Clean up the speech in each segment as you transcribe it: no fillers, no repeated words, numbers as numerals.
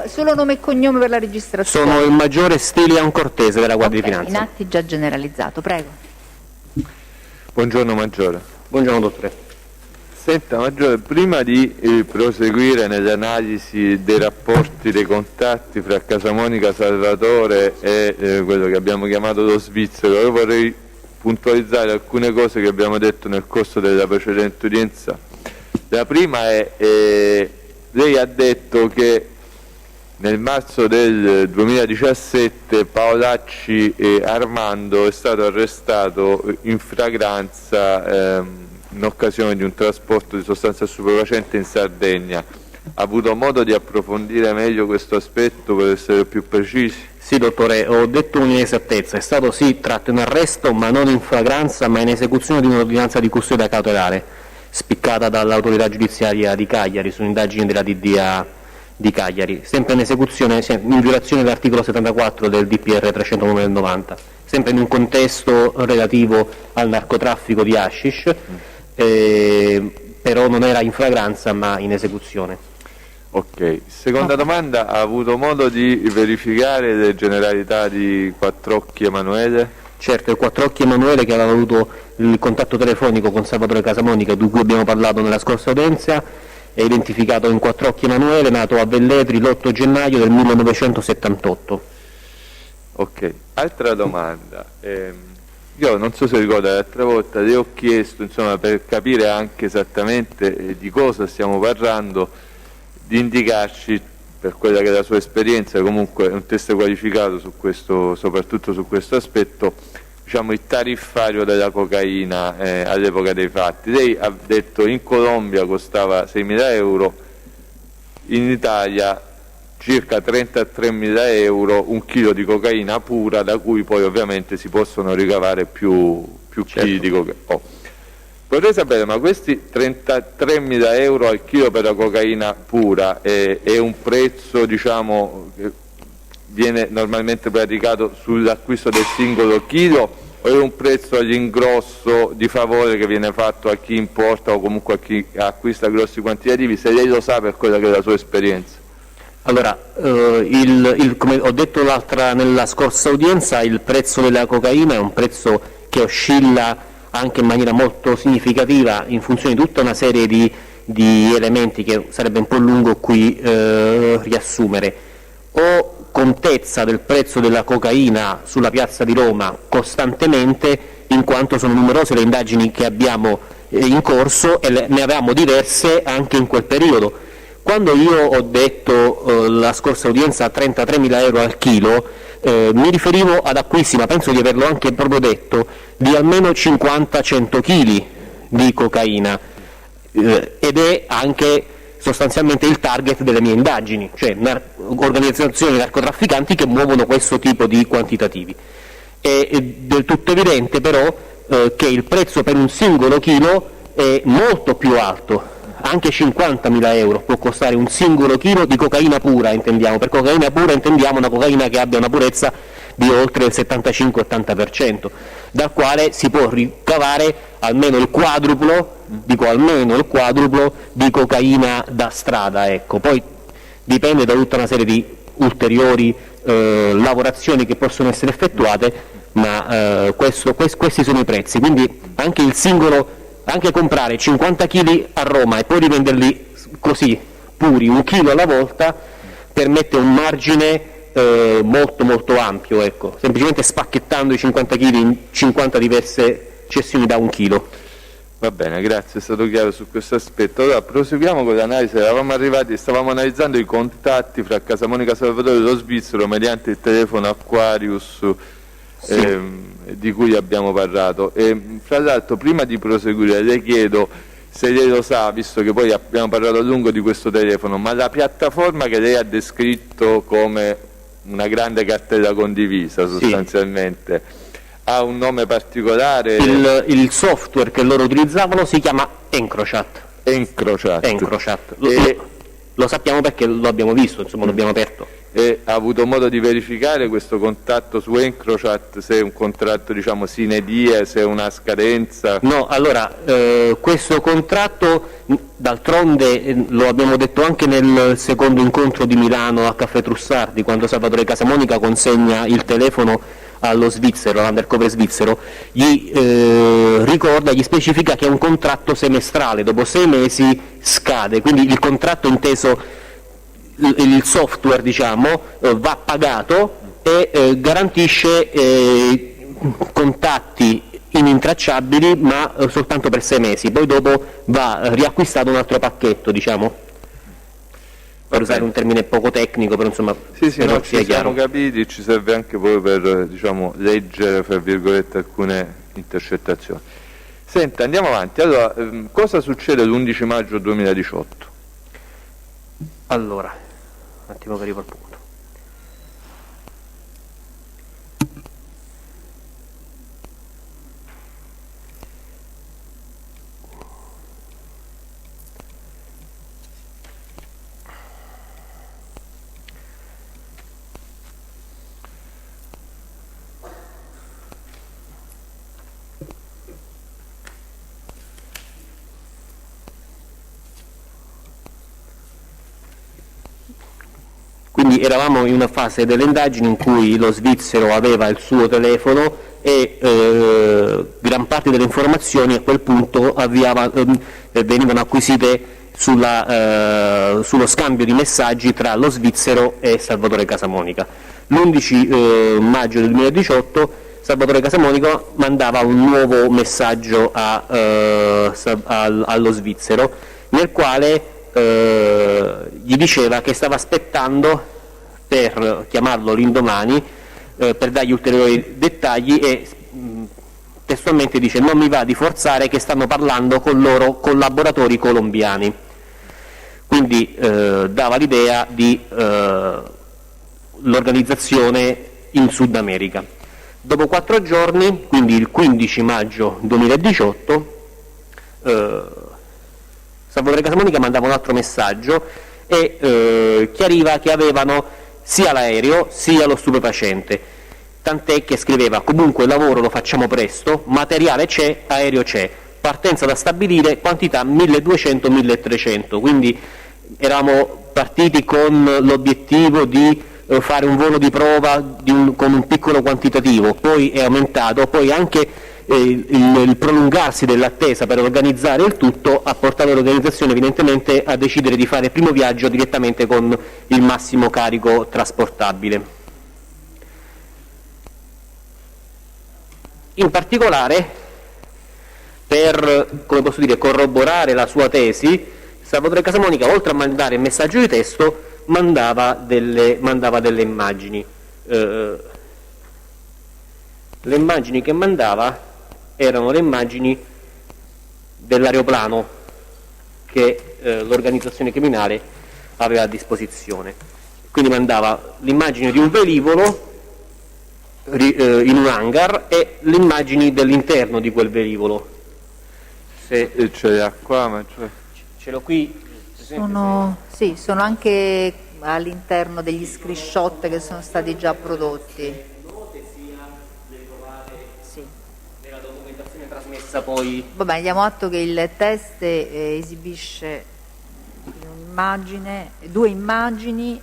solo nome e cognome per la registrazione. Sono il maggiore Stilian Cortese della Guardia di Finanza. In atti già generalizzato, prego. Buongiorno Maggiore. Buongiorno dottore. Senta Maggiore, prima di proseguire nelle analisi dei rapporti, dei contatti fra Casamonica Salvatore e quello che abbiamo chiamato lo svizzero, io vorrei puntualizzare alcune cose che abbiamo detto nel corso della precedente udienza. La prima è, lei ha detto che nel marzo del 2017 Paolacci e Armando è stato arrestato in flagranza in occasione di un trasporto di sostanza stupefacente in Sardegna. Ha avuto modo di approfondire meglio questo aspetto per essere più precisi? Sì dottore, ho detto un'inesattezza, è stato sì tratto in arresto ma non in flagranza ma in esecuzione di un'ordinanza di custodia cautelare spiccata dall'autorità giudiziaria di Cagliari su indagini della DDA di Cagliari, sempre in esecuzione, in violazione dell'articolo 74 del DPR 309 del 90, sempre in un contesto relativo al narcotraffico di hashish, però non era in flagranza ma in esecuzione. Ok, seconda domanda, ha avuto modo di verificare le generalità di Quattrocchi Emanuele? Certo, il Quattrocchi Emanuele, che aveva avuto il contatto telefonico con Salvatore Casamonica, di cui abbiamo parlato nella scorsa udienza, è identificato in Quattrocchi Emanuele, nato a Velletri l'8 gennaio del 1978. Ok, altra domanda. Io non so se ricorda, l'altra volta le ho chiesto, insomma, per capire anche esattamente di cosa stiamo parlando, di indicarci, per quella che è la sua esperienza, comunque è un test qualificato su questo, soprattutto su questo aspetto, diciamo il tariffario della cocaina all'epoca dei fatti. Lei ha detto in Colombia costava 6.000 euro, in Italia circa 33.000 euro un chilo di cocaina pura, da cui poi ovviamente si possono ricavare più chili di cocaina. Vorrei sapere, ma questi 33.000 euro al chilo per la cocaina pura è un prezzo, diciamo, che viene normalmente praticato sull'acquisto del singolo chilo, o è un prezzo all'ingrosso di favore che viene fatto a chi importa o comunque a chi acquista grossi quantitativi, se lei lo sa per quella che è la sua esperienza? Allora, come ho detto nella scorsa udienza, il prezzo della cocaina è un prezzo che oscilla anche in maniera molto significativa in funzione di tutta una serie di elementi che sarebbe un po' lungo qui riassumere. Ho contezza del prezzo della cocaina sulla piazza di Roma costantemente, in quanto sono numerose le indagini che abbiamo in corso e ne avevamo diverse anche in quel periodo. Quando io ho detto la scorsa udienza 33.000 euro al chilo, mi riferivo ad acquisti, ma penso di averlo anche proprio detto, di almeno 50-100 kg di cocaina, ed è anche sostanzialmente il target delle mie indagini, cioè organizzazioni narcotrafficanti che muovono questo tipo di quantitativi. È del tutto evidente però che il prezzo per un singolo chilo è molto più alto. Anche 50.000 euro può costare un singolo chilo di cocaina pura, intendiamo. Per cocaina pura intendiamo una cocaina che abbia una purezza di oltre il 75-80%, dal quale si può ricavare almeno il quadruplo, dico almeno il quadruplo, di cocaina da strada. Ecco. Poi dipende da tutta una serie di ulteriori lavorazioni che possono essere effettuate, ma questi sono i prezzi. Quindi anche il singolo, anche comprare 50 kg a Roma e poi rivenderli così puri, un chilo alla volta, permette un margine molto molto ampio, ecco, semplicemente spacchettando i 50 kg in 50 diverse cessioni da un chilo. Va bene, grazie, è stato chiaro su questo aspetto. Allora proseguiamo con l'analisi. Stavamo analizzando i contatti fra Casamonica Salvatore e lo svizzero mediante il telefono Aquarius, sì, di cui abbiamo parlato. Fra l'altro, prima di proseguire, le chiedo se lei lo sa, visto che poi abbiamo parlato a lungo di questo telefono, ma la piattaforma che lei ha descritto come una grande cartella condivisa sostanzialmente, sì, ha un nome particolare? Il software che loro utilizzavano si chiama Encrochat. Encrochat. Lo sappiamo perché lo abbiamo visto, insomma, lo abbiamo aperto. E ha avuto modo di verificare questo contatto su EncroChat, se è un contratto diciamo sine die, se è una scadenza? No, allora, questo contratto, d'altronde lo abbiamo detto anche nel secondo incontro di Milano a Caffè Trussardi, quando Salvatore Casamonica consegna il telefono allo svizzero, all'undercover svizzero, gli ricorda, gli specifica che è un contratto semestrale, dopo 6 mesi scade, quindi il contratto inteso, il software diciamo, va pagato e garantisce contatti inintracciabili ma soltanto per 6 mesi, poi dopo va riacquistato un altro pacchetto, diciamo, per usare un termine poco tecnico, però insomma Sì, spero no, sia ci siamo chiaro. capiti, ci serve anche poi per diciamo, leggere fra virgolette alcune intercettazioni. Senta, andiamo avanti. Allora, cosa succede l'11 maggio 2018? Allora, un attimo che arrivo al punto. Quindi eravamo in una fase delle indagini in cui lo svizzero aveva il suo telefono e gran parte delle informazioni a quel punto venivano acquisite sullo scambio di messaggi tra lo svizzero e Salvatore Casamonica. L'11 maggio del 2018 Salvatore Casamonica mandava un nuovo messaggio allo svizzero, nel quale gli diceva che stava aspettando per chiamarlo l'indomani per dargli ulteriori dettagli e testualmente dice: non mi va di forzare che stanno parlando con loro collaboratori colombiani. Quindi dava l'idea di l'organizzazione in Sud America. Dopo 4 giorni, quindi il 15 maggio 2018, Salvatore Casamonica mandava un altro messaggio e chiariva che avevano sia l'aereo sia lo stupefacente, tant'è che scriveva: comunque il lavoro lo facciamo presto, materiale c'è, aereo c'è, partenza da stabilire, quantità 1200-1300, quindi eravamo partiti con l'obiettivo di fare un volo di prova con un piccolo quantitativo, poi è aumentato, poi anche il prolungarsi dell'attesa per organizzare il tutto ha portato l'organizzazione evidentemente a decidere di fare il primo viaggio direttamente con il massimo carico trasportabile. In particolare, per, come posso dire, corroborare la sua tesi, Salvatore Casamonica, oltre a mandare il messaggio di testo, mandava delle immagini. Le immagini che mandava erano le immagini dell'aeroplano che l'organizzazione criminale aveva a disposizione. Quindi mandava l'immagine di un velivolo in un hangar e le immagini dell'interno di quel velivolo. Se ce l'ha qua, ma cioè... Ce l'ho qui. Sì, sono anche all'interno degli screenshot che sono stati già prodotti. Nella documentazione trasmessa poi. Vabbè, diamo atto che il test esibisce un'immagine, 2 immagini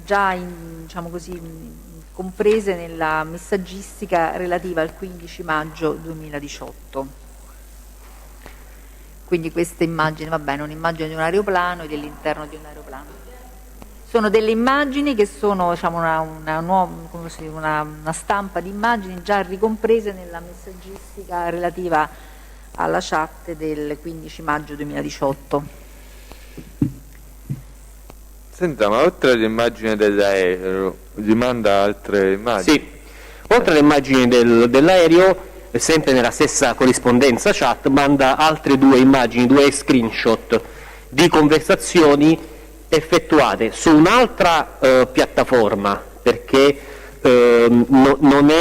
già diciamo così, comprese nella messaggistica relativa al 15 maggio 2018. Quindi questa immagine, va bene, un'immagine di un aeroplano e dell'interno di un aeroplano. Sono delle immagini che sono, diciamo, una stampa di immagini già ricomprese nella messaggistica relativa alla chat del 15 maggio 2018. Senta, ma oltre all'immagine dell'aereo, gli manda altre immagini? Sì, oltre alle immagini dell'aereo, sempre nella stessa corrispondenza chat, manda altre 2 immagini, 2 screenshot di conversazioni effettuate su un'altra piattaforma, perché non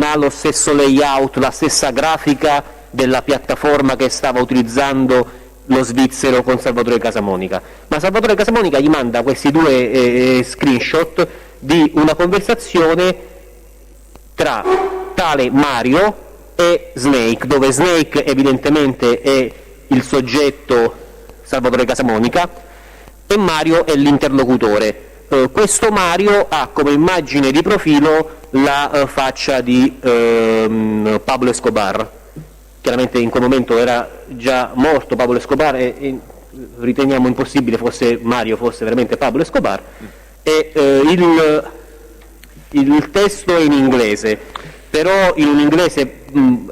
ha lo stesso layout, la stessa grafica della piattaforma che stava utilizzando lo svizzero con Salvatore Casamonica, ma Salvatore Casamonica gli manda questi due screenshot di una conversazione tra tale Mario e Snake, dove Snake evidentemente è il soggetto Salvatore Casamonica e Mario è l'interlocutore. Questo Mario ha come immagine di profilo la faccia di Pablo Escobar. Chiaramente in quel momento era già morto Pablo Escobar e riteniamo impossibile fosse Mario, fosse veramente Pablo Escobar, e il testo è in inglese, però in un inglese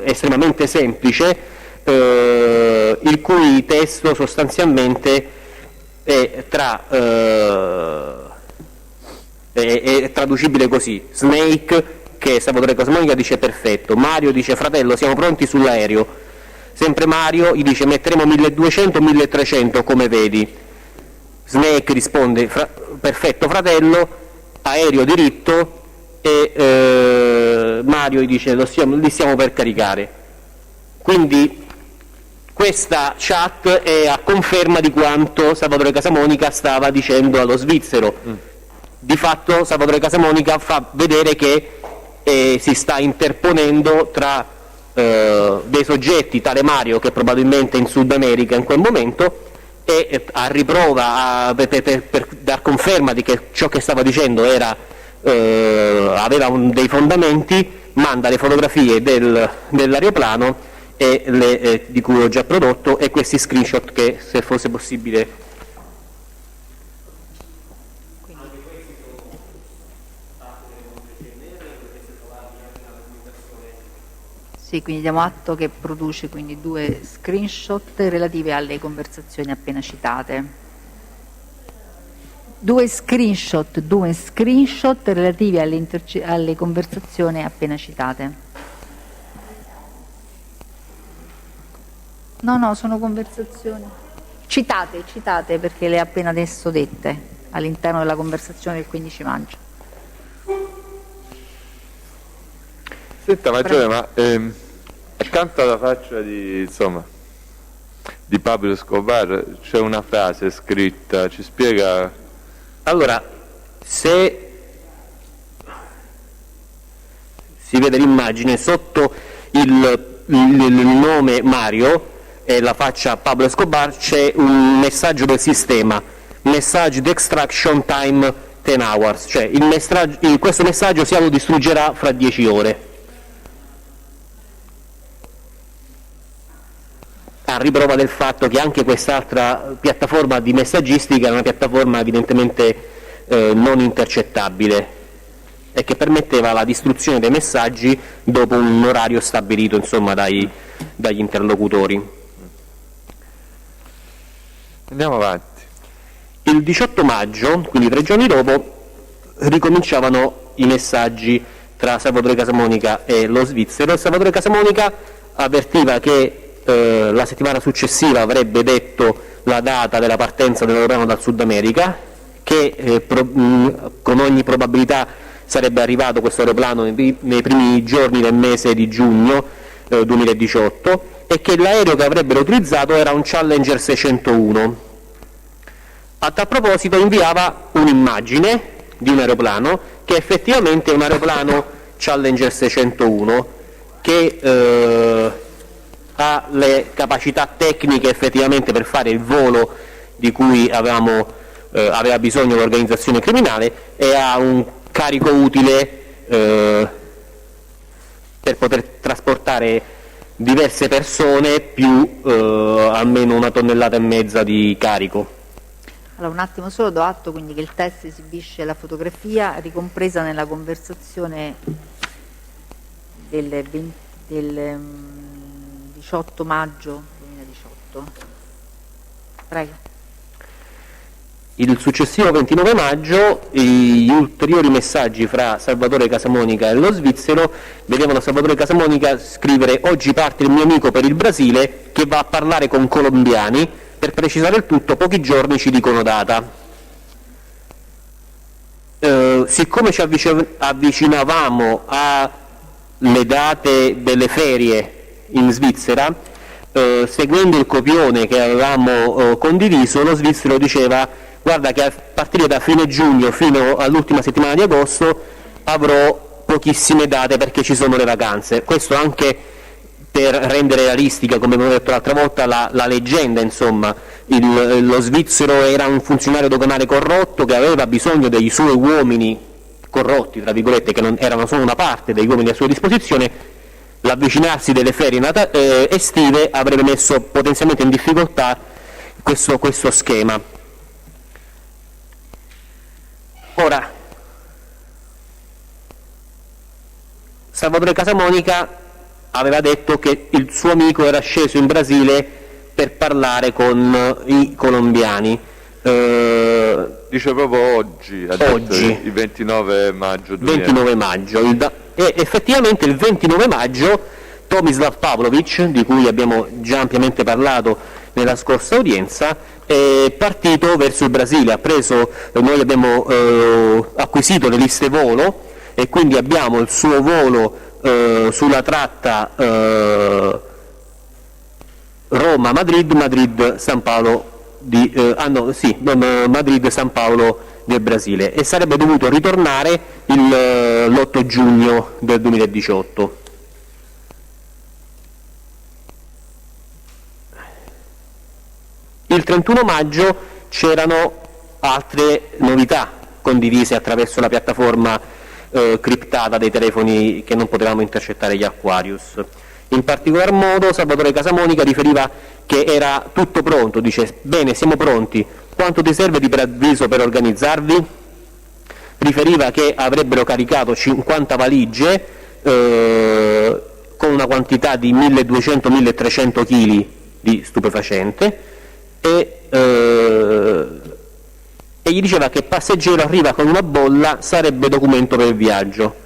estremamente semplice, il cui testo sostanzialmente è è traducibile così: Snake, che Salvatore Casamonica, dice perfetto, Mario dice fratello siamo pronti sull'aereo, sempre Mario gli dice metteremo 1200-1300 come vedi, Snake risponde perfetto fratello, aereo diritto, e Mario gli dice li stiamo per caricare. Quindi questa chat è a conferma di quanto Salvatore Casamonica stava dicendo allo svizzero. Di fatto Salvatore Casamonica fa vedere che si sta interponendo tra dei soggetti, tale Mario che probabilmente è in Sud America in quel momento, e a riprova, per dar conferma di che ciò che stava dicendo aveva dei fondamenti, manda le fotografie dell'aeroplano di cui ho già prodotto e questi screenshot che, se fosse possibile. Sì, quindi diamo atto che produce quindi due screenshot relative alle conversazioni appena citate. Due screenshot relativi alle conversazioni appena citate. No, sono conversazioni citate perché le ha appena adesso dette all'interno della conversazione del 15 maggio. Senta Maggiore, ma accanto alla faccia di Pablo Escobar c'è una frase scritta, ci spiega? Allora, se si vede l'immagine, sotto il nome Mario e la faccia Pablo Escobar c'è un messaggio del sistema, message the extraction time 10 hours, cioè questo messaggio si autodistruggerà fra 10 ore. A riprova del fatto che anche quest'altra piattaforma di messaggistica è una piattaforma evidentemente non intercettabile e che permetteva la distruzione dei messaggi dopo un orario stabilito, insomma, dagli interlocutori. Andiamo avanti. Il 18 maggio, quindi 3 giorni dopo, ricominciavano i messaggi tra Salvatore Casamonica e lo svizzero, e Salvatore Casamonica avvertiva che la settimana successiva avrebbe detto la data della partenza dell'aeroplano dal Sud America, che con ogni probabilità sarebbe arrivato questo aeroplano nei primi giorni del mese di giugno 2018, e che l'aereo che avrebbero utilizzato era un Challenger 601. A tal proposito inviava un'immagine di un aeroplano che effettivamente è un aeroplano Challenger 601 che ha le capacità tecniche effettivamente per fare il volo di cui aveva bisogno l'organizzazione criminale, e ha un carico utile per poter trasportare diverse persone più almeno 1,5 tonnellate di carico. Allora, un attimo solo, do atto quindi che il test esibisce la fotografia ricompresa nella conversazione del 18 maggio 2018. Prego. Il successivo 29 maggio gli ulteriori messaggi fra Salvatore Casamonica e lo svizzero vedevano Salvatore Casamonica scrivere: oggi parte il mio amico per il Brasile che va a parlare con colombiani, per precisare il tutto pochi giorni ci dicono data. Siccome ci avvicinavamo alle date delle ferie in Svizzera, seguendo il copione che avevamo condiviso, lo svizzero diceva: guarda che a partire da fine giugno fino all'ultima settimana di agosto avrò pochissime date perché ci sono le vacanze. Questo anche per rendere realistica, come abbiamo detto l'altra volta, la leggenda, insomma. Lo svizzero era un funzionario doganale corrotto che aveva bisogno dei suoi uomini corrotti, tra virgolette, che non erano solo una parte degli uomini a sua disposizione. L'avvicinarsi delle ferie estive avrebbe messo potenzialmente in difficoltà questo schema. Ora, Salvatore Casamonica aveva detto che il suo amico era sceso in Brasile per parlare con i colombiani. Dice proprio oggi, Oggi. il 29 maggio 29 maggio. E effettivamente il 29 maggio Tomislav Pavlovic, di cui abbiamo già ampiamente parlato nella scorsa udienza, è partito verso il Brasile. Noi abbiamo acquisito le liste volo e quindi abbiamo il suo volo sulla tratta Roma-Madrid, Madrid-San Paolo Madrid-San Paolo del Brasile, e sarebbe dovuto ritornare l'8 giugno del 2018. Il 31 maggio c'erano altre novità condivise attraverso la piattaforma criptata dei telefoni che non potevamo intercettare, gli Aquarius. In particolar modo Salvatore Casamonica riferiva che era tutto pronto, dice: bene, siamo pronti, quanto ti serve di preavviso per organizzarvi? Riferiva che avrebbero caricato 50 valigie con una quantità di 1200-1300 kg di stupefacente e gli diceva che passeggero arriva con una bolla, sarebbe documento per il viaggio.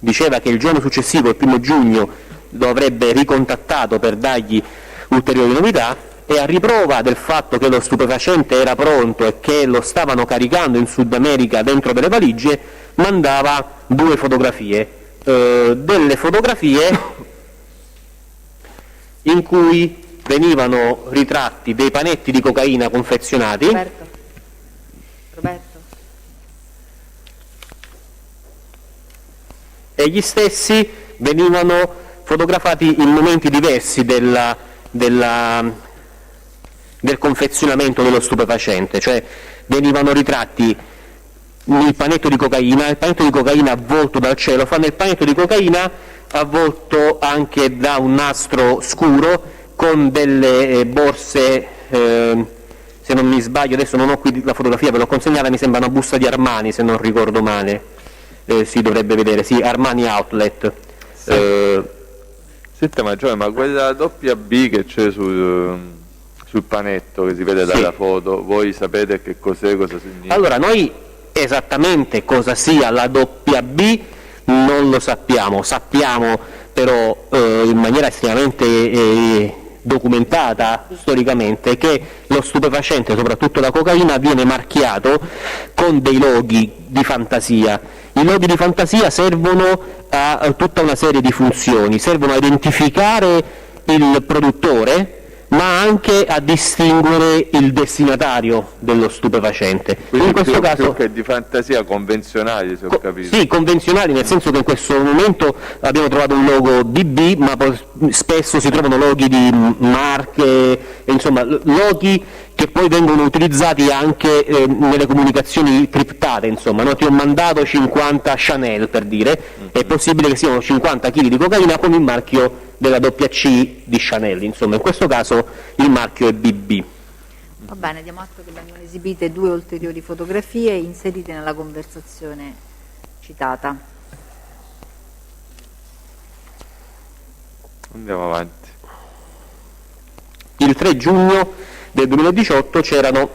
Diceva che il giorno successivo, il 1° giugno, lo avrebbe ricontattato per dargli ulteriori novità, e a riprova del fatto che lo stupefacente era pronto e che lo stavano caricando in Sud America dentro delle valigie, mandava 2 fotografie, delle fotografie in cui venivano ritratti dei panetti di cocaina confezionati. Roberto. E gli stessi venivano fotografati in momenti diversi del confezionamento dello stupefacente, cioè venivano ritratti il panetto di cocaina avvolto dal cellophane, il panetto di cocaina avvolto anche da un nastro scuro con delle borse, se non mi sbaglio, adesso non ho qui la fotografia, ve l'ho consegnata, mi sembra una busta di Armani, se non ricordo male, si dovrebbe vedere, sì, Armani Outlet. Senta Maggiore, ma quella doppia B che c'è sul panetto che si vede dalla foto, voi sapete che cos'è, cosa significa? Allora, noi esattamente cosa sia la doppia B non lo sappiamo, però in maniera estremamente documentata storicamente che lo stupefacente, soprattutto la cocaina, viene marchiato con dei loghi di fantasia. I loghi di fantasia servono a tutta una serie di funzioni, servono a identificare il produttore, ma anche a distinguere il destinatario dello stupefacente. Quindi in questo caso più che di fantasia, convenzionali, se ho capito. Sì, convenzionali, nel senso che in questo momento abbiamo trovato un logo BB, ma poi spesso si trovano loghi di marche, insomma loghi che poi vengono utilizzati anche nelle comunicazioni criptate, insomma, no? Ti ho mandato 50 Chanel, per dire, è possibile che siano 50 kg di cocaina con il marchio della doppia C di Chanel, insomma in questo caso il marchio è BB. Va bene, diamo atto che vengono esibite 2 ulteriori fotografie inserite nella conversazione citata. Andiamo avanti. Il 3 giugno del 2018 c'erano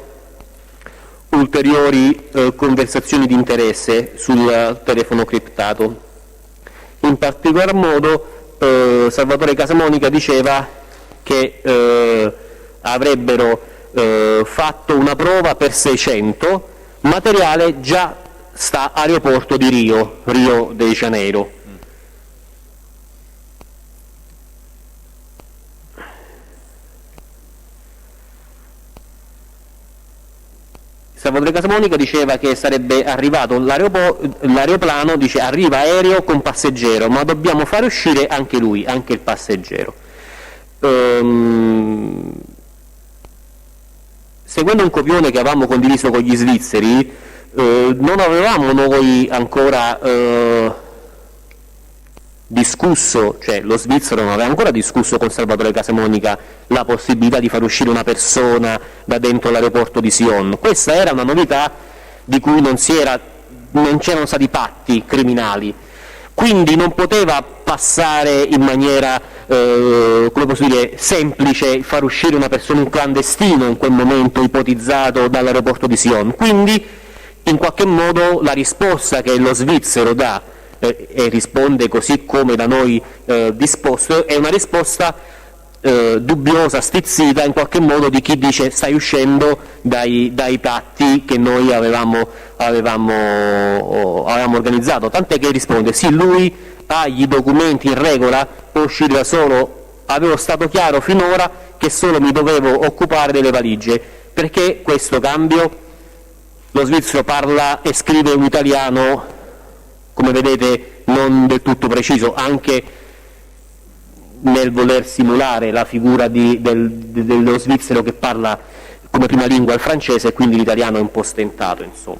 ulteriori conversazioni di interesse sul telefono criptato. In particolar modo Salvatore Casamonica diceva che avrebbero fatto una prova per 600, materiale già sta aeroporto di Rio de Janeiro. Salvatore Casamonica diceva che sarebbe arrivato l'aeroplano, dice arriva aereo con passeggero, ma dobbiamo fare uscire anche lui, anche il passeggero. Seguendo un copione che avevamo condiviso con gli svizzeri, non avevamo noi ancora discusso, cioè lo svizzero non aveva ancora discusso con Salvatore Casamonica la possibilità di far uscire una persona da dentro l'aeroporto di Sion. Questa era una novità di cui non c'erano stati patti criminali, quindi non poteva passare in maniera come posso dire, semplice far uscire una persona in clandestino in quel momento ipotizzato dall'aeroporto di Sion. Quindi in qualche modo la risposta che lo svizzero dà e risponde così come da noi disposto, è una risposta dubbiosa, stizzita in qualche modo di chi dice stai uscendo dai patti che noi avevamo organizzato, tant'è che risponde sì, lui ha i documenti in regola, può uscire da solo, avevo stato chiaro finora che solo mi dovevo occupare delle valigie. Perché questo cambio? Lo svizzero parla e scrive un italiano, come vedete, non del tutto preciso, anche nel voler simulare la figura dello svizzero che parla come prima lingua il francese, e quindi l'italiano è un po' stentato, insomma.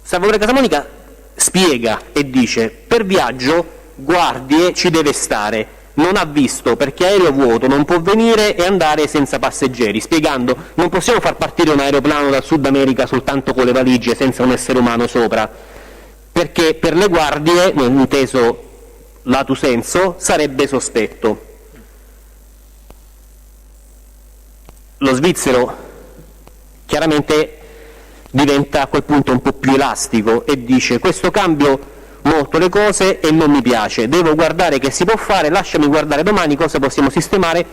Salvatore Casamonica spiega e dice: per viaggio guardie ci deve stare, non ha visto perché aereo vuoto non può venire e andare senza passeggeri, spiegando non possiamo far partire un aeroplano dal Sud America soltanto con le valigie senza un essere umano sopra, perché per le guardie, inteso lato senso, sarebbe sospetto. Lo svizzero chiaramente diventa a quel punto un po' più elastico e dice: questo cambio molto le cose e non mi piace, devo guardare che si può fare, lasciami guardare domani cosa possiamo sistemare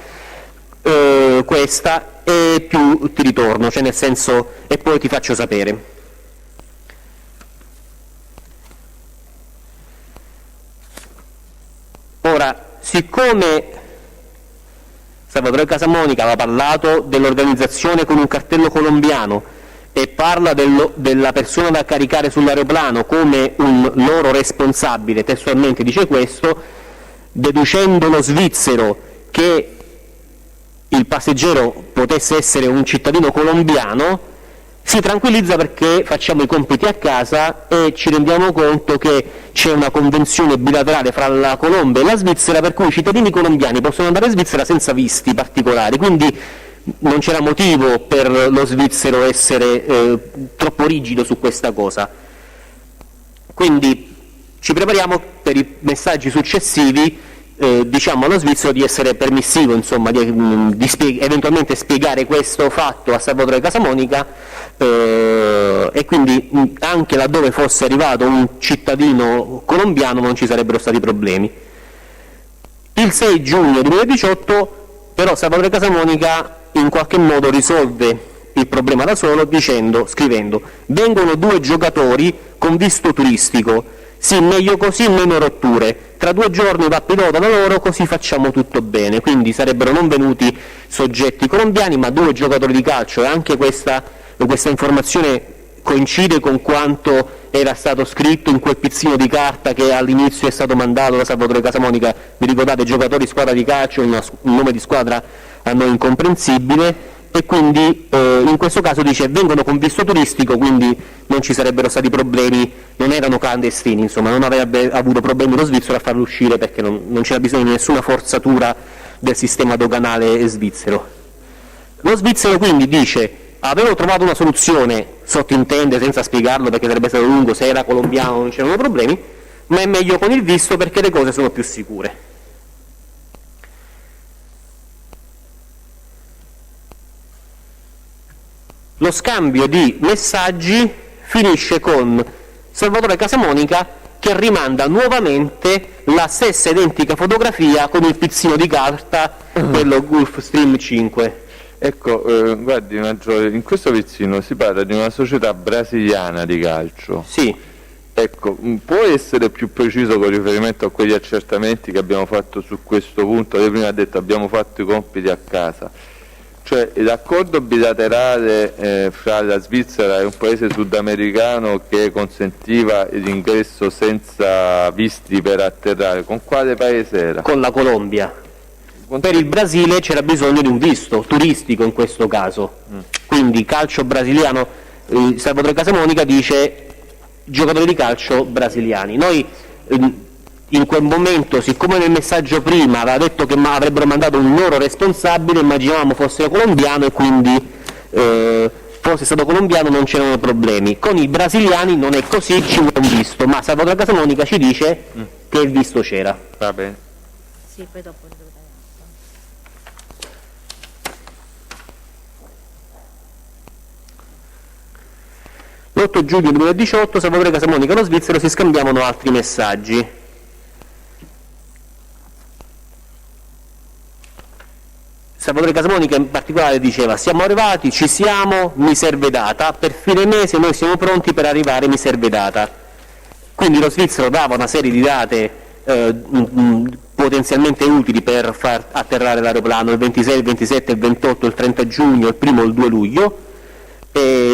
questa e più ti ritorno, cioè nel senso, e poi ti faccio sapere. Ora, siccome Salvatore Casamonica aveva parlato dell'organizzazione con un cartello colombiano e parla della persona da caricare sull'aeroplano come un loro responsabile, testualmente dice questo, deducendo lo svizzero che il passeggero potesse essere un cittadino colombiano, si tranquillizza perché facciamo i compiti a casa e ci rendiamo conto che c'è una convenzione bilaterale fra la Colombia e la Svizzera per cui i cittadini colombiani possono andare in Svizzera senza visti particolari, quindi non c'era motivo per lo svizzero essere troppo rigido su questa cosa. Quindi ci prepariamo per i messaggi successivi, diciamo allo svizzero di essere permissivo, insomma, di eventualmente spiegare questo fatto a Salvatore Casamonica, e quindi anche laddove fosse arrivato un cittadino colombiano non ci sarebbero stati problemi. Il 6 giugno 2018 però Salvatore Casamonica in qualche modo risolve il problema da solo scrivendo: vengono 2 giocatori con visto turistico, sì, meglio così, meno rotture, tra 2 giorni va pilota da loro così facciamo tutto bene. Quindi sarebbero non venuti soggetti colombiani ma 2 giocatori di calcio, e anche questa informazione coincide con quanto era stato scritto in quel pizzino di carta che all'inizio è stato mandato da Salvatore Casamonica. Vi ricordate, giocatori squadra di calcio, un nome di squadra a noi incomprensibile, e quindi in questo caso dice vengono con visto turistico, quindi non ci sarebbero stati problemi, non erano clandestini, insomma, non avrebbe avuto problemi lo svizzero a farlo uscire perché non c'era bisogno di nessuna forzatura del sistema doganale svizzero. Lo svizzero quindi dice: avevo trovato una soluzione, sottintende senza spiegarlo perché sarebbe stato lungo, se era colombiano non c'erano problemi, ma è meglio con il visto perché le cose sono più sicure. Lo scambio di messaggi finisce con Salvatore Casamonica che rimanda nuovamente la stessa identica fotografia con il pizzino di carta, quello Gulfstream 5. Ecco, guardi Maggiore, in questo pizzino si parla di una società brasiliana di calcio. Sì. Ecco, può essere più preciso con riferimento a quegli accertamenti che abbiamo fatto su questo punto? Lei prima ha detto abbiamo fatto i compiti a casa. Cioè l'accordo bilaterale fra la Svizzera e un paese sudamericano che consentiva l'ingresso senza visti per atterrare, con quale paese era? Con la Colombia. Per il Brasile c'era bisogno di un visto turistico in questo caso, quindi calcio brasiliano. Salvatore Casamonica dice giocatori di calcio brasiliani. Noi in quel momento, siccome nel messaggio prima aveva detto che avrebbero mandato un loro responsabile, immaginavamo fosse colombiano e quindi fosse stato colombiano non c'erano problemi. Con i brasiliani non è così, ci vuole un visto, ma Salvatore Casamonica ci dice che il visto c'era. Va bene. Sì, poi dopo L'8 giugno 2018 Salvatore Casamonica e lo svizzero si scambiavano altri messaggi. Salvatore Casamonica in particolare diceva: siamo arrivati, ci siamo, mi serve data, per fine mese noi siamo pronti per arrivare, mi serve data. Quindi lo svizzero dava una serie di date potenzialmente utili per far atterrare l'aeroplano, il 26, il 27, il 28, il 30 giugno, il 1 e il 2 luglio,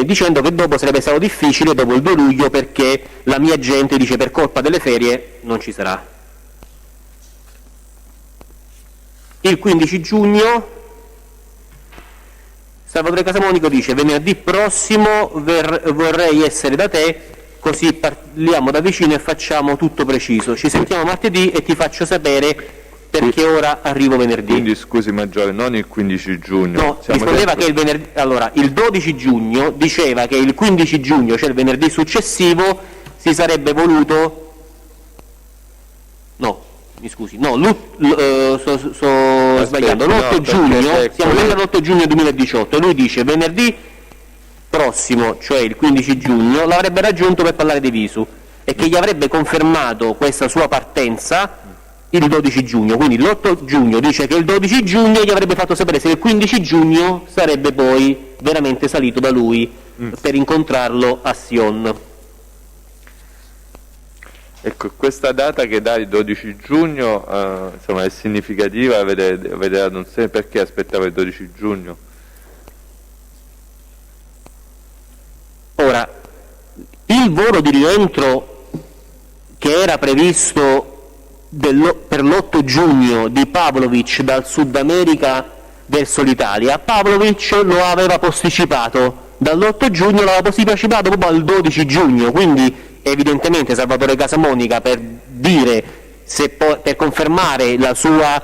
dicendo che dopo sarebbe stato difficile dopo il 2 luglio perché la mia gente dice per colpa delle ferie non ci sarà. Il 15 giugno Salvatore Casamonica dice: venerdì prossimo vorrei essere da te, così parliamo da vicino e facciamo tutto preciso. Ci sentiamo martedì e ti faccio sapere perché ora arrivo venerdì. Quindi scusi Maggiore, non il 15 giugno. No, rispondeva che il venerdì. Allora, il 12 giugno diceva che il 15 giugno, cioè il venerdì successivo, si sarebbe voluto. No, mi scusi, no, sto sbagliando. L'8 giugno, siamo all'8 giugno 2018 e lui dice venerdì prossimo, cioè il 15 giugno, l'avrebbe raggiunto per parlare dei visu e che gli avrebbe confermato questa sua partenza il 12 giugno, quindi l'8 giugno dice che il 12 giugno gli avrebbe fatto sapere se il 15 giugno sarebbe poi veramente salito da lui per incontrarlo a Sion. Ecco, questa data che dà il 12 giugno insomma, è significativa, avete dato un segno, perché aspettava il 12 giugno? Ora, il volo di rientro che era previsto per l'8 giugno di Pavlovic dal Sud America verso l'Italia, Pavlovic lo aveva posticipato, dall'8 giugno l'aveva posticipato proprio al 12 giugno, quindi evidentemente Salvatore Casamonica per dire, per confermare la sua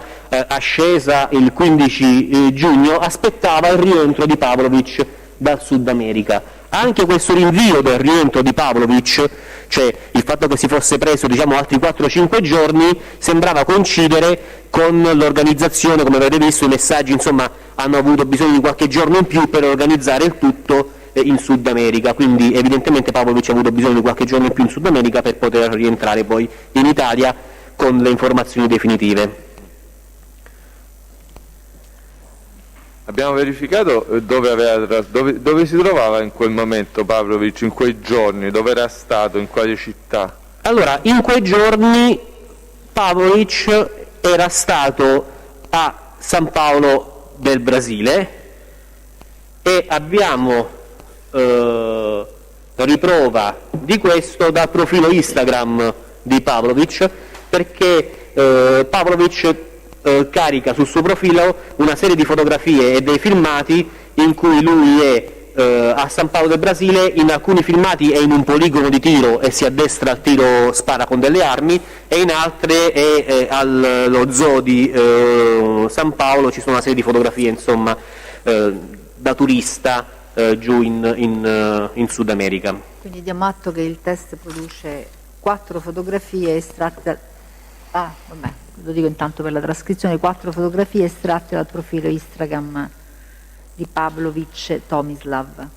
ascesa il 15 giugno, aspettava il rientro di Pavlovic dal Sud America. Anche questo rinvio del rientro di Pavlovic, cioè il fatto che si fosse preso altri 4-5 giorni, sembrava coincidere con l'organizzazione, come avete visto i messaggi, insomma hanno avuto bisogno di qualche giorno in più per organizzare il tutto in Sud America, quindi evidentemente Pavlovic ha avuto bisogno di qualche giorno in più in Sud America per poter rientrare poi in Italia con le informazioni definitive. Abbiamo verificato dove si trovava in quel momento Pavlovic, in quei giorni, dove era stato, in quale città? Allora, in quei giorni Pavlovic era stato a San Paolo del Brasile e abbiamo riprova di questo dal profilo Instagram di Pavlovic, perché Pavlovic carica sul suo profilo una serie di fotografie e dei filmati in cui lui è a San Paolo del Brasile, in alcuni filmati è in un poligono di tiro e si addestra al tiro, spara con delle armi, e in altre è allo zoo di San Paolo, ci sono una serie di fotografie insomma da turista giù in Sud America. Quindi diamo atto che il test produce 4 fotografie estratte vabbè, lo dico intanto per la trascrizione, 4 fotografie estratte dal profilo Instagram di Pavlovic Tomislav.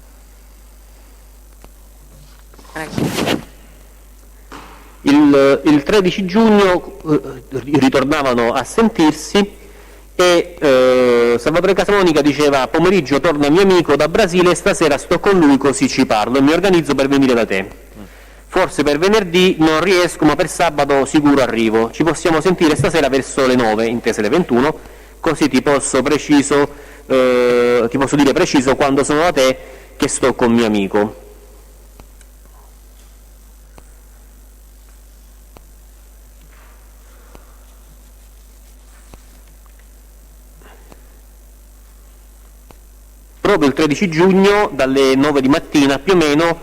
Il 13 giugno ritornavano a sentirsi e Salvatore Casamonica diceva: pomeriggio torna mio amico da Brasile, stasera sto con lui così ci parlo e mi organizzo per venire da te. Forse per venerdì non riesco, ma per sabato sicuro arrivo. Ci possiamo sentire stasera verso le 9, intese le 21, così ti posso dire preciso quando sono da te che sto con mio amico. Proprio il 13 giugno, dalle 9 di mattina più o meno,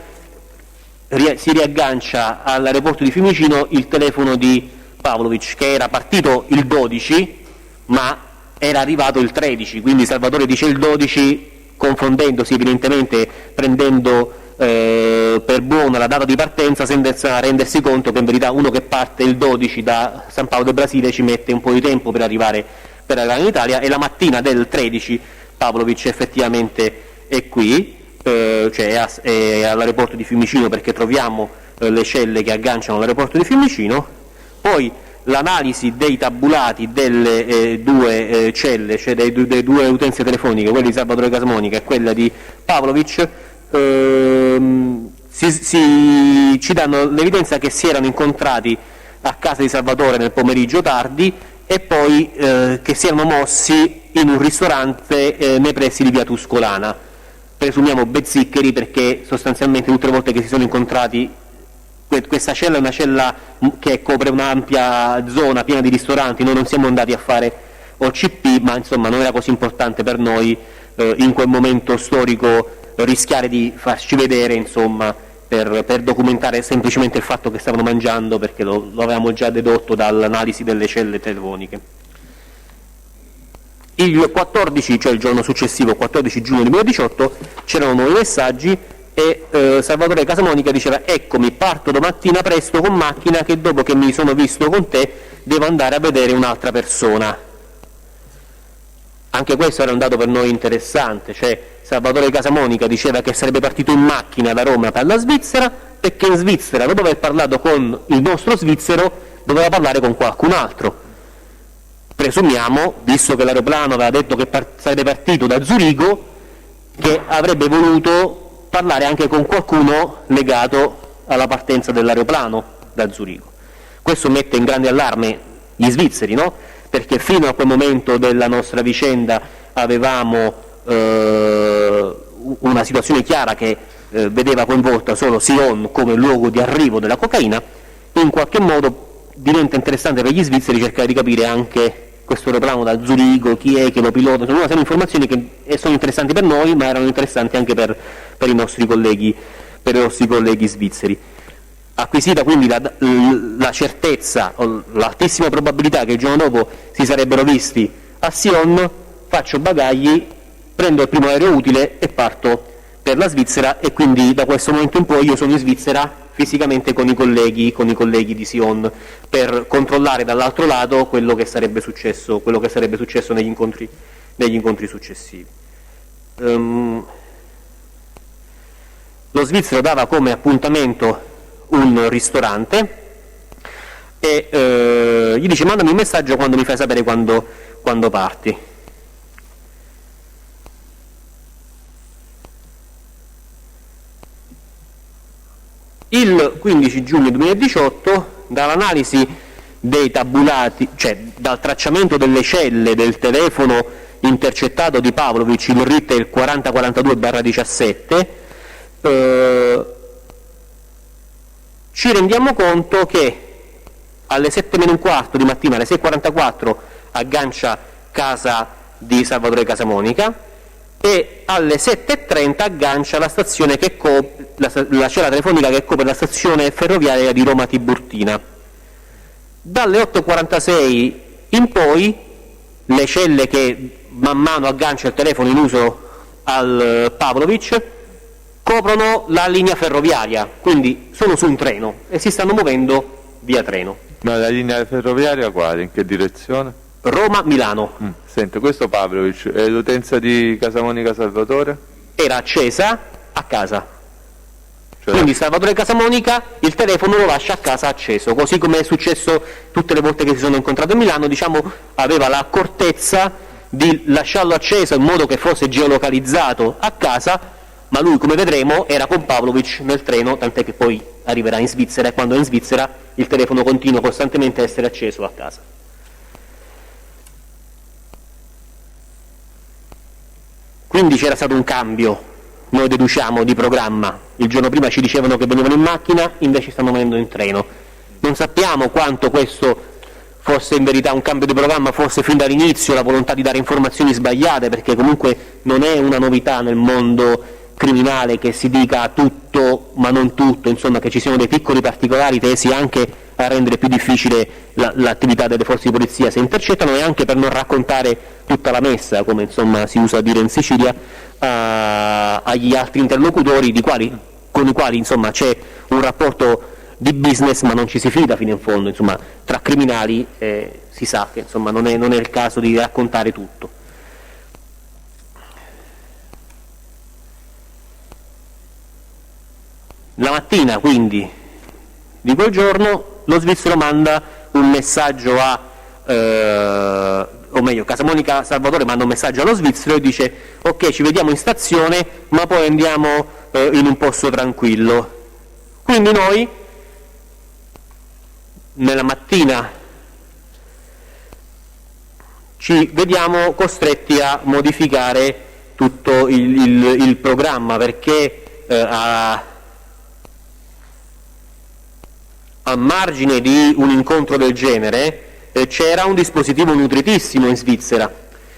si riaggancia all'aeroporto di Fiumicino il telefono di Pavlovic, che era partito il 12, ma era arrivato il 13, quindi Salvatore dice il 12, confondendosi evidentemente, prendendo per buona la data di partenza senza rendersi conto che in verità uno che parte il 12 da San Paolo del Brasile ci mette un po' di tempo per arrivare in Italia, e la mattina del 13 Pavlovic effettivamente è qui, cioè è all'aeroporto di Fiumicino, perché troviamo le celle che agganciano all'aeroporto di Fiumicino. Poi l'analisi dei tabulati delle due celle, cioè delle due utenze telefoniche, quella di Salvatore Casamonica e quella di Pavlovic, ci danno l'evidenza che si erano incontrati a casa di Salvatore nel pomeriggio tardi e poi che si erano mossi in un ristorante nei pressi di via Tuscolana. Presumiamo Bezziccheri, perché sostanzialmente tutte le volte che si sono incontrati, questa cella è una cella che copre un'ampia zona piena di ristoranti. Noi non siamo andati a fare OCP, ma insomma non era così importante per noi in quel momento storico rischiare di farci vedere, insomma, per documentare semplicemente il fatto che stavano mangiando, perché lo avevamo già dedotto dall'analisi delle celle telefoniche. Il 14, cioè il giorno successivo, 14 giugno 2018, c'erano nuovi messaggi e Salvatore Casamonica diceva: eccomi, parto domattina presto con macchina, che dopo che mi sono visto con te devo andare a vedere un'altra persona. Anche questo era un dato per noi interessante, cioè Salvatore Casamonica diceva che sarebbe partito in macchina da Roma per la Svizzera, perché in Svizzera, dopo aver parlato con il nostro svizzero, doveva parlare con qualcun altro. Presumiamo, visto che l'aeroplano aveva detto che sarebbe partito da Zurigo, che avrebbe voluto parlare anche con qualcuno legato alla partenza dell'aeroplano da Zurigo. Questo mette in grande allarme gli svizzeri, no? Perché fino a quel momento della nostra vicenda avevamo una situazione chiara che vedeva coinvolta solo Sion come luogo di arrivo della cocaina. In qualche modo diventa interessante per gli svizzeri cercare di capire anche questo aeroplano da Zurigo, chi è che lo pilota. Sono una serie di informazioni che sono interessanti per noi, ma erano interessanti anche per i nostri colleghi svizzeri. Acquisita quindi la certezza o l'altissima probabilità che il giorno dopo si sarebbero visti a Sion, faccio bagagli, prendo il primo aereo utile e parto per la Svizzera, e quindi da questo momento in poi io sono in Svizzera fisicamente con i colleghi di Sion, per controllare dall'altro lato quello che sarebbe successo negli incontri successivi. Lo svizzero dava come appuntamento un ristorante e gli dice: mandami un messaggio quando mi fai sapere quando parti. Il 15 giugno 2018, dall'analisi dei tabulati, cioè dal tracciamento delle celle del telefono intercettato di Pavlovic, il RIT è il 4042/17, ci rendiamo conto che alle 7:15 di mattina, alle 6:44, aggancia casa di Salvatore Casamonica, e alle 7:30 aggancia la stazione la cella telefonica che copre la stazione ferroviaria di Roma Tiburtina. Dalle 8:46 in poi le celle che man mano aggancia il telefono in uso al Pavlovic coprono la linea ferroviaria, quindi sono su un treno e si stanno muovendo via treno. Ma la linea ferroviaria quale? In che direzione? Roma-Milano. Senti, questo Pavlovic, è l'utenza di Casamonica Salvatore? Era accesa a casa. Cioè, Quindi Salvatore Casamonica il telefono lo lascia a casa acceso, così come è successo tutte le volte che si sono incontrati a Milano, diciamo, aveva l'accortezza di lasciarlo acceso in modo che fosse geolocalizzato a casa, ma lui, come vedremo, era con Pavlovic nel treno, tant'è che poi arriverà in Svizzera, e quando è in Svizzera il telefono continua costantemente a essere acceso a casa. Quindi c'era stato un cambio, noi deduciamo, di programma. Il giorno prima ci dicevano che venivano in macchina, invece stanno venendo in treno. Non sappiamo quanto questo fosse in verità un cambio di programma, fosse fin dall'inizio la volontà di dare informazioni sbagliate, perché comunque non è una novità nel mondo criminale che si dica tutto ma non tutto, insomma, che ci siano dei piccoli particolari tesi anche a rendere più difficile l'attività delle forze di polizia se intercettano, e anche per non raccontare tutta la messa, come insomma si usa a dire in Sicilia, agli altri interlocutori con i quali insomma c'è un rapporto di business ma non ci si fida fino in fondo, insomma tra criminali si sa che insomma non è il caso di raccontare tutto. La mattina quindi di quel giorno lo svizzero manda un messaggio o meglio Casa Monica Salvatore manda un messaggio allo svizzero e dice: ok, ci vediamo in stazione ma poi andiamo in un posto tranquillo. Quindi noi nella mattina ci vediamo costretti a modificare tutto il programma, perché a margine di un incontro del genere c'era un dispositivo nutritissimo in Svizzera.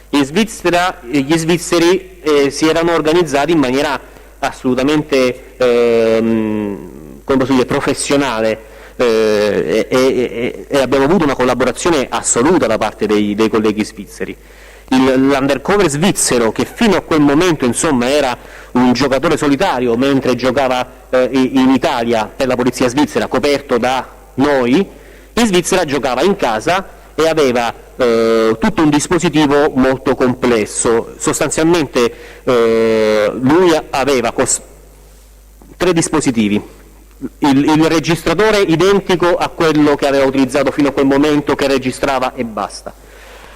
In Svizzera gli svizzeri si erano organizzati in maniera assolutamente come posso dire, professionale, e abbiamo avuto una collaborazizione assoluta da parte dei colleghi svizzeri. L'undercover svizzero, che fino a quel momento insomma era un giocatore solitario mentre giocava in Italia per la polizia svizzera, coperto da noi, in Svizzera giocava in casa e aveva tutto un dispositivo molto complesso. Sostanzialmente lui aveva 3 dispositivi: il registratore identico a quello che aveva utilizzato fino a quel momento, che registrava e basta,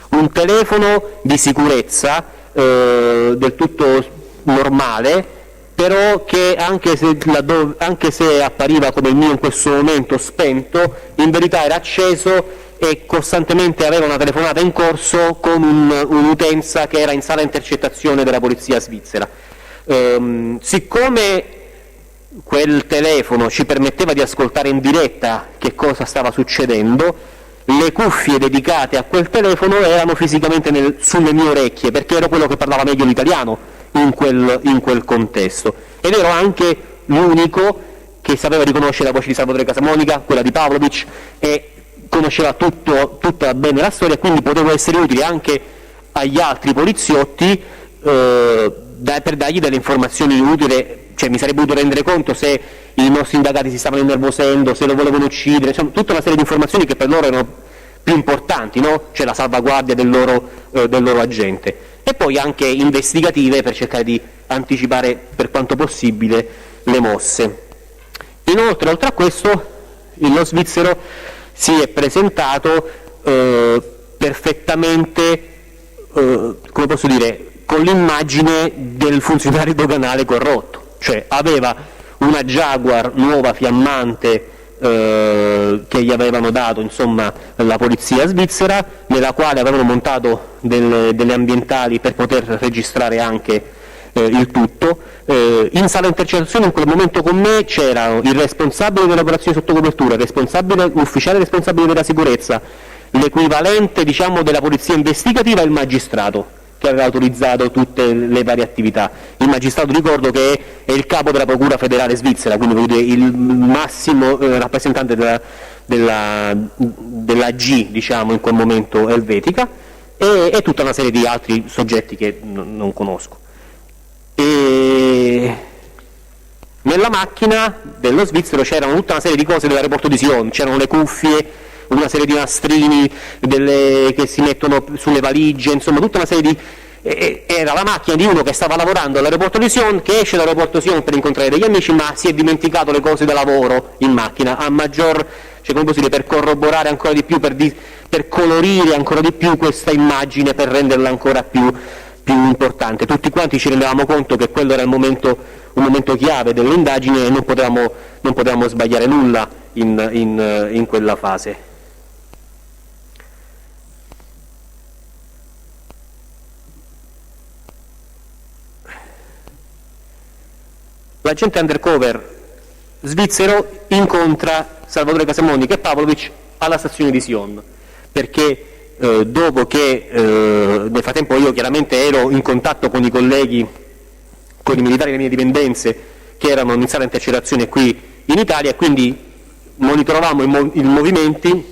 un telefono di sicurezza del tutto normale, però che anche se appariva come il mio in questo momento spento, in verità era acceso e costantemente aveva una telefonata in corso con un'utenza che era in sala intercettazione della polizia svizzera. Siccome quel telefono ci permetteva di ascoltare in diretta che cosa stava succedendo, le cuffie dedicate a quel telefono erano fisicamente sulle mie orecchie, perché ero quello che parlava meglio l'italiano in quel contesto, ed ero anche l'unico che sapeva riconoscere la voce di Salvatore Casamonica, quella di Pavlovic, e conosceva tutta bene la storia, quindi potevo essere utile anche agli altri poliziotti per dargli delle informazioni utili. Cioè, mi sarebbe potuto rendere conto se i nostri indagati si stavano innervosendo, se lo volevano uccidere, insomma, tutta una serie di informazioni che per loro erano più importanti, no? Cioè la salvaguardia del loro agente, e poi anche investigative per cercare di anticipare per quanto possibile le mosse. Inoltre, oltre a questo, lo svizzero si è presentato perfettamente, come posso dire, con l'immagine del funzionario doganale corrotto. Cioè aveva una Jaguar nuova, fiammante, che gli avevano dato insomma la polizia svizzera, nella quale avevano montato delle ambientali per poter registrare anche il tutto. In sala intercettazione in quel momento con me c'erano il responsabile dell'operazione sotto copertura, l'ufficiale responsabile della sicurezza, l'equivalente diciamo della polizia investigativa e il magistrato che aveva autorizzato tutte le varie attività. Il magistrato, ricordo, che è il capo della Procura federale svizzera, quindi vuol dire il massimo rappresentante della G, diciamo, in quel momento elvetica, e tutta una serie di altri soggetti che non conosco. E nella macchina dello svizzero c'erano tutta una serie di cose dell'aeroporto di Sion, c'erano le cuffie, una serie di nastrini che si mettono sulle valigie, insomma tutta una serie di... era la macchina di uno che stava lavorando all'aeroporto di Sion, che esce dall'aeroporto di Sion per incontrare degli amici, ma si è dimenticato le cose da lavoro in macchina. A maggior cioè come posso dire, per corroborare ancora di più, per colorire ancora di più questa immagine, per renderla ancora più importante. Tutti quanti ci rendevamo conto che quello era un momento chiave dell'indagine e non potevamo sbagliare nulla in quella fase. L'agente undercover svizzero incontra Salvatore Casamonica e Pavlovic alla stazione di Sion, perché dopo che nel frattempo io chiaramente ero in contatto con i colleghi, con i militari delle mie dipendenze che erano in sala intercettazione qui in Italia, e quindi monitoravamo i movimenti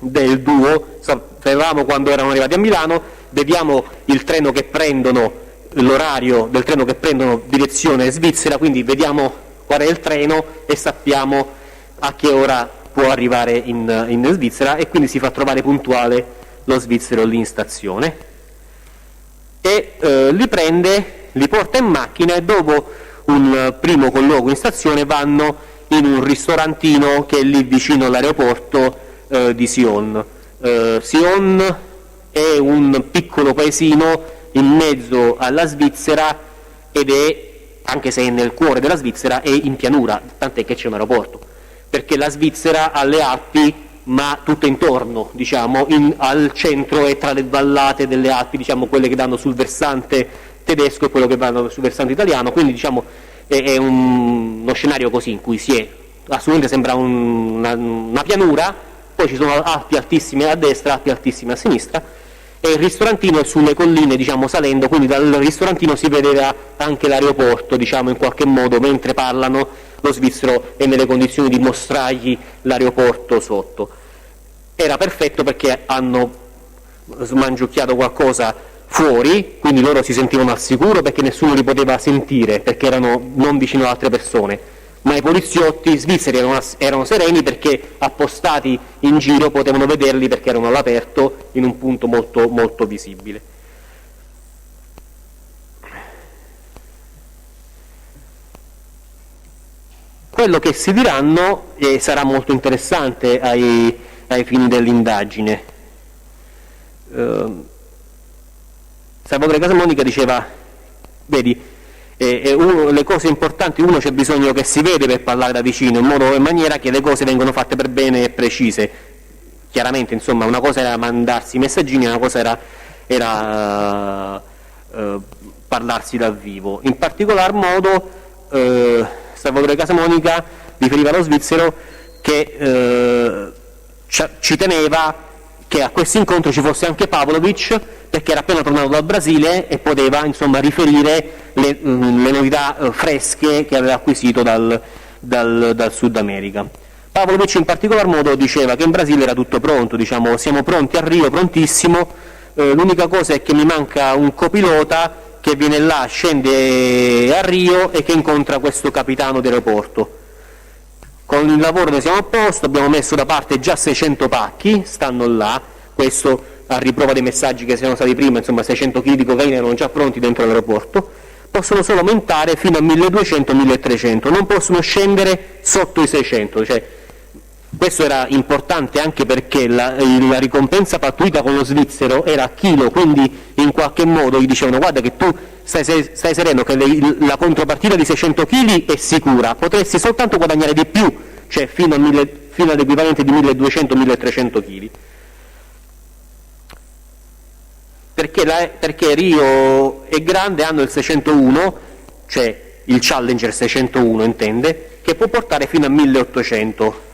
del duo, sapevamo quando erano arrivati a Milano, vediamo il treno che prendono, l'orario del treno che prendono direzione Svizzera, quindi vediamo qual è il treno e sappiamo a che ora può arrivare in Svizzera, e quindi si fa trovare puntuale lo svizzero lì in stazione e li porta in macchina, e dopo un primo colloquio in stazione vanno in un ristorantino che è lì vicino all'aeroporto di Sion. Sion è un piccolo paesino in mezzo alla Svizzera ed è, anche se è nel cuore della Svizzera, è in pianura, tant'è che c'è un aeroporto, perché la Svizzera ha le Alpi, ma tutto intorno, diciamo, al centro e tra le vallate delle Alpi, diciamo, quelle che danno sul versante tedesco e quello che vanno sul versante italiano, quindi diciamo è uno scenario così in cui assolutamente sembra una pianura, poi ci sono Alpi altissime a destra, Alpi altissime a sinistra, e il ristorantino è sulle colline, diciamo, salendo, quindi dal ristorantino si vedeva anche l'aeroporto, diciamo, in qualche modo, mentre parlano lo svizzero è nelle condizioni di mostrargli l'aeroporto sotto. Era perfetto perché hanno smangiucchiato qualcosa fuori, quindi loro si sentivano al sicuro perché nessuno li poteva sentire, perché erano non vicino ad altre persone, ma i poliziotti svizzeri erano sereni perché appostati in giro potevano vederli perché erano all'aperto in un punto molto, molto visibile. Quello che si diranno sarà molto interessante ai fini dell'indagine. Salvatore Casamonica diceva, vedi, le cose importanti, c'è bisogno che si vede per parlare da vicino, in maniera che le cose vengono fatte per bene e precise. Chiaramente, insomma, una cosa era mandarsi i messaggini, una cosa era parlarsi dal vivo. In particolar modo Salvatore Casamonica riferiva allo svizzero che ci teneva che a questo incontro ci fosse anche Pavlovic, perché era appena tornato dal Brasile e poteva, insomma, riferire le novità fresche che aveva acquisito dal Sud America. Pavlovic in particolar modo diceva che in Brasile era tutto pronto, diciamo, siamo pronti a Rio, prontissimo, l'unica cosa è che mi manca un copilota che viene là, scende a Rio e che incontra questo capitano d'aeroporto. Con il lavoro ne siamo a posto, abbiamo messo da parte già 600 pacchi, stanno là, questo a riprova dei messaggi che siano stati prima, insomma 600 kg di cocaina erano già pronti dentro l'aeroporto, possono solo aumentare fino a 1200-1300, non possono scendere sotto i 600, cioè, questo era importante anche perché la ricompensa pattuita con lo svizzero era a chilo, quindi in qualche modo gli dicevano guarda che tu stai sereno che la contropartita di 600 kg è sicura, potresti soltanto guadagnare di più, cioè fino all'equivalente di 1200-1300 kg. Perché Rio è grande, hanno il 601, cioè il Challenger 601 intende, che può portare fino a 1800.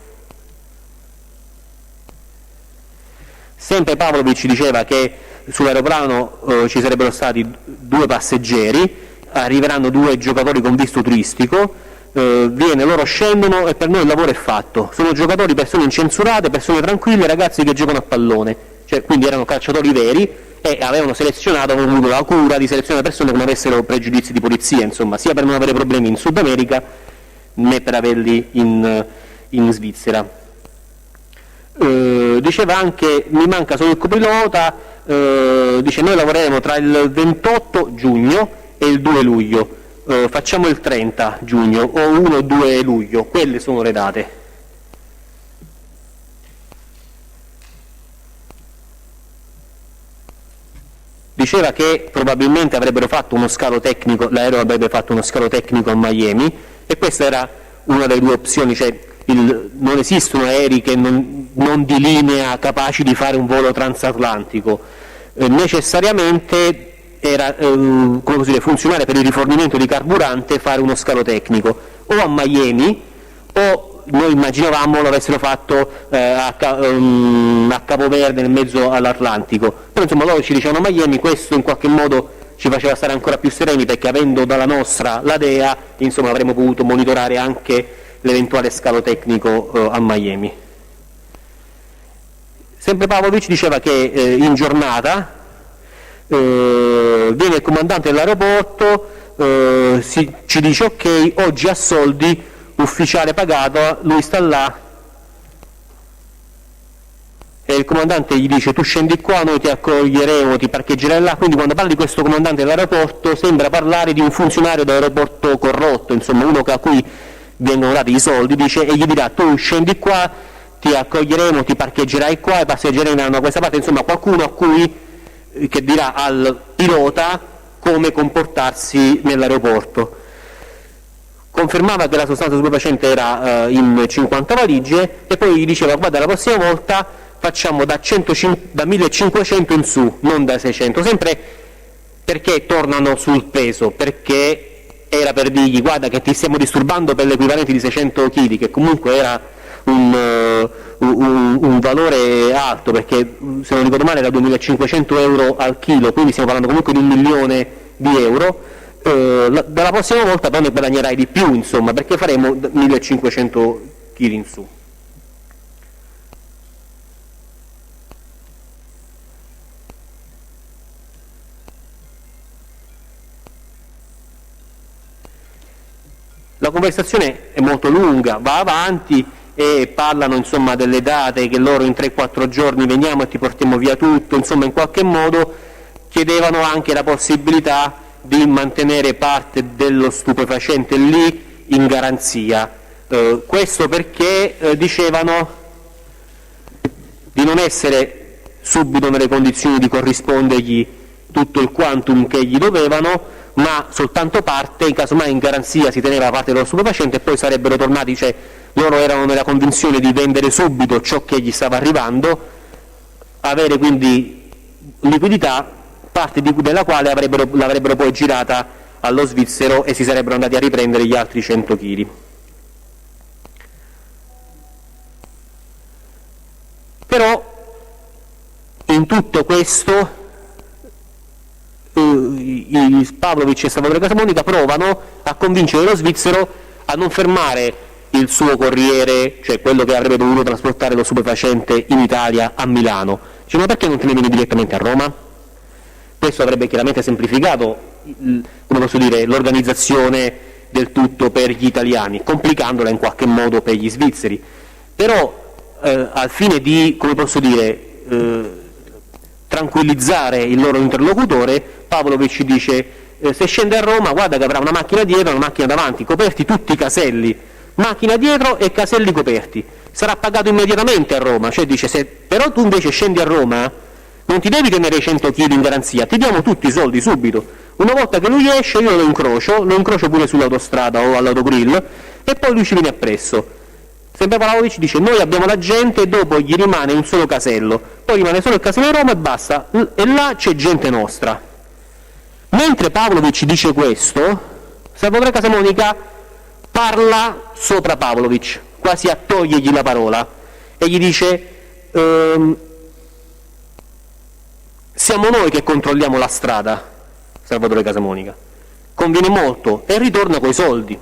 Sempre Pavlovic diceva che sull'aeroplano ci sarebbero stati 2 passeggeri, arriveranno 2 giocatori con visto turistico, loro scendono e per noi il lavoro è fatto, sono giocatori, persone incensurate, persone tranquille, ragazzi che giocano a pallone, cioè, quindi erano calciatori veri e avevano avuto la cura di selezionare persone che non avessero pregiudizi di polizia, insomma, sia per non avere problemi in Sud America né per averli in Svizzera. Diceva anche mi manca solo il copilota, dice noi lavoreremo tra il 28 giugno e il 2 luglio, facciamo il 30 giugno o 1 o 2 luglio, quelle sono le date. diceva che probabilmente avrebbero fatto uno scalo tecnico, l'aereo avrebbe fatto uno scalo tecnico a Miami, e questa era una delle due opzioni, cioè non esistono aerei che non di linea capaci di fare un volo transatlantico, necessariamente era come posso dire, funzionare per il rifornimento di carburante fare uno scalo tecnico o a Miami, o noi immaginavamo lo avessero fatto a Capo Verde, nel mezzo all'Atlantico, però insomma loro ci dicevano Miami. Questo in qualche modo ci faceva stare ancora più sereni, perché avendo dalla nostra la DEA, insomma, avremmo potuto monitorare anche l'eventuale scalo tecnico a Miami. Sempre Pavlovic diceva che in giornata viene il comandante dell'aeroporto, ci dice ok, oggi a soldi, ufficiale pagato, lui sta là, e il comandante gli dice tu scendi qua, noi ti accoglieremo, ti parcheggerai là. Quindi quando parla di questo comandante dell'aeroporto sembra parlare di un funzionario dell'aeroporto corrotto, insomma uno a cui vengono dati i soldi, dice, e gli dirà tu scendi qua, ti accoglieremo, ti parcheggerai qua, i passeggeri andranno a questa parte, insomma qualcuno a cui, che dirà al pilota come comportarsi nell'aeroporto. Confermava che la sostanza stupefacente era in 50 valigie, e poi gli diceva guarda, la prossima volta facciamo da 1500 in su, non da 600, sempre perché tornano sul peso, perché era per dirgli guarda che ti stiamo disturbando per l'equivalente di 600 kg, che comunque era un valore alto, perché se non ricordo male era 2500 euro al chilo, quindi stiamo parlando comunque di 1 milione di euro. Dalla prossima volta poi ne guadagnerai di più, insomma, perché faremo 1500 kg in su. La conversazione è molto lunga, va avanti e parlano insomma delle date, che loro in 3-4 giorni veniamo e ti portiamo via tutto, insomma in qualche modo chiedevano anche la possibilità di mantenere parte dello stupefacente lì in garanzia. Questo perché dicevano di non essere subito nelle condizioni di corrispondergli tutto il quantum che gli dovevano, ma soltanto parte, casomai in garanzia si teneva parte dello stupefacente e poi sarebbero tornati, cioè loro erano nella convinzione di vendere subito ciò che gli stava arrivando, avere quindi liquidità, parte della quale l'avrebbero poi girata allo svizzero e si sarebbero andati a riprendere gli altri 100 kg. Però in tutto questo Pavlovic e Salvatore Casamonica provano a convincere lo svizzero a non fermare il suo corriere, cioè quello che avrebbe dovuto trasportare lo stupefacente in Italia a Milano. Dice, ma perché non te ne vieni direttamente a Roma? Questo avrebbe chiaramente semplificato, come posso dire, l'organizzazione del tutto per gli italiani, complicandola in qualche modo per gli svizzeri. Però al fine di, come posso dire, tranquillizzare il loro interlocutore, Pavlovic dice se scende a Roma guarda che avrà una macchina dietro e una macchina davanti, coperti tutti i caselli, macchina dietro e caselli coperti, sarà pagato immediatamente a Roma, cioè dice se però tu invece scendi a Roma non ti devi tenere 100 kg in garanzia, ti diamo tutti i soldi subito, una volta che lui esce io lo incrocio pure sull'autostrada o all'autogrill e poi lui ci viene appresso. Sempre Pavlovic dice noi abbiamo la gente e dopo gli rimane un solo casello, poi rimane solo il casello di Roma e basta, e là c'è gente nostra. Mentre Pavlovic dice questo, Salvatore Casamonica parla sopra Pavlovic, quasi a togliergli la parola, e gli dice siamo noi che controlliamo la strada, Salvatore Casamonica, conviene molto, e ritorna coi soldi.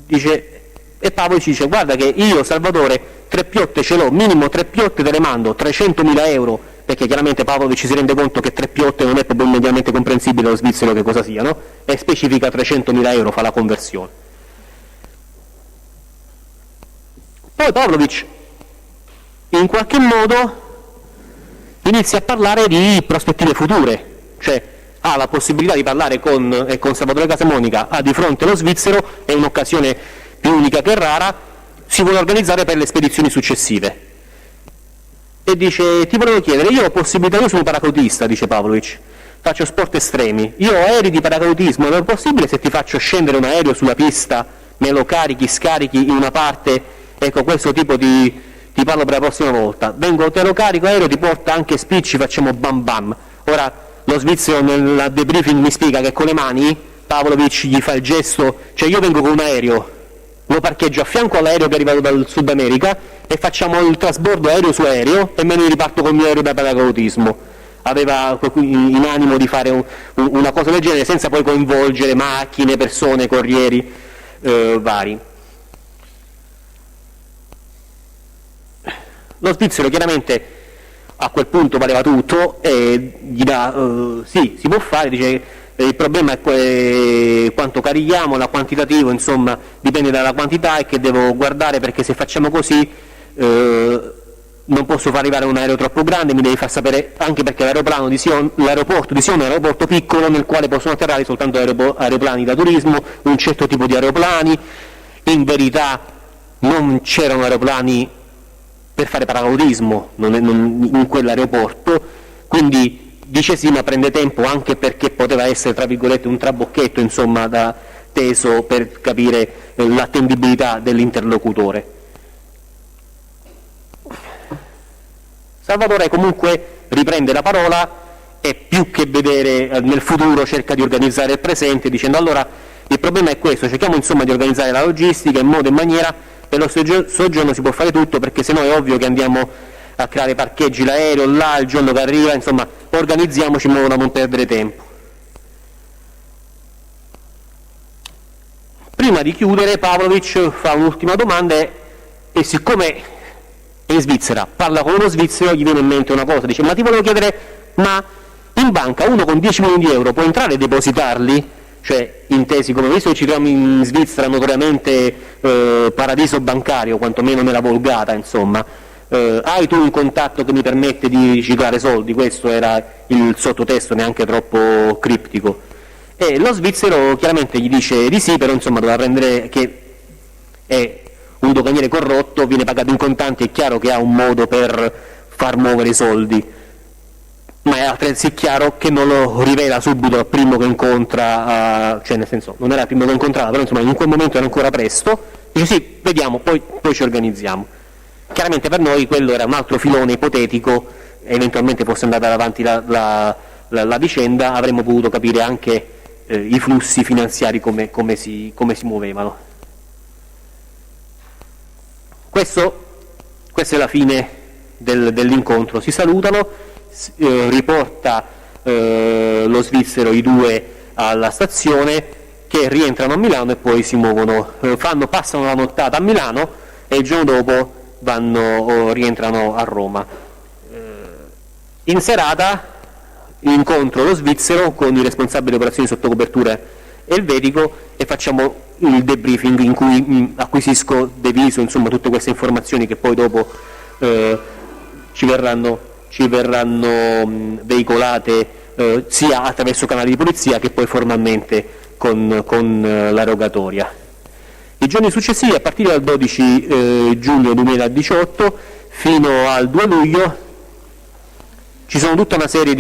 Dice, e Pavlovic dice guarda che io Salvatore 3 piotte ce l'ho, minimo 3 piotte te le mando, 300.000 euro, perché chiaramente Pavlovic si rende conto che 3 piotte non è proprio immediatamente comprensibile allo svizzero che cosa siano, e specifica 300.000 euro, fa la conversione. Poi Pavlovic in qualche modo inizia a parlare di prospettive future, cioè ha la possibilità di parlare con Salvatore Casamonica, ha di fronte lo svizzero, è un'occasione più unica che rara, si vuole organizzare per le spedizioni successive. e dice: ti volevo chiedere, io ho possibilità, io sono paracautista, dice Pavlovic, faccio sport estremi, io ho aerei di paracautismo, non è possibile se ti faccio scendere un aereo sulla pista, me lo carichi, scarichi in una parte, ecco questo tipo ti parlo per la prossima volta, vengo, te lo carico aereo, ti porta anche spicci, facciamo bam bam. Ora lo svizzero nel debriefing mi spiega che con le mani Pavlovic gli fa il gesto, cioè io vengo con un aereo, lo parcheggio a fianco all'aereo che è arrivato dal Sud America e facciamo il trasbordo aereo su aereo e me ne riparto con il mio aereo da paracautismo. Aveva in animo di fare una cosa del genere senza poi coinvolgere macchine, persone, corrieri vari. Lo svizzero chiaramente a quel punto valeva tutto e gli dà sì, si può fare, dice il problema è quanto carichiamo, la quantitativo, insomma, dipende dalla quantità e che devo guardare perché se facciamo così non posso far arrivare un aereo troppo grande, mi devi far sapere, anche perché l'aeroporto di Sion è un aeroporto piccolo nel quale possono atterrare soltanto aeroplani da turismo, un certo tipo di aeroplani, in verità non c'erano aeroplani per fare paracautismo in quell'aeroporto, quindi dice sì, ma prende tempo anche perché poteva essere tra virgolette un trabocchetto, insomma, da teso per capire l'attendibilità dell'interlocutore. Salvatore comunque riprende la parola e più che vedere nel futuro cerca di organizzare il presente dicendo allora il problema è questo, cerchiamo insomma di organizzare la logistica in modo e maniera per lo soggiorno si può fare tutto perché sennò è ovvio che andiamo a creare parcheggi l'aereo là il giorno che arriva, insomma organizziamoci in modo da non perdere tempo. Prima di chiudere Pavlovic fa un'ultima domanda e siccome è in Svizzera, parla con uno svizzero, gli viene in mente una cosa, dice ma ti volevo chiedere, ma in banca uno con 10 milioni di euro può entrare e depositarli? Cioè, intesi come visto che ci troviamo in Svizzera notoriamente paradiso bancario, quantomeno nella volgata, insomma, hai tu un contatto che mi permette di riciclare soldi? Questo era il sottotesto, neanche troppo criptico. E lo svizzero chiaramente gli dice di sì, però insomma doveva prendere che è un doganiere corrotto, viene pagato in contanti, è chiaro che ha un modo per far muovere i soldi, ma è altresì chiaro che non lo rivela subito al primo che incontra, cioè nel senso non era il primo che incontrava, però insomma in quel momento era ancora presto, dice sì, vediamo, poi ci organizziamo. Chiaramente per noi quello era un altro filone ipotetico, eventualmente fosse andata avanti la vicenda, avremmo potuto capire anche i flussi finanziari come si muovevano. Questa è la fine dell'incontro, si salutano, riporta lo svizzero i due alla stazione che rientrano a Milano e poi si muovono, passano la nottata a Milano e il giorno dopo rientrano a Roma. In serata incontro lo svizzero con i responsabili operazioni sotto copertura elvetico e facciamo il debriefing in cui acquisisco diviso insomma tutte queste informazioni che poi dopo ci verranno veicolate sia attraverso canali di polizia che poi formalmente con la rogatoria. I giorni successivi, a partire dal 12 giugno 2018 fino al 2 luglio, ci sono tutta una serie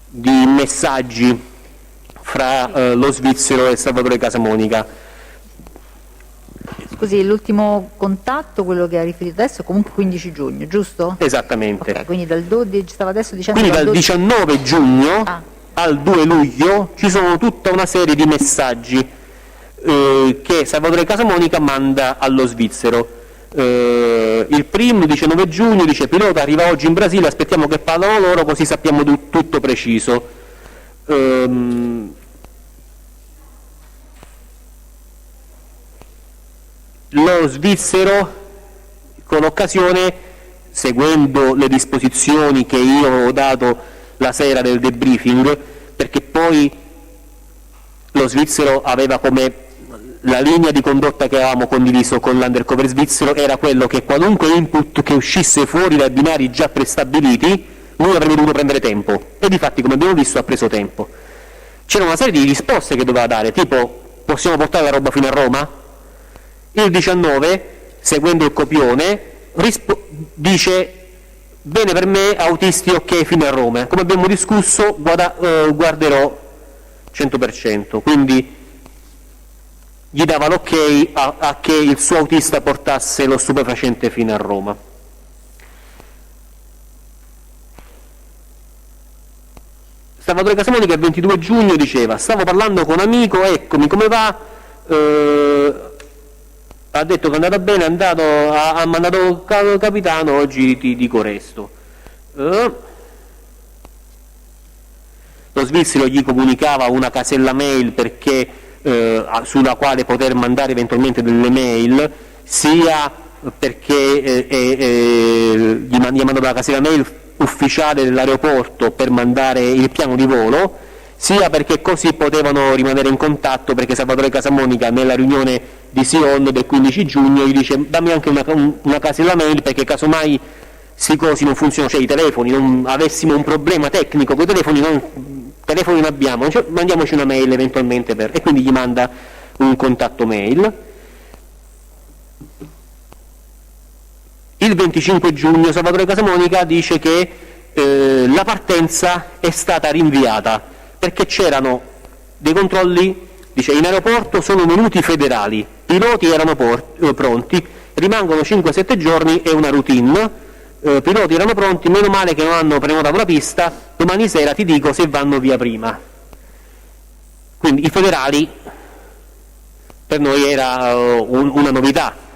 di messaggi fra lo svizzero e Salvatore Casamonica. Scusi, l'ultimo contatto, quello che ha riferito adesso, è comunque 15 giugno, giusto? Esattamente. Okay, quindi dal 12, stava adesso dicendo quindi dal 19 giugno al 2 luglio ci sono tutta una serie di messaggi che Salvatore Casamonica manda allo svizzero. Il primo, 19 giugno, dice: pilota arriva oggi in Brasile, aspettiamo che parlano loro così sappiamo tutto preciso. Lo svizzero con l'occasione, seguendo le disposizioni che io ho dato la sera del debriefing, perché poi lo svizzero aveva come la linea di condotta che avevamo condiviso con l'undercover svizzero era quello che qualunque input che uscisse fuori dai binari già prestabiliti noi avremmo dovuto prendere tempo e difatti come abbiamo visto ha preso tempo. C'era una serie di risposte che doveva dare, tipo possiamo portare la roba fino a Roma? Il 19, seguendo il copione, dice bene per me, autisti ok fino a Roma, come abbiamo discusso guarderò 100%, quindi gli dava l'ok a che il suo autista portasse lo stupefacente fino a Roma. Salvatore Casamonica il 22 giugno diceva: stavo parlando con un amico, eccomi, come va? Ha detto che è andata bene, ha mandato capitano, oggi ti dico resto. Lo svizzero gli comunicava una casella mail sulla quale poter mandare eventualmente delle mail, sia perché gli ha mandato la casella mail ufficiale dell'aeroporto per mandare il piano di volo, sia perché così potevano rimanere in contatto, perché Salvatore Casamonica nella riunione di Sion del 15 giugno gli dice: dammi anche una casella mail, perché casomai sti cosi non funzionano, cioè i telefoni, non avessimo un problema tecnico con i telefoni, telefoni non abbiamo, cioè, mandiamoci una mail eventualmente e quindi gli manda un contatto mail. Il 25 giugno Salvatore Casamonica dice che la partenza è stata rinviata perché c'erano dei controlli, dice: in aeroporto sono venuti i federali, i piloti erano pronti, rimangono 5-7 giorni, è una routine, piloti erano pronti, meno male che non hanno prenotato la pista, domani sera ti dico se vanno via prima. Quindi i federali per noi era una novità.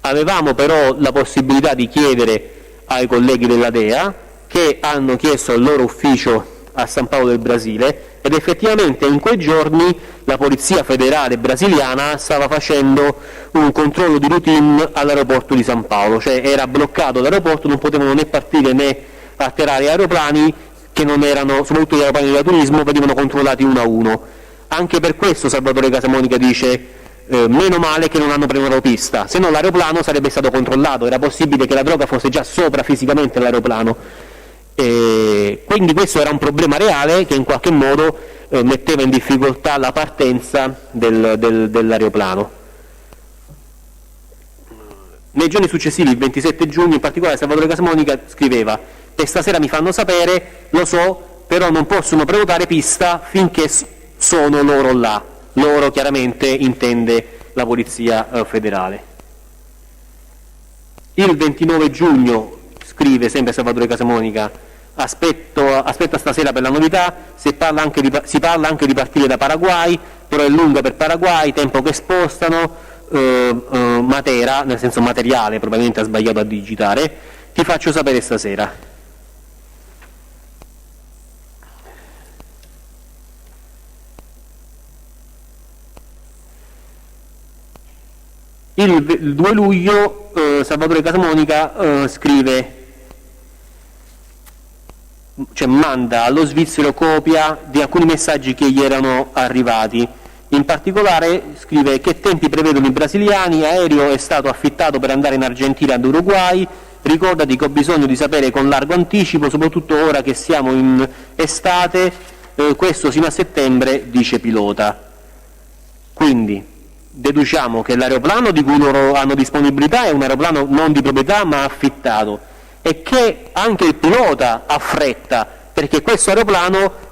Avevamo però la possibilità di chiedere ai colleghi della DEA, che hanno chiesto al loro ufficio a San Paolo del Brasile, ed effettivamente in quei giorni la Polizia Federale brasiliana stava facendo un controllo di routine all'aeroporto di San Paolo, cioè era bloccato l'aeroporto, non potevano né partire né atterrare aeroplani che non erano, soprattutto gli aeroplani da turismo, venivano controllati uno a uno. Anche per questo Salvatore Casamonica dice: meno male che non hanno prenotato pista, se no l'aeroplano sarebbe stato controllato, era possibile che la droga fosse già sopra fisicamente l'aeroplano. Quindi questo era un problema reale che in qualche modo metteva in difficoltà la partenza dell'aeroplano. Nei giorni successivi, il 27 giugno in particolare, Salvatore Casamonica scriveva: per stasera mi fanno sapere, lo so, però non possono prenotare pista finché sono loro là. Loro chiaramente intende la Polizia Federale. Il 29 giugno scrive sempre Salvatore Casamonica: aspetta stasera per la novità, si parla anche di partire da Paraguay, però è lunga per Paraguay, tempo che spostano, Matera, nel senso materiale, probabilmente ha sbagliato a digitare, ti faccio sapere stasera. Il 2 luglio Salvatore Casamonica scrive, cioè manda allo svizzero copia di alcuni messaggi che gli erano arrivati. In particolare scrive: che tempi prevedono i brasiliani, aereo è stato affittato per andare in Argentina ad Uruguay, ricordati che ho bisogno di sapere con largo anticipo, soprattutto ora che siamo in estate, questo sino a settembre, dice pilota. Quindi deduciamo che l'aeroplano di cui loro hanno disponibilità è un aeroplano non di proprietà ma affittato, e che anche il pilota ha fretta, perché questo aeroplano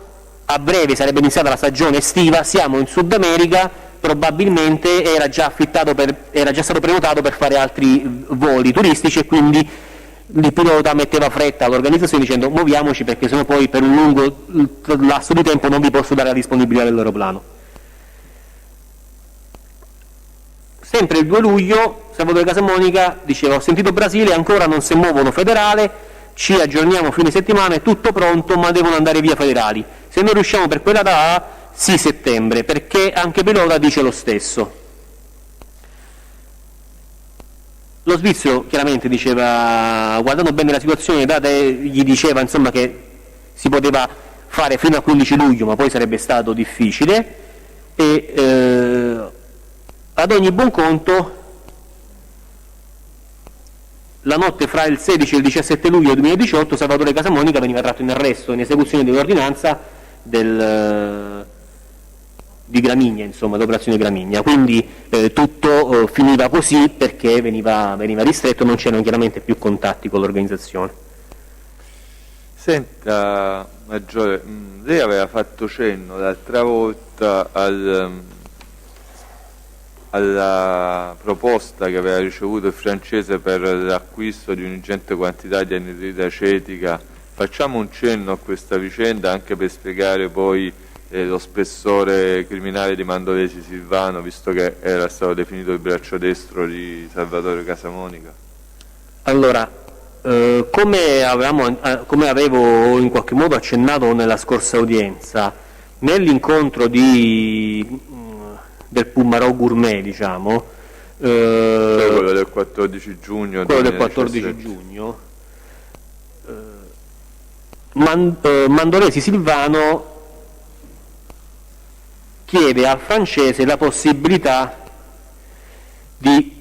a breve sarebbe iniziata la stagione estiva, siamo in Sud America, probabilmente era già stato prenotato per fare altri voli turistici, e quindi il pilota metteva fretta all'organizzazione dicendo: muoviamoci, perché sennò poi per un lungo lasso di tempo non vi posso dare la disponibilità dell'aeroplano. Sempre il 2 luglio Salvatore Casamonica diceva: ho sentito Brasile, ancora non si muovono federale, ci aggiorniamo fine settimana, è tutto pronto, ma devono andare via federali, se non riusciamo per quella data sì settembre, perché anche pilota dice lo stesso. Lo svizzero chiaramente diceva, guardando bene la situazione, gli diceva insomma che si poteva fare fino al 15 luglio, ma poi sarebbe stato difficile, e ad ogni buon conto la notte fra il 16 e il 17 luglio 2018 Salvatore Casamonica veniva tratto in arresto in esecuzione dell'ordinanza del Gramigna, insomma, l'operazione Gramigna, quindi tutto finiva così perché veniva ristretto, non c'erano chiaramente più contatti con l'organizzazione. Senta, Maggiore, lei aveva fatto cenno l'altra volta alla proposta che aveva ricevuto il francese per l'acquisto di un'ingente quantità di anidride acetica. Facciamo un cenno a questa vicenda anche per spiegare poi lo spessore criminale di Mandolesi Silvano, visto che era stato definito il braccio destro di Salvatore Casamonica. Allora, come avevo in qualche modo accennato nella scorsa udienza, nell'incontro del Pumarò Gourmet, diciamo, quello del 14 giugno, Mandolesi Silvano chiede al francese la possibilità di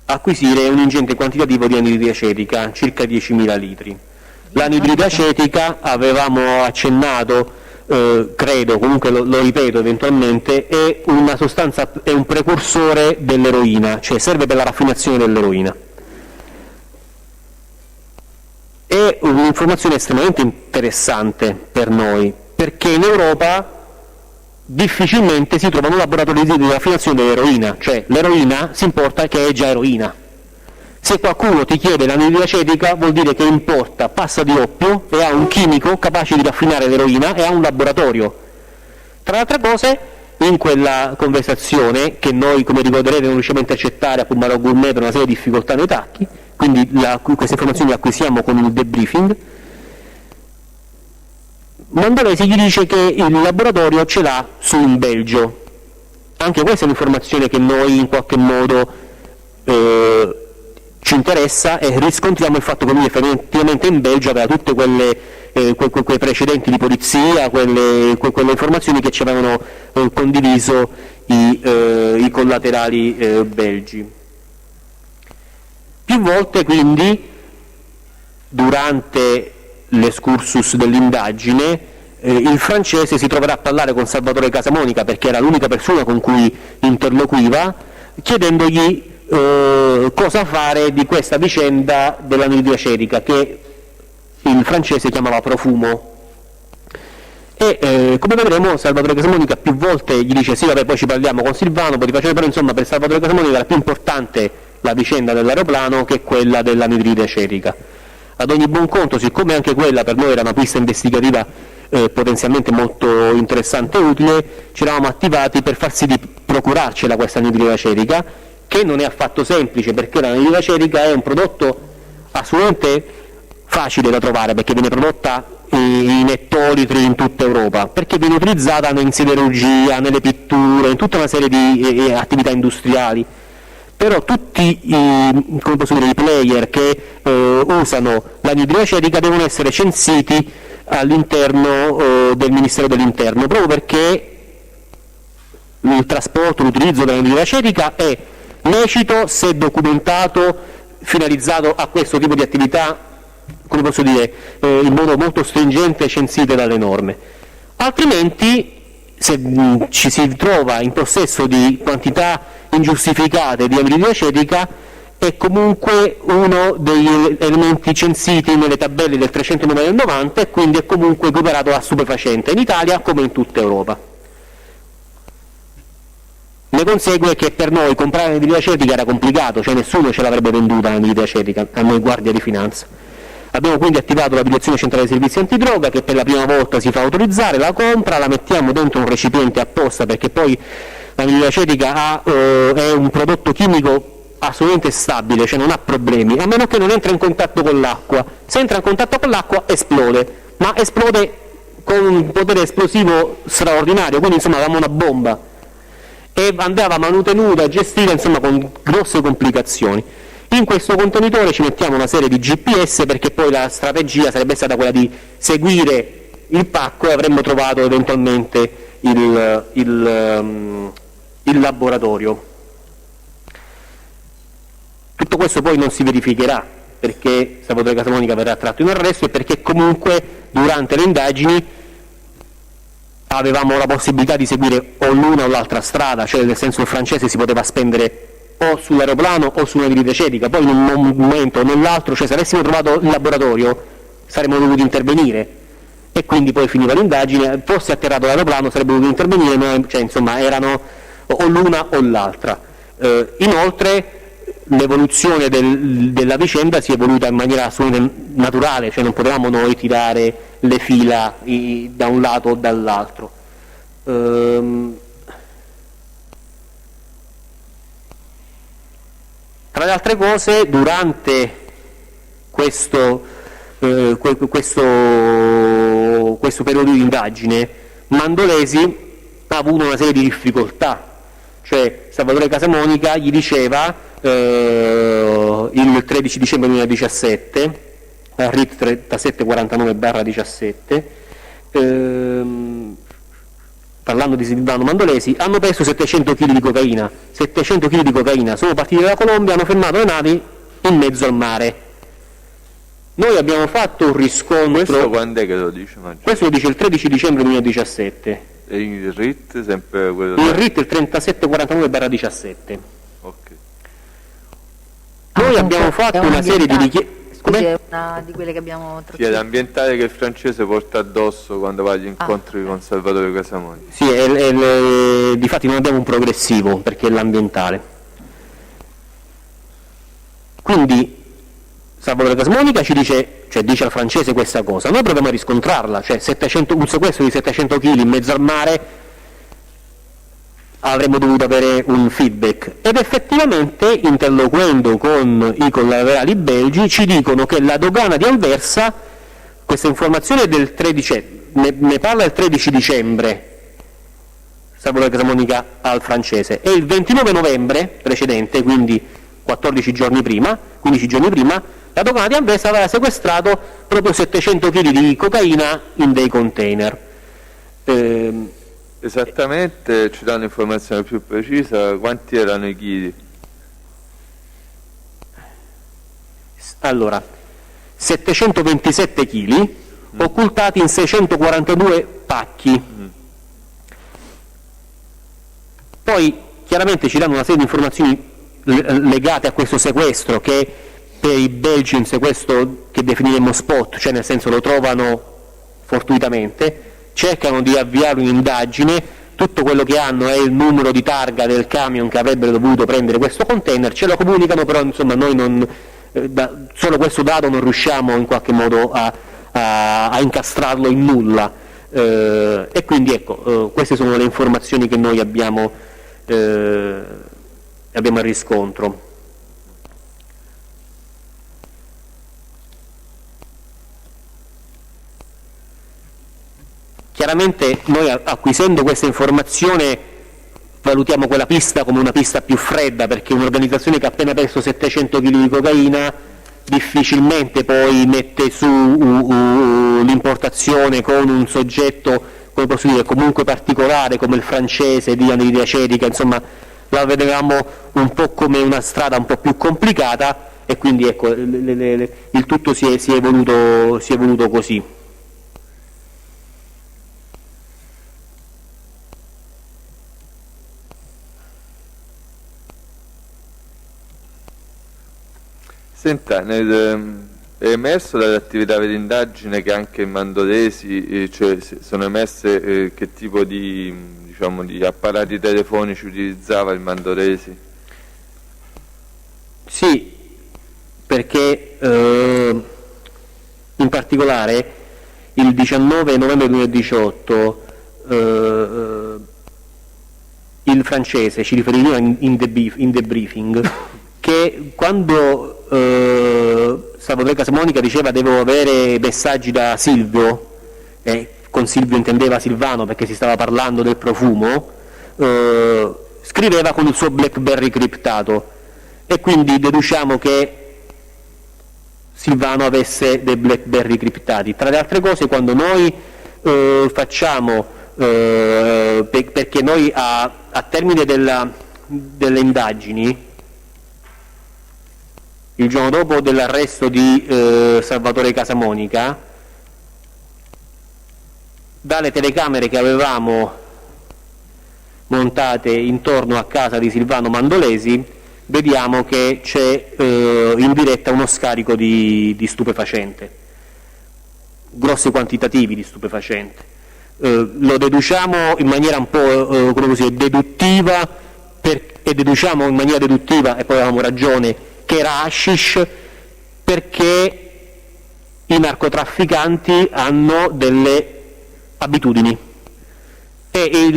acquisire un ingente quantitativo di anidride acetica, circa 10.000 litri. L'anidride acetica, avevamo accennato, credo, comunque lo ripeto eventualmente, è una sostanza, è un precursore dell'eroina, cioè serve per la raffinazione dell'eroina. È un'informazione estremamente interessante per noi, perché in Europa difficilmente si trovano laboratori di raffinazione dell'eroina, cioè l'eroina si importa che è già eroina. Se qualcuno ti chiede l'anidride acetica vuol dire che importa passa di oppio e ha un chimico capace di raffinare l'eroina e ha un laboratorio. Tra le altre cose, in quella conversazione, che noi, come ricorderete, non riusciamo a intercettare a Pumarò Gourmet per una serie di difficoltà nei tacchi, quindi queste informazioni le acquisiamo con il debriefing, Mandolesi gli dice che il laboratorio ce l'ha in Belgio. Anche questa è un'informazione che noi in qualche modo ci interessa, e riscontriamo il fatto che lui effettivamente in Belgio aveva tutte quei precedenti di polizia, quelle informazioni che ci avevano condiviso i collaterali belgi. Più volte quindi durante l'escursus dell'indagine il francese si troverà a parlare con Salvatore Casamonica, perché era l'unica persona con cui interloquiva, chiedendogli cosa fare di questa vicenda dell'anidride acetica, che il francese chiamava profumo. E come vedremo, Salvatore Casamonica più volte gli dice: sì, vabbè, poi ci parliamo con Silvano, poi ti faccio, però insomma per Salvatore Casamonica era più importante la vicenda dell'aeroplano che quella dell'anidride acetica. Ad ogni buon conto, siccome anche quella per noi era una pista investigativa potenzialmente molto interessante e utile, ci eravamo attivati per far sì di procurarcela questa anidride acetica, che non è affatto semplice, perché l'anidride acetica è un prodotto assolutamente facile da trovare, perché viene prodotta in ettolitri in tutta Europa, perché viene utilizzata in siderurgia, nelle pitture, in tutta una serie di attività industriali. Però tutti i player che usano l'anidride acetica devono essere censiti all'interno del Ministero dell'Interno, proprio perché il trasporto, l'utilizzo dell'anidride acetica è lecito se documentato, finalizzato a questo tipo di attività, come posso dire, in modo molto stringente, censite dalle norme. Altrimenti, se ci si trova in possesso di quantità ingiustificate di anidride acetica, è comunque uno degli elementi censiti nelle tabelle del 309 del 90 e quindi è comunque equiparato a stupefacente in Italia come in tutta Europa. Ne consegue che per noi comprare l'anidride acetica era complicato, cioè nessuno ce l'avrebbe venduta l'anidride acetica, a noi Guardia di Finanza. Abbiamo quindi attivato la Direzione Centrale dei Servizi Antidroga, che per la prima volta si fa autorizzare, la compra, la mettiamo dentro un recipiente apposta, perché poi l'anidride acetica è un prodotto chimico assolutamente stabile, cioè non ha problemi, a meno che non entra in contatto con l'acqua. Se entra in contatto con l'acqua esplode, ma esplode con un potere esplosivo straordinario, quindi insomma avevamo una bomba e andava manutenuta, gestita insomma con grosse complicazioni. In questo contenitore ci mettiamo una serie di GPS, perché poi la strategia sarebbe stata quella di seguire il pacco e avremmo trovato eventualmente il laboratorio. Tutto questo poi non si verificherà, perché Salvatore Casamonica verrà tratto in arresto e perché comunque durante le indagini avevamo la possibilità di seguire o l'una o l'altra strada, cioè nel senso il francese si poteva spendere o sull'aeroplano o su una visita cietica, poi in un momento o nell'altro, cioè se avessimo trovato il laboratorio saremmo dovuti intervenire, e quindi poi finiva l'indagine, fosse atterrato l'aeroplano sarebbe dovuto intervenire, cioè insomma erano o l'una o l'altra. Inoltre l'evoluzione della vicenda si è evoluta in maniera assolutamente naturale, cioè non potevamo noi tirare le fila da un lato o dall'altro. Tra le altre cose, durante questo periodo di indagine, Mandolesi ha avuto una serie di difficoltà, cioè Salvatore Casamonica gli diceva il 13 dicembre 2017, RIT 3749/17, parlando di Silvano Mandolesi, hanno preso 700 kg di cocaina, 700 kg di cocaina, sono partiti dalla Colombia, hanno fermato le navi in mezzo al mare. Noi abbiamo fatto un riscontro. Questo quando è che lo dice? Questo lo dice il 13 dicembre 2017. E il RIT sempre quello? Il RIT il 3749/17. Ok. Noi abbiamo fatto una serie di richieste. Scusi, è una di quelle che abbiamo Sì, è l'ambientale che il francese porta addosso quando va agli incontri con Salvatore Casamonica. Sì, difatti non abbiamo un progressivo perché è l'ambientale. Quindi Salvatore Casamonica ci dice, cioè dice al francese questa cosa, noi proviamo a riscontrarla, cioè un sequestro di 700 kg in mezzo al mare, avremmo dovuto avere un feedback, ed effettivamente interloquendo con i collaterali belgi ci dicono che la dogana di Anversa, questa informazione è del 13, ne parla il 13 dicembre Salvatore Casamonica al francese, e il 29 novembre precedente, quindi 15 giorni prima, la dogana di Anversa aveva sequestrato proprio 700 kg di cocaina in dei container. Esattamente, ci danno informazione più precisa, quanti erano i chili? Allora, 727 kg occultati in 642 pacchi. Poi chiaramente ci danno una serie di informazioni legate a questo sequestro, che per i belgi è un sequestro che definiremmo spot, cioè nel senso lo trovano fortuitamente, cercano di avviare un'indagine, tutto quello che hanno è il numero di targa del camion che avrebbero dovuto prendere questo container, ce lo comunicano, però insomma noi non, solo questo dato non riusciamo in qualche modo a incastrarlo in nulla, e quindi ecco, queste sono le informazioni che noi abbiamo a riscontro. Chiaramente noi acquisendo questa informazione valutiamo quella pista come una pista più fredda, perché un'organizzazione che ha appena perso 700 kg di cocaina difficilmente poi mette su l'importazione con un soggetto, come posso dire, comunque particolare come il francese di anidride acetica, insomma la vedevamo un po' come una strada un po' più complicata, e quindi ecco il tutto si è evoluto così. Senta, è emerso dall'attività di indagine che anche in Mandolesi cioè, sono emerse che tipo di, diciamo, di apparati telefonici utilizzava il Mandolesi? Sì, perché in particolare il 19 novembre 2018 il francese ci riferiva in debriefing che quando Salvatore Casamonica diceva devo avere messaggi da Silvio, e con Silvio intendeva Silvano perché si stava parlando del profumo, scriveva con il suo BlackBerry criptato, e quindi deduciamo che Silvano avesse dei BlackBerry criptati. Tra le altre cose, quando noi facciamo, perché noi a termine delle indagini, il giorno dopo dell'arresto di Salvatore Casamonica, dalle telecamere che avevamo montate intorno a casa di Silvano Mandolesi vediamo che c'è in diretta uno scarico di stupefacente, grossi quantitativi di stupefacente. Lo deduciamo in maniera un po' come così, deduttiva, e deduciamo in maniera deduttiva, e poi avevamo ragione, che era hashish, perché i narcotrafficanti hanno delle abitudini e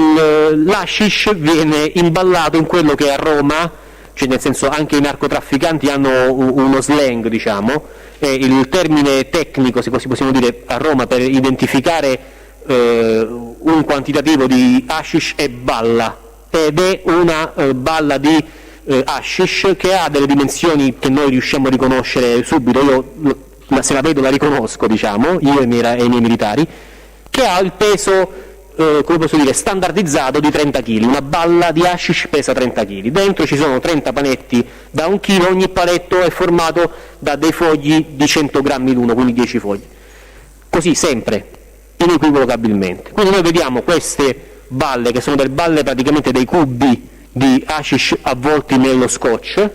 l'hashish viene imballato in quello che a Roma, cioè nel senso anche i narcotrafficanti hanno uno slang, diciamo, e il termine tecnico, se così possiamo dire, a Roma per identificare un quantitativo di hashish è balla, ed è una balla di hashish che ha delle dimensioni che noi riusciamo a riconoscere subito. Io se la vedo la riconosco, diciamo, io e i miei militari, che ha il peso come posso dire, standardizzato di 30 kg. Una balla di hashish pesa 30 kg, dentro ci sono 30 panetti da 1 chilo, ogni paletto è formato da dei fogli di 100 grammi l'uno, quindi 10 fogli, così sempre, inequivocabilmente. Quindi noi vediamo queste balle, che sono delle balle praticamente dei cubi di hashish avvolti nello scotch,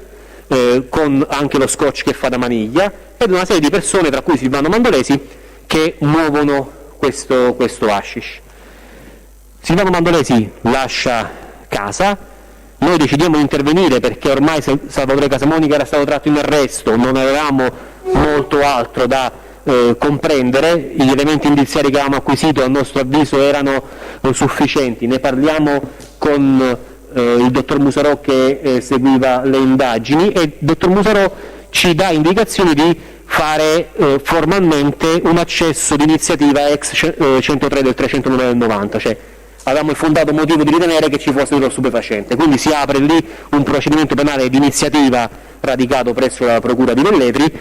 con anche lo scotch che fa da maniglia, ed una serie di persone, tra cui Silvano Mandolesi, che muovono questo hashish. Silvano Mandolesi lascia casa, noi decidiamo di intervenire perché ormai Salvatore Casamonica era stato tratto in arresto, non avevamo molto altro da comprendere, gli elementi indiziari che avevamo acquisito a nostro avviso erano sufficienti. Ne parliamo con il dottor Musarò che seguiva le indagini, e il dottor Musarò ci dà indicazioni di fare formalmente un accesso di iniziativa ex 103 del 309 del 90, cioè avevamo il fondato motivo di ritenere che ci fosse dello stupefacente, quindi si apre lì un procedimento penale di iniziativa radicato presso la procura di Velletri,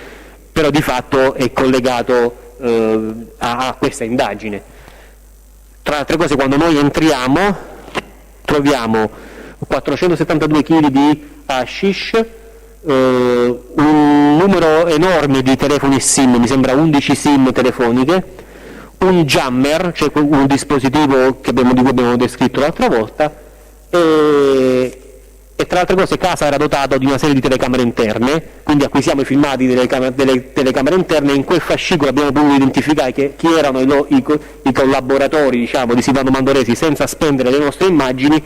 però di fatto è collegato a questa indagine. Tra altre cose, quando noi entriamo troviamo 472 kg di hashish, un numero enorme di telefoni SIM, mi sembra 11 SIM telefoniche, un jammer, cioè un dispositivo di cui abbiamo descritto l'altra volta, e tra altre cose casa era dotato di una serie di telecamere interne, quindi acquisiamo i filmati delle telecamere interne, e in quel fascicolo abbiamo potuto identificare chi erano i collaboratori, diciamo, di Silvano Mandolesi, senza spendere le nostre immagini,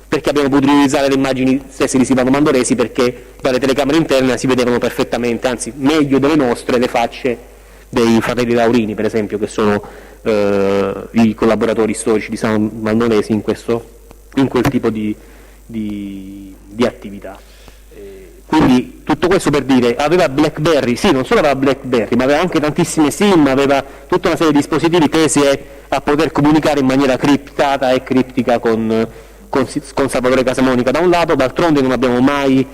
perché abbiamo potuto utilizzare le immagini stesse di Silvano Mandolesi, perché dalle telecamere interne si vedevano perfettamente, anzi meglio delle nostre, le facce dei fratelli Laurini, per esempio, che sono i collaboratori storici di Silvano Mandolesi in quel tipo di attività. Quindi tutto questo per dire, aveva BlackBerry, sì, non solo aveva BlackBerry, ma aveva anche tantissime SIM, aveva tutta una serie di dispositivi tesi a poter comunicare in maniera criptata e criptica con Salvatore Casamonica da un lato. D'altronde non abbiamo mai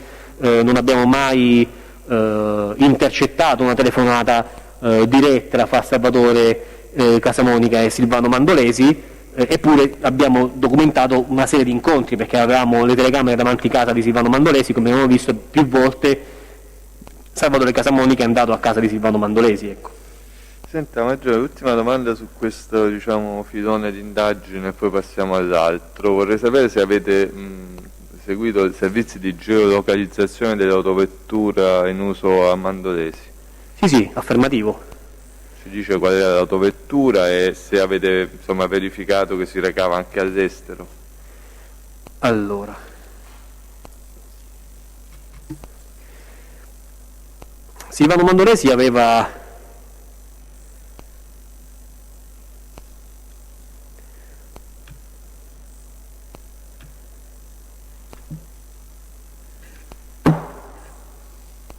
intercettato una telefonata diretta fra Salvatore Casamonica e Silvano Mandolesi, eppure abbiamo documentato una serie di incontri, perché avevamo le telecamere davanti a casa di Silvano Mandolesi, come abbiamo visto più volte Salvatore Casamonica è andato a casa di Silvano Mandolesi, ecco. Senta Maggiore, l'ultima domanda su questo, diciamo, filone di indagine, e poi passiamo all'altro. Vorrei sapere se avete seguito i servizi di geolocalizzazione dell'autovettura in uso a Mandolesi. Sì, affermativo. Ci dice qual era l'autovettura e se avete, insomma, verificato che si recava anche all'estero. Allora, Silvano Mandolesi aveva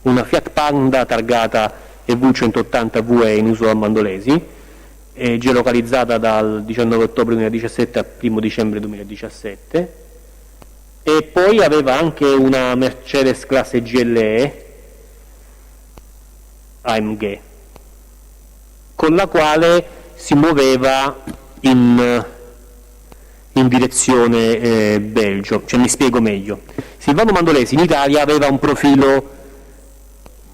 una Fiat Panda targata EV180 VE in uso a Mandolesi, geolocalizzata dal 19 ottobre 2017 al 1 dicembre 2017, e poi aveva anche una Mercedes classe GLE AMG, con la quale si muoveva in direzione Belgio. Cioè, mi spiego meglio. Silvano Mandolesi in Italia aveva un profilo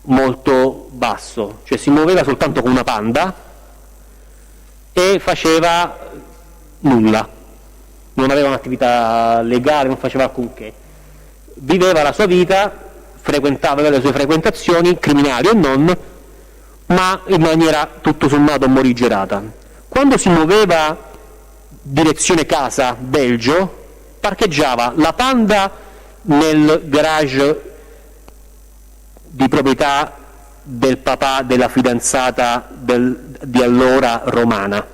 molto basso, cioè si muoveva soltanto con una Panda e faceva nulla, non aveva un'attività legale, non faceva alcunché, viveva la sua vita, frequentava le sue frequentazioni, criminali o non, ma in maniera tutto sommato morigerata. Quando si muoveva direzione casa, Belgio, parcheggiava la Panda nel garage di proprietà del papà della fidanzata di allora romana,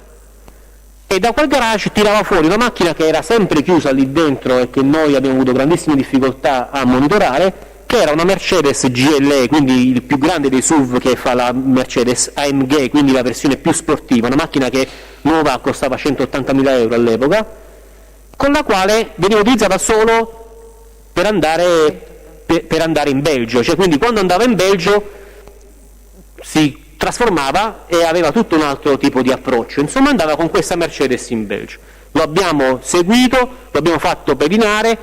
e da quel garage tirava fuori una macchina che era sempre chiusa lì dentro e che noi abbiamo avuto grandissime difficoltà a monitorare, che era una Mercedes GLE, quindi il più grande dei SUV che fa la Mercedes AMG, quindi la versione più sportiva, una macchina che nuova costava 180.000 euro all'epoca, con la quale veniva utilizzata solo per andare in Belgio, cioè quindi quando andava in Belgio si trasformava e aveva tutto un altro tipo di approccio, insomma andava con questa Mercedes in Belgio. Lo abbiamo seguito, lo abbiamo fatto pedinare,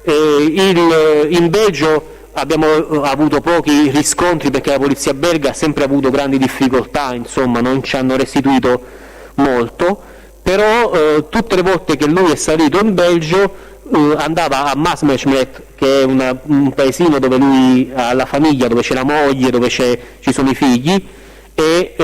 in Belgio abbiamo avuto pochi riscontri perché la polizia belga ha sempre avuto grandi difficoltà, insomma non ci hanno restituito molto, però tutte le volte che lui è salito in Belgio andava a Maasmecheret, che è un paesino dove lui ha la famiglia, dove c'è la moglie, dove ci sono i figli, e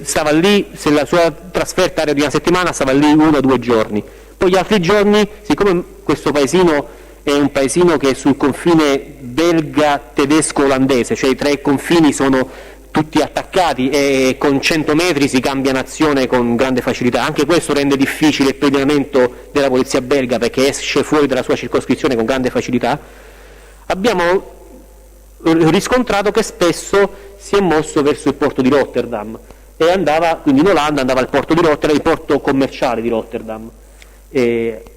stava lì, se la sua trasferta era di una settimana, stava lì 1 o 2 giorni. Poi gli altri giorni, siccome questo paesino è un paesino che è sul confine belga-tedesco-olandese, cioè i 3 confini sono tutti attaccati e con 100 metri si cambia nazione con grande facilità. Anche questo rende difficile il pedinamento della polizia belga, perché esce fuori dalla sua circoscrizione con grande facilità. Abbiamo riscontrato che spesso si è mosso verso il porto di Rotterdam e andava, quindi in Olanda andava al porto di Rotterdam, il porto commerciale di Rotterdam.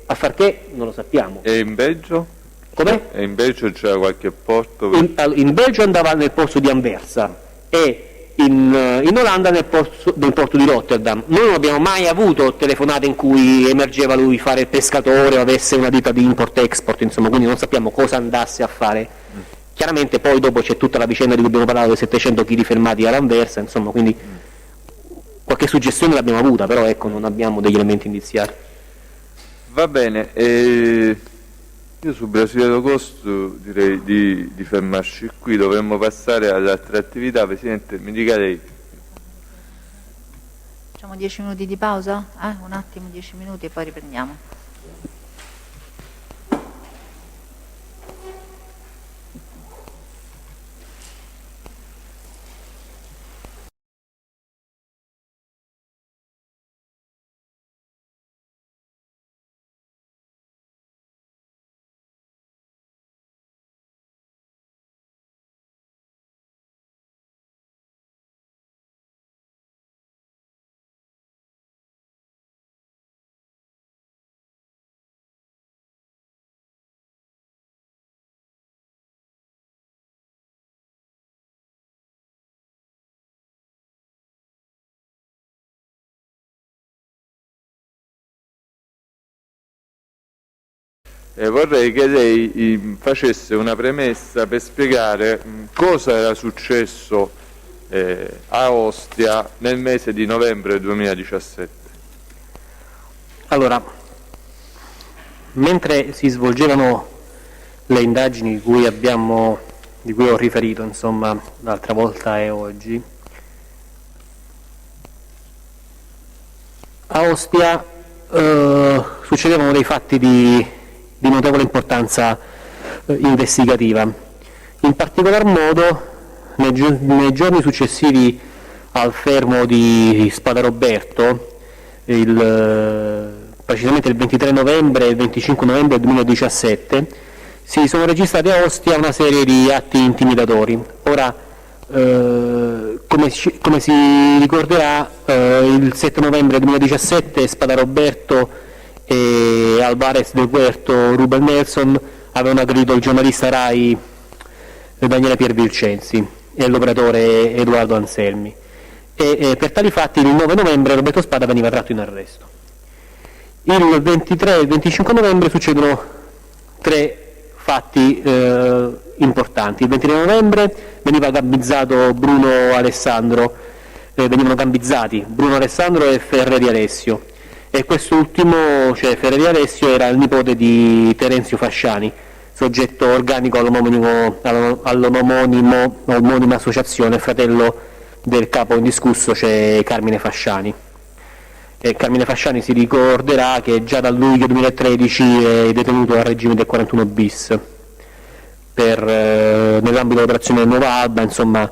A far che non lo sappiamo. E in Belgio? Com'è? E in Belgio c'era qualche porto? In Belgio andava nel porto di Anversa e in Olanda nel porto di Rotterdam. Noi non abbiamo mai avuto telefonate in cui emergeva lui fare il pescatore o avesse una ditta di import-export, insomma, quindi non sappiamo cosa andasse a fare. Chiaramente poi dopo c'è tutta la vicenda di cui abbiamo parlato, dei 700 kg fermati all'Anversa, insomma, quindi qualche suggestione l'abbiamo avuta, però ecco, non abbiamo degli elementi indiziati. Va bene, io su Brasile Low Cost direi di fermarci qui, dovremmo passare alle altre attività. Presidente, mi dica lei. Facciamo 10 minuti di pausa? Un attimo, 10 minuti e poi riprendiamo. Vorrei che lei facesse una premessa per spiegare cosa era successo a Ostia nel mese di novembre 2017. Allora, mentre si svolgevano le indagini di cui ho riferito, insomma, l'altra volta e oggi, a Ostia succedevano dei fatti di notevole importanza investigativa. In particolar modo, nei giorni successivi al fermo di Spadaroberto, precisamente il 23 novembre e il 25 novembre 2017, si sono registrati a Ostia una serie di atti intimidatori. Ora, come si ricorderà, il 7 novembre 2017 Spadaroberto e Alvarez del Huerto Ruben Nelson avevano aggredito il giornalista RAI Daniele Piervilcenzi e l'operatore Edoardo Anselmi, e per tali fatti il 9 novembre Roberto Spada veniva tratto in arresto. Il 23 e il 25 novembre succedono 3 fatti importanti. Il 23 novembre veniva gambizzato venivano gambizzati Bruno Alessandro e Ferreri Alessio, e quest'ultimo, cioè Ferreria Alessio, era il nipote di Terenzio Fasciani, soggetto organico all'omonima associazione, fratello del capo indiscusso, cioè Carmine Fasciani. E Carmine Fasciani si ricorderà che già dal luglio 2013 è detenuto al regime del 41 bis nell'ambito dell'operazione Nuova Alba, insomma,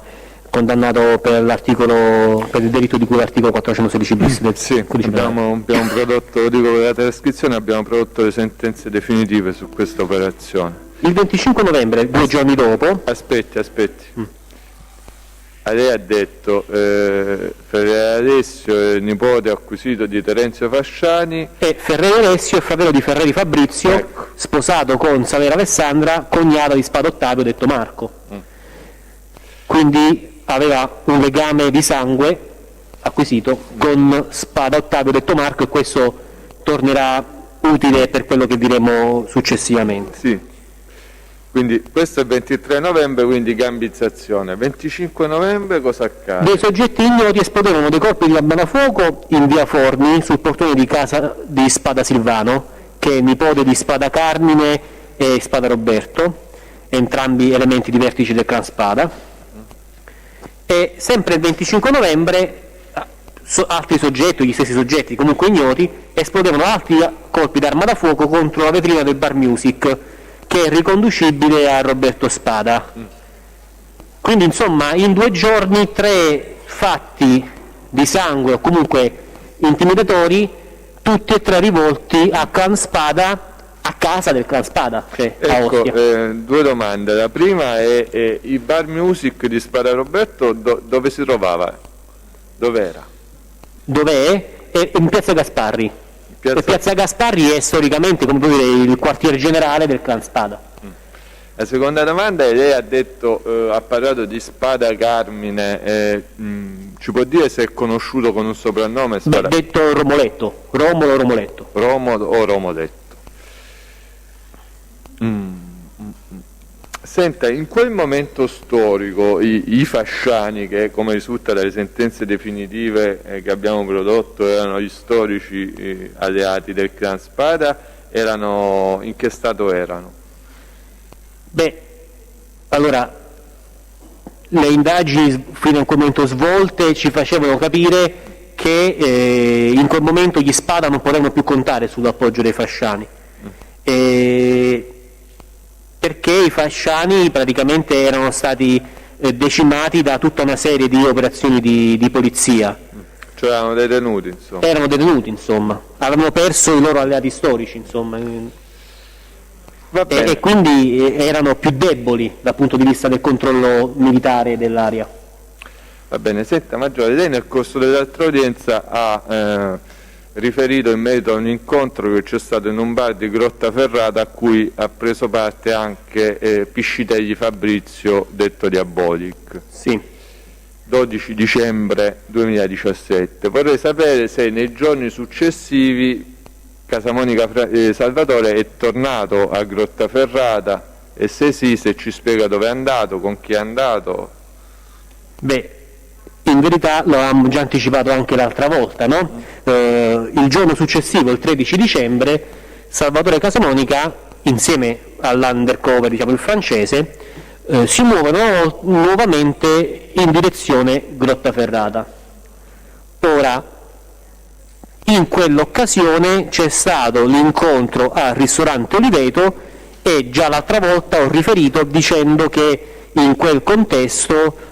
condannato per il delitto di cui l'articolo 416 bis del Sì, codice penale. abbiamo prodotto, dico per la trascrizione, abbiamo prodotto le sentenze definitive su questa operazione. Il 25 novembre, 2 giorni dopo, Aspetti. A lei ha detto Ferreria Alessio è il nipote acquisito di Terenzio Fasciani. e Ferreri Alessio è fratello di Ferreri Fabrizio, Ecco. sposato con Savera Alessandra, cognata di Spada Ottavio, detto Marco. Quindi aveva un legame di sangue acquisito con Spada Ottavio, detto Marco, e questo tornerà utile per quello che diremo successivamente. Sì. Quindi questo è il 23 novembre, quindi gambizzazione. 25 novembre cosa accade? Dei soggetti ignoti esplodevano dei colpi di arma da fuoco in via Forni, sul portone di casa di Spada Silvano, che è nipote di Spada Carmine e Spada Roberto, entrambi elementi di vertice del clan Spada. E sempre il 25 novembre altri soggetti, gli stessi soggetti comunque ignoti, esplodevano altri colpi d'arma da fuoco contro la vetrina del Bar Music, che è riconducibile a Roberto Spada. Quindi insomma in 2 giorni 3 fatti di sangue o comunque intimidatori, tutti e 3 rivolti a clan Spada, a casa del clan Spada, cioè a Ecco, Ostia. 2 domande. La prima è il Bar Music di Spada Roberto dove si trovava? Dov'era? Dov'è? È in Piazza Gasparri. Piazza- E Piazza Gasparri è storicamente, come può dire, il quartier generale del clan Spada. La seconda domanda è: lei ha detto, ha parlato di Spada Carmine, ci può dire se è conosciuto con un soprannome? Beh, Spada... detto Romoletto, Romolo Romoletto. Romo o Romoletto? Senta, in quel momento storico i fasciani, che come risulta dalle sentenze definitive che abbiamo prodotto erano gli storici alleati del clan Spada, in che stato erano? Beh, allora, le indagini fino a quel momento svolte ci facevano capire che in quel momento gli Spada non potevano più contare sull'appoggio dei fasciani. Perché i fasciani praticamente erano stati decimati da tutta una serie di operazioni di polizia. Cioè erano detenuti, insomma. Erano detenuti, insomma, avevano perso i loro alleati storici, insomma, Va bene. e quindi erano più deboli dal punto di vista del controllo militare dell'area. Va bene, senta Maggiore, lei nel corso dell'altra udienza ha riferito in merito a un incontro che c'è stato in un bar di Grottaferrata a cui ha preso parte anche Piscitelli Fabrizio, detto Diabolic. Sì. 12 dicembre 2017. Vorrei sapere se nei giorni successivi Casamonica Salvatore è tornato a Grottaferrata e se sì, se ci spiega dove è andato, con chi è andato. Beh, in verità lo avevamo già anticipato anche l'altra volta, no? Il giorno successivo, il 13 dicembre, Salvatore Casamonica, insieme all'undercover, diciamo il francese, si muovono nuovamente in direzione Grottaferrata. Ora, in quell'occasione c'è stato l'incontro al ristorante Oliveto e già l'altra volta ho riferito dicendo che in quel contesto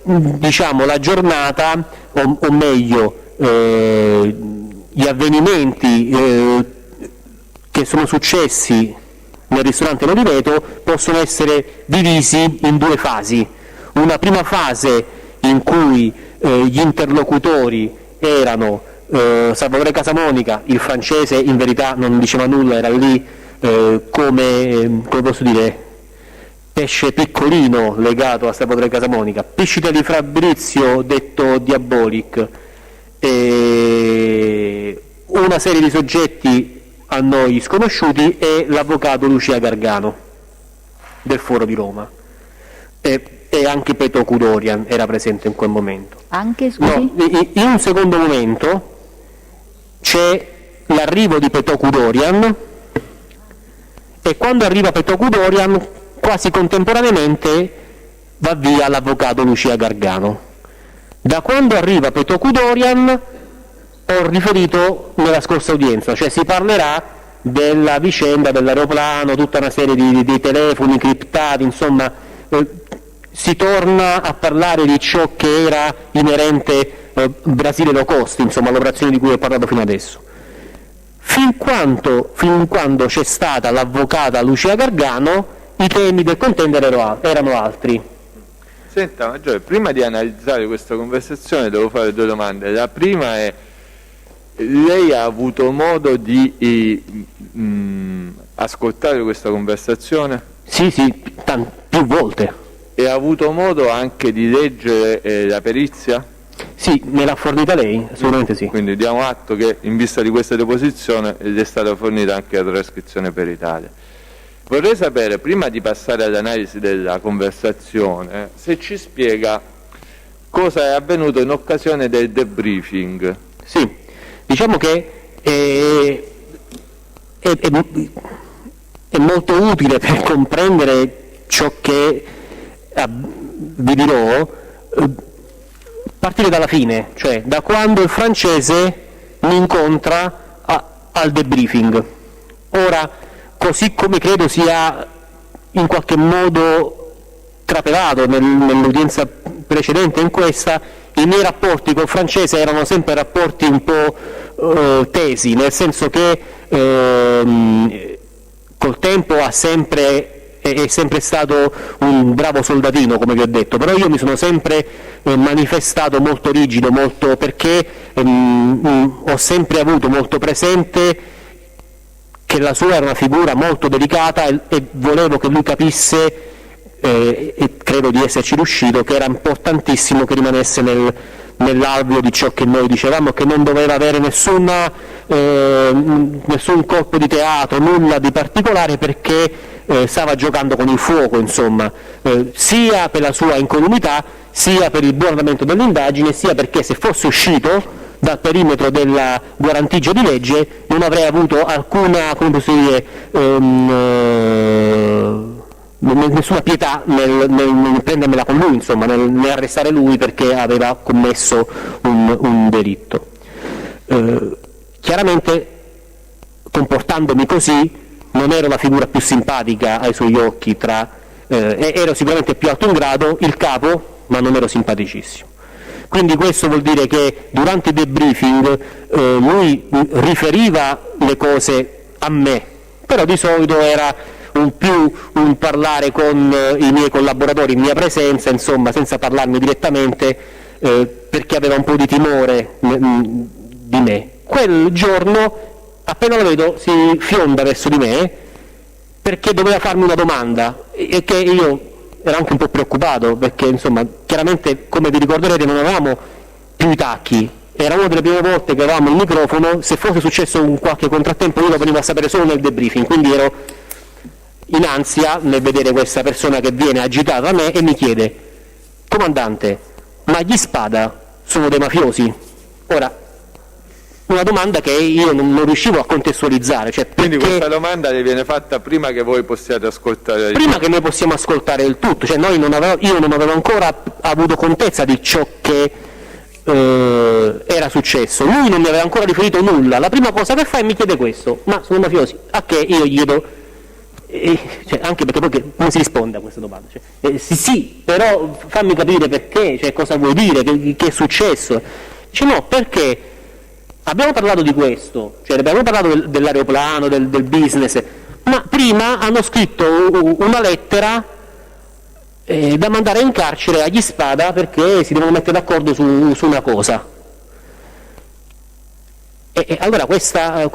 diciamo la giornata o meglio gli avvenimenti che sono successi nel ristorante L'Oliveto possono essere divisi in 2 fasi. Una prima fase in cui gli interlocutori erano Salvatore Casamonica, il francese in verità non diceva nulla, era lì come posso dire, pesce piccolino legato a Salvatore Casamonica, Piscitelli Fabrizio detto Diabolic, e una serie di soggetti a noi sconosciuti e l'avvocato Lucia Gargano del Foro di Roma e anche Peto Kudorian era presente in quel momento. Anche, scusi? No, in un secondo momento c'è l'arrivo di Petoku Dorian, e quando arriva Petoku Dorian quasi contemporaneamente va via l'avvocato Lucia Gargano. Da quando arriva Petoku Dorian ho riferito nella scorsa udienza, cioè si parlerà della vicenda dell'aeroplano, tutta una serie di telefoni criptati, insomma si torna a parlare di ciò che era inerente Brasile low cost, insomma l'operazione di cui ho parlato fino adesso. Fin quando c'è stata l'avvocata Lucia Gargano, i temi del contender erano altri. Senta, Maggiore, prima di analizzare questa conversazione devo fare due domande. La prima è: lei ha avuto modo di ascoltare questa conversazione? Sì, più volte. E ha avuto modo anche di leggere la perizia? Sì, me l'ha fornita lei, assolutamente sì. Quindi diamo atto che in vista di questa deposizione le è stata fornita anche la trascrizione peritale. Vorrei sapere, prima di passare all'analisi della conversazione, se ci spiega cosa è avvenuto in occasione del debriefing. Sì, diciamo che è molto utile per comprendere ciò che vi dirò, partire dalla fine, cioè da quando il francese mi incontra al debriefing. Ora, così come credo sia in qualche modo trapelato nell'udienza precedente, in questa, i miei rapporti col francese erano sempre rapporti un po' tesi, nel senso che col tempo è sempre stato un bravo soldatino, come vi ho detto, però io mi sono sempre manifestato molto rigido, perché ho sempre avuto molto presente che la sua era una figura molto delicata e volevo che lui capisse, e credo di esserci riuscito, che era importantissimo che rimanesse nell'alveo di ciò che noi dicevamo, che non doveva avere nessun colpo di teatro, nulla di particolare, perché stava giocando con il fuoco, insomma, sia per la sua incolumità, sia per il buon andamento dell'indagine, sia perché se fosse uscito dal perimetro della guarentigia di legge non avrei avuto alcuna, come posso dire, nessuna pietà nel prendermela con lui, insomma, nell'arrestare lui perché aveva commesso un delitto. Chiaramente, comportandomi così, non ero la figura più simpatica ai suoi occhi, ero sicuramente più alto in grado, il capo, ma non ero simpaticissimo. Quindi questo vuol dire che durante il debriefing lui riferiva le cose a me, però di solito era un parlare con i miei collaboratori in mia presenza, insomma, senza parlarmi direttamente, perché aveva un po' di timore di me. Quel giorno, appena lo vedo, si fionda verso di me perché doveva farmi una domanda, e che io ero anche un po' preoccupato, perché insomma chiaramente, come vi ricorderete, non avevamo più i tacchi, era una delle prime volte che avevamo il microfono. Se fosse successo un qualche contrattempo io lo venivo a sapere solo nel debriefing, quindi ero in ansia nel vedere questa persona che viene agitata da me e mi chiede: comandante, ma gli Spada sono dei mafiosi? Ora, una domanda che io non riuscivo a contestualizzare, cioè quindi questa domanda le viene fatta prima che voi possiate ascoltare, prima che noi possiamo ascoltare il tutto, cioè io non avevo ancora avuto contezza di ciò che era successo, lui non mi aveva ancora riferito nulla. La prima cosa che fa è mi chiede questo: ma sono mafiosi? A che io gli chiedo, cioè, anche perché poi come si risponde a questa domanda? Cioè, sì, però fammi capire perché, cioè, cosa vuoi dire, che è successo? Dice no, perché abbiamo parlato di questo, cioè abbiamo parlato dell'aeroplano, del business, ma prima hanno scritto una lettera da mandare in carcere agli Spada perché si devono mettere d'accordo su una cosa. E allora questa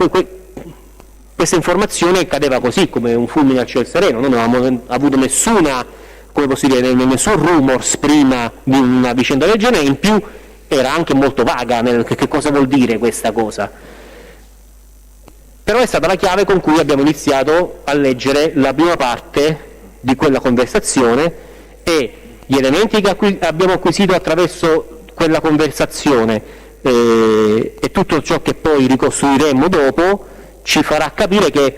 informazione cadeva così, come un fulmine al cielo sereno. Non avevamo avuto nessuna, come posso dire, nessun rumors prima di una vicenda del genere, in più era anche molto vaga che cosa vuol dire questa cosa. Però è stata la chiave con cui abbiamo iniziato a leggere la prima parte di quella conversazione, e gli elementi che abbiamo acquisito attraverso quella conversazione, e tutto ciò che poi ricostruiremo dopo ci farà capire che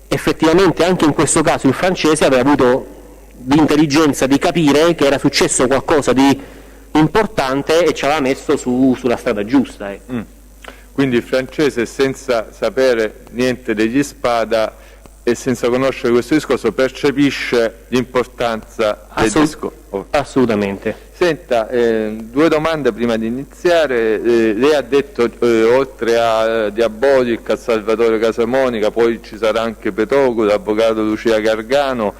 effettivamente anche in questo caso il francese aveva avuto l'intelligenza di capire che era successo qualcosa di importante e ci aveva messo sulla strada giusta. Quindi il francese, senza sapere niente degli Spada e senza conoscere questo discorso, percepisce l'importanza del discorso. Assolutamente. Senta, due domande prima di iniziare. Lei ha detto, oltre a Diabolic, a Salvatore Casamonica, poi ci sarà anche Petocu, l'avvocato Lucia Gargano,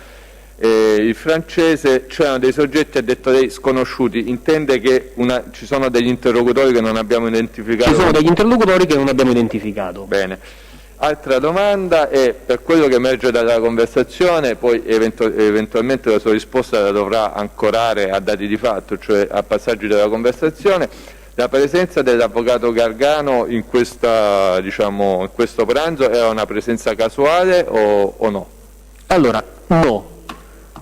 il francese, c'erano dei soggetti, ha detto lei, sconosciuti. Intende che ci sono degli interlocutori che non abbiamo identificato? Ci sono degli interlocutori che non abbiamo identificato. Bene. Altra domanda è, per quello che emerge dalla conversazione, poi eventualmente la sua risposta la dovrà ancorare a dati di fatto, cioè a passaggi della conversazione, la presenza dell'avvocato Gargano in questo pranzo era una presenza casuale o no? Allora, no,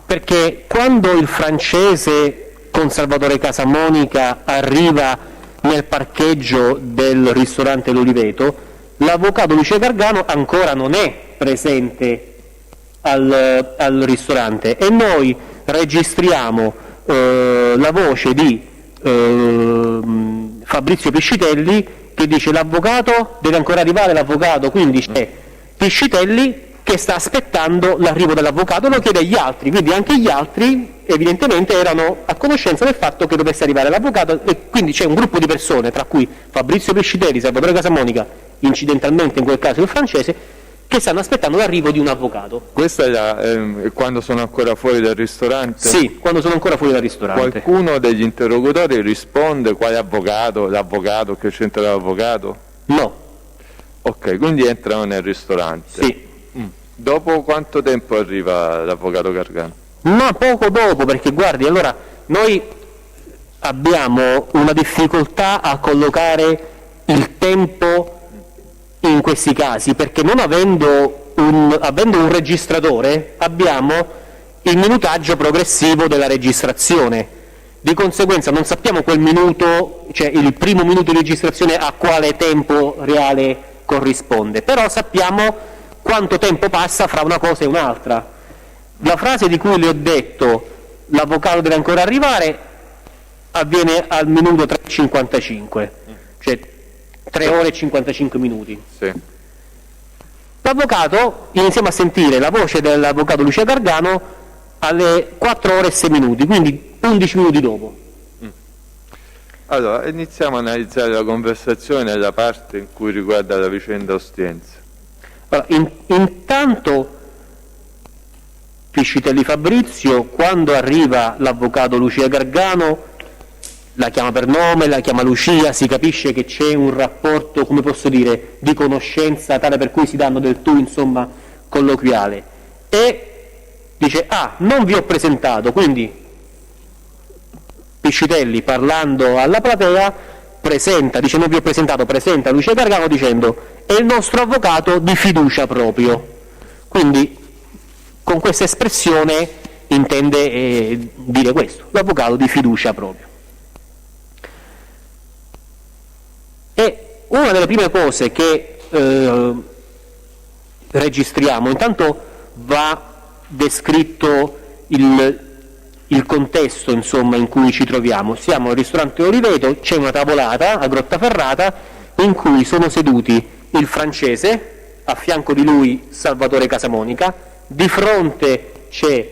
perché quando il francese con Salvatore Casamonica arriva nel parcheggio del ristorante L'Oliveto, l'avvocato Lucia Gargano ancora non è presente al ristorante e noi registriamo la voce di Fabrizio Piscitelli che dice l'avvocato, deve ancora arrivare l'avvocato, quindi c'è Piscitelli che sta aspettando l'arrivo dell'avvocato, lo chiede agli altri, quindi anche gli altri evidentemente erano a conoscenza del fatto che dovesse arrivare l'avvocato e quindi c'è un gruppo di persone, tra cui Fabrizio Piscitelli, Salvatore Casamonica, incidentalmente in quel caso il francese, che stanno aspettando l'arrivo di un avvocato. Questa è quando sono ancora fuori dal ristorante? Sì, quando sono ancora fuori dal ristorante. Qualcuno degli interrogatori risponde quale avvocato, l'avvocato, che c'entra l'avvocato? No. Ok, quindi entrano nel ristorante. Sì. Dopo quanto tempo arriva l'avvocato Gargano? No, poco dopo, perché guardi, allora noi abbiamo una difficoltà a collocare il tempo in questi casi, perché non avendo un registratore abbiamo il minutaggio progressivo della registrazione, di conseguenza non sappiamo quel minuto, cioè il primo minuto di registrazione a quale tempo reale corrisponde, però sappiamo quanto tempo passa fra una cosa e un'altra. La frase di cui le ho detto l'avvocato deve ancora arrivare avviene al minuto 3:55, cioè 3 ore e 55 minuti. Sì. L'avvocato, iniziamo a sentire la voce dell'avvocato Lucia Gargano alle 4 ore e 6 minuti, quindi 11 minuti dopo. Allora, iniziamo a analizzare la conversazione nella parte in cui riguarda la vicenda Ostiense. Allora, intanto Piscitelli Fabrizio, quando arriva l'avvocato Lucia Gargano, la chiama per nome, la chiama Lucia, si capisce che c'è un rapporto, come posso dire, di conoscenza tale per cui si danno del tu, insomma, colloquiale, e dice non vi ho presentato, quindi Piscitelli, parlando alla platea, presenta, dice non vi ho presentato, presenta Lucia Gargano dicendo è il nostro avvocato di fiducia proprio, quindi con questa espressione intende dire questo, l'avvocato di fiducia proprio. E una delle prime cose che registriamo, intanto va descritto il contesto, insomma, in cui ci troviamo. Siamo al ristorante Oliveto, c'è una tavolata a Grottaferrata in cui sono seduti il francese, a fianco di lui Salvatore Casamonica, di fronte c'è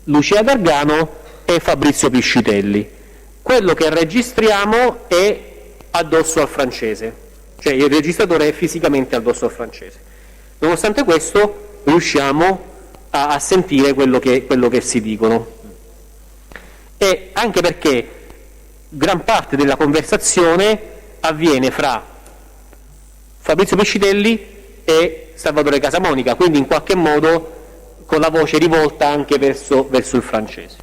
Lucia Gargano e Fabrizio Piscitelli. Quello che registriamo è addosso al francese, cioè il registratore è fisicamente addosso al francese. Nonostante questo riusciamo a sentire quello che si dicono, e anche perché gran parte della conversazione avviene fra Fabrizio Piscitelli e Salvatore Casamonica, quindi in qualche modo con la voce rivolta anche verso il francese,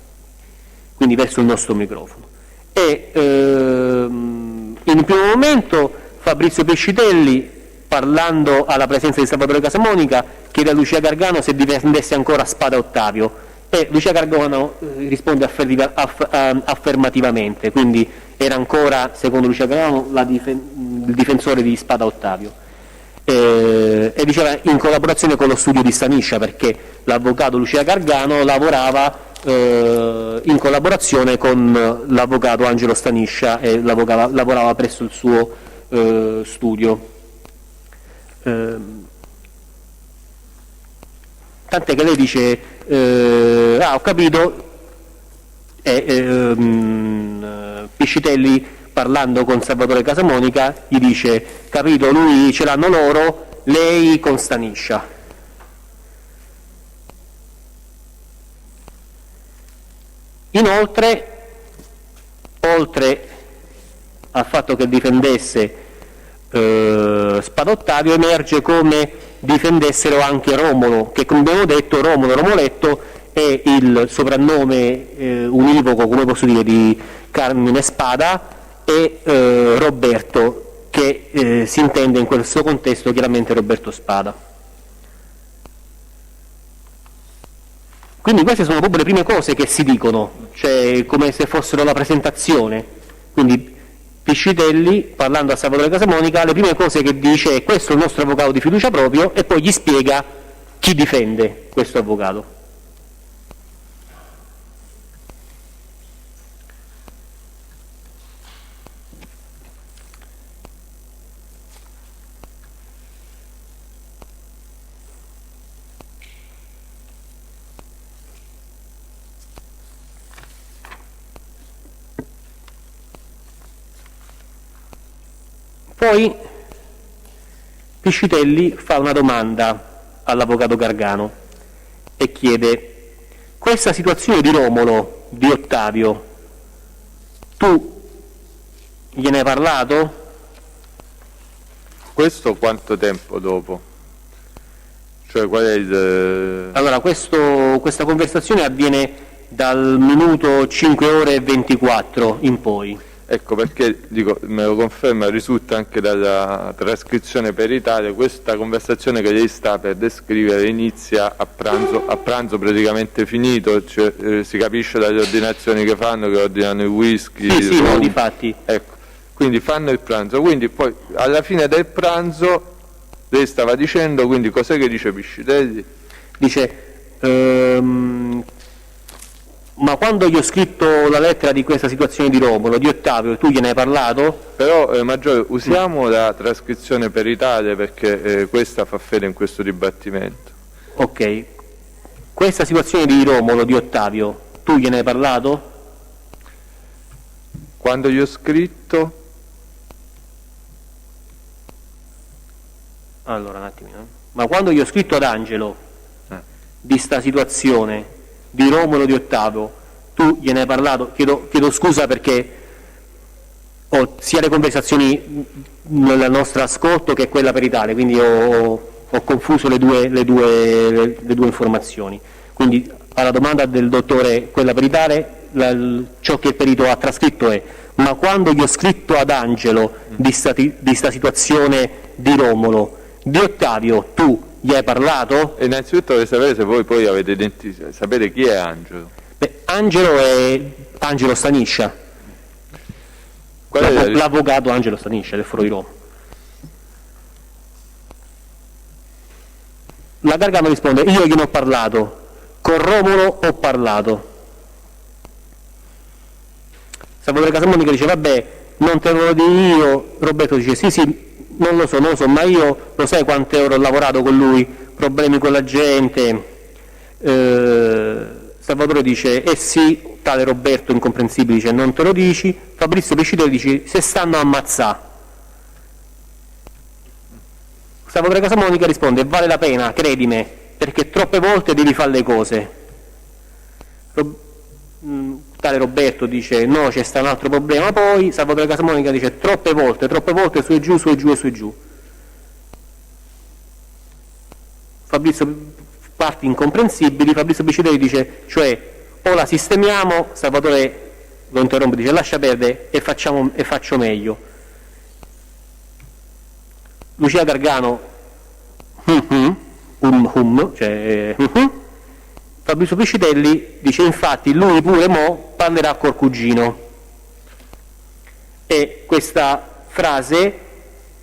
quindi verso il nostro microfono. E in un primo momento Fabrizio Piscitelli, parlando alla presenza di Salvatore Casamonica, chiede a Lucia Gargano se difendesse ancora Spada Ottavio, e Lucia Gargano risponde affermativamente, quindi era ancora, secondo Lucia Gargano, il difensore di Spada Ottavio, e diceva in collaborazione con lo studio di Staniscia, perché l'avvocato Lucia Gargano lavorava in collaborazione con l'avvocato Angelo Staniscia e lavorava presso il suo studio. Tant'è che lei dice ho capito, Piscitelli, parlando con Salvatore Casamonica, gli dice: capito, lui ce l'hanno loro, lei con Staniscia. Inoltre, oltre al fatto che difendesse Spada Ottavio, emerge come difendessero anche Romolo, che, come abbiamo detto, Romoletto è il soprannome univoco, come posso dire, di Carmine Spada, e Roberto, che si intende in questo contesto chiaramente Roberto Spada. Quindi queste sono proprio le prime cose che si dicono, cioè come se fossero la presentazione. Quindi Piscitelli, parlando a Salvatore Casamonica, le prime cose che dice è: questo è il nostro avvocato di fiducia proprio, e poi gli spiega chi difende questo avvocato. Poi Piscitelli fa una domanda all'avvocato Gargano e chiede: questa situazione di Romolo, di Ottavio, tu gliene hai parlato? Questo quanto tempo dopo? Cioè qual è il... Allora, questa conversazione avviene dal minuto 5 ore e 24 in poi. Ecco perché dico, me lo conferma, risulta anche dalla trascrizione peritale, questa conversazione che lei sta per descrivere inizia a pranzo praticamente finito, cioè, si capisce dalle ordinazioni che fanno, che ordinano il whisky. Sì, no, difatti. Ecco, quindi fanno il pranzo, quindi poi alla fine del pranzo lei stava dicendo, quindi cos'è che dice Piscitelli? Dice: ma quando gli ho scritto la lettera di questa situazione di Romolo, di Ottavio, tu gliene hai parlato? Però Maggiore, usiamo la trascrizione peritale perché questa fa fede in questo dibattimento. Ok, questa situazione di Romolo, di Ottavio, tu gliene hai parlato? Quando gli ho scritto... Allora, un attimino. Ma quando gli ho scritto ad Angelo di sta situazione di Romolo, di Ottavio, tu gliene hai parlato? Chiedo scusa perché ho sia le conversazioni nel nostro ascolto che quella peritale, quindi ho confuso le due informazioni. Quindi alla domanda del dottore, quella peritale, ciò che il perito ha trascritto è: ma quando gli ho scritto ad Angelo di sta situazione di Romolo, di Ottavio, tu gli hai parlato? E innanzitutto vorrei sapere se voi poi avete sapete chi è Angelo. Beh, Angelo è Angelo Staniscia, l'avvocato Angelo Staniscia del Foro di Roma. La Gargano risponde: io gliene ho parlato, con Romolo ho parlato. Salvatore Casamonica dice: vabbè, non te lo dico io. Roberto dice: sì, non lo so, ma io lo sai quante ore ho lavorato con lui, problemi con la gente. Salvatore dice: sì, tale Roberto incomprensibile dice: non te lo dici. Fabrizio Piscitelli dice: se stanno a ammazzà. Salvatore Casamonica risponde: vale la pena, credime, perché troppe volte devi fare le cose. Tale Roberto dice: no, c'è sta un altro problema. Poi Salvatore Casamonica dice: troppe volte, su e giù, su e giù e su e giù. Fabrizio, parti incomprensibili. Fabrizio Piscitelli dice: cioè, o la sistemiamo. Salvatore lo interrompe, dice: lascia perdere e faccio meglio. Lucia Gargano cioè Fabrizio Piscitelli dice: infatti lui pure mo parlerà col cugino. questa frase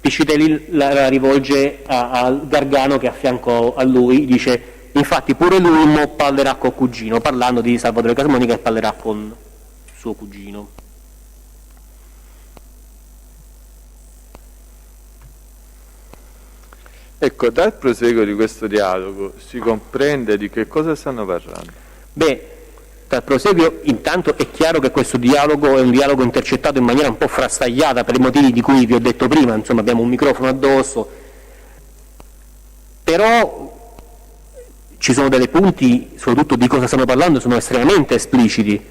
Piscitelli la rivolge a Gargano che affiancò a lui, dice infatti pure lui mo parlerà col cugino, parlando di Salvatore Casamonica, che parlerà con suo cugino. Ecco, dal proseguo di questo dialogo si comprende di che cosa stanno parlando? Beh, dal proseguo intanto è chiaro che questo dialogo è un dialogo intercettato in maniera un po' frastagliata per i motivi di cui vi ho detto prima, insomma abbiamo un microfono addosso, però ci sono dei punti, soprattutto di cosa stanno parlando, sono estremamente espliciti.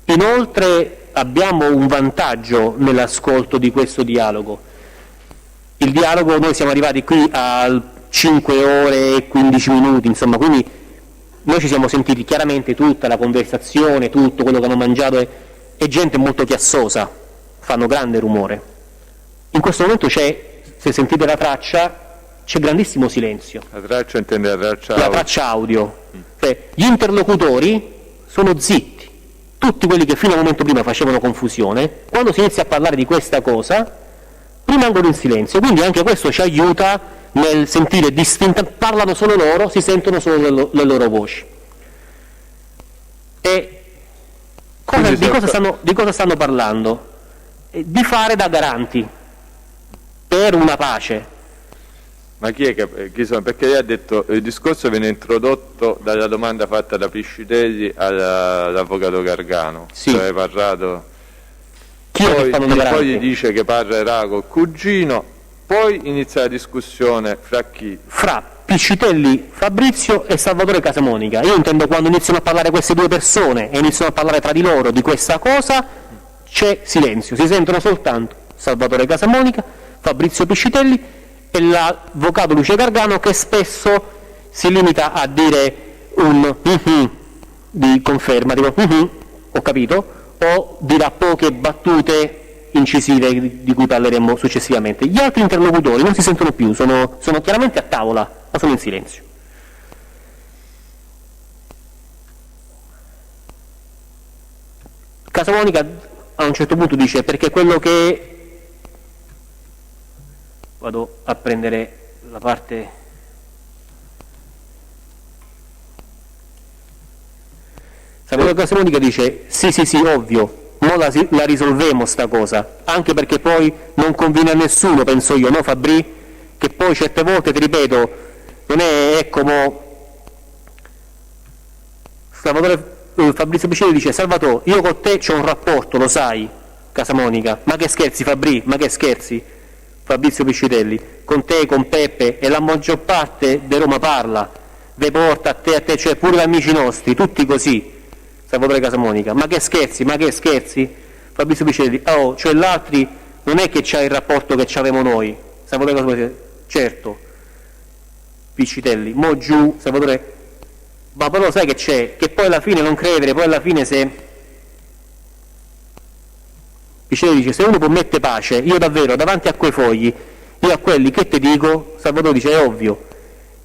Inoltre abbiamo un vantaggio nell'ascolto di questo dialogo. Il dialogo, noi siamo arrivati qui a 5 ore e 15 minuti, insomma, quindi noi ci siamo sentiti chiaramente tutta la conversazione, tutto quello che hanno mangiato, è gente molto chiassosa, fanno grande rumore. In questo momento c'è, se sentite la traccia, c'è grandissimo silenzio. La traccia intende la traccia La audio? traccia audio. Cioè, gli interlocutori sono zitti, tutti quelli che fino a un momento prima facevano confusione, quando si inizia a parlare di questa cosa, rimangono in silenzio, quindi anche questo ci aiuta nel sentire parlano solo loro, si sentono solo le loro voci. E di cosa stanno parlando? Di fare da garanti per una pace. Ma chi è che chi sono? Perché lei ha detto il discorso viene introdotto dalla domanda fatta da Piscitelli all'avvocato Gargano. Sì. Cioè, hai parlato. Chi è che fanno da garanti? Poi gli dice che parlerà col cugino, poi inizia la discussione fra chi? Fra Piscitelli, Fabrizio e Salvatore Casamonica. Io intendo quando iniziano a parlare queste due persone e iniziano a parlare tra di loro di questa cosa, c'è silenzio, si sentono soltanto Salvatore Casamonica, Fabrizio Piscitelli e l'avvocato Lucio Gargano, che spesso si limita a dire un di conferma, tipo ho capito, o dirà poche battute incisive di cui parleremo successivamente. Gli altri interlocutori non si sentono più, sono chiaramente a tavola, ma sono in silenzio. Casamonica a un certo punto dice, perché quello che... Vado a prendere la parte... Salvatore Casamonica dice, sì, ovvio, mo la risolvemo sta cosa, anche perché poi non conviene a nessuno, penso io, no Fabri? Che poi certe volte, ti ripeto, non è come... Fabrizio Piscitelli dice, Salvatore, io con te c'ho un rapporto, lo sai, Casamonica, ma che scherzi Fabri, ma che scherzi? Fabrizio Piscitelli, con te, con Peppe e la maggior parte di Roma parla, ve porta a te, cioè pure gli amici nostri, tutti così. Salvatore Casamonica, ma che scherzi? Fabrizio Piscitelli, cioè l'altri non è che c'ha il rapporto che c'avevamo noi. Salvatore Casamonica, certo. Piscitelli, mo giù, Salvatore, ma però sai che c'è? Che poi alla fine non credere, poi alla fine se... Piscitelli dice, se uno può mettere pace, io davvero, davanti a quei fogli, io a quelli che ti dico, Salvatore dice, è ovvio,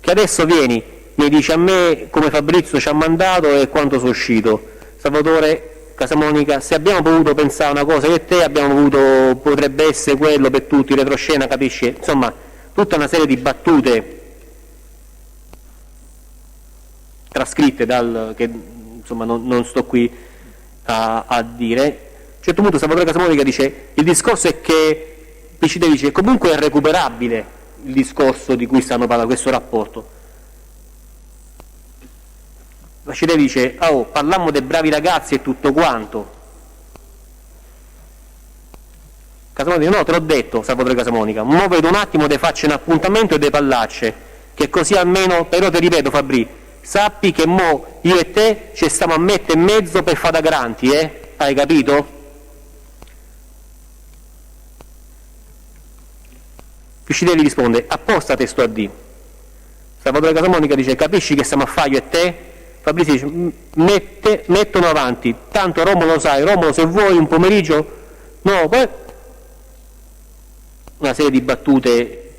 che adesso vieni, mi dice a me come Fabrizio ci ha mandato e quanto sono uscito. Salvatore Casamonica, se abbiamo potuto pensare una cosa io e te, abbiamo potuto, potrebbe essere quello per tutti, retroscena, capisci? Insomma, tutta una serie di battute trascritte che insomma non sto qui a dire. A un certo punto Salvatore Casamonica dice, il discorso è che Piscitelli dice, comunque è recuperabile il discorso di cui stanno parlando, questo rapporto. Piscitelli dice, parlammo dei bravi ragazzi e tutto quanto. Casamonica dice, no, te l'ho detto, Salvatore Casamonica, mo vedo un attimo di faccia un appuntamento e dei pallacce, che così almeno, però ti ripeto Fabri, sappi che mo io e te ci stiamo a mettere in mezzo per fare da garanti, hai capito? Piscitelli risponde, apposta te sto a D. Salvatore Casamonica dice, capisci che stiamo a fare io e te? Fabrizio dice, mettono avanti, tanto Romolo lo sai, Romolo se vuoi un pomeriggio, no, poi una serie di battute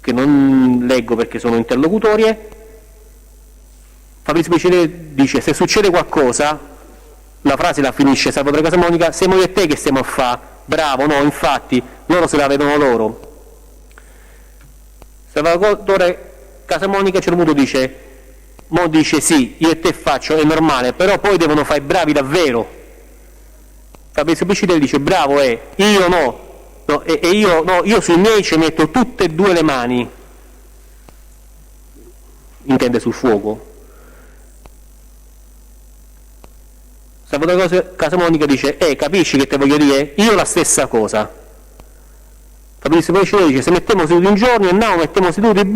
che non leggo perché sono interlocutorie. Fabrizio Piscitelli dice, se succede qualcosa, la frase la finisce Salvatore Casamonica, siamo io e te che stiamo a fare bravo, no, infatti, loro se la vedono loro. Salvatore Casamonica a un certo punto dice sì, io e te faccio, è normale, però poi devono fare bravi davvero. Fabrizio Piscitelli dice bravo io no, e io sui miei ci metto tutte e due le mani, intende sul fuoco. Salvatore Casamonica dice capisci che te voglio dire? Io la stessa cosa. Fabrizio Piscitelli dice se mettiamo seduti un giorno e no, mettiamo seduti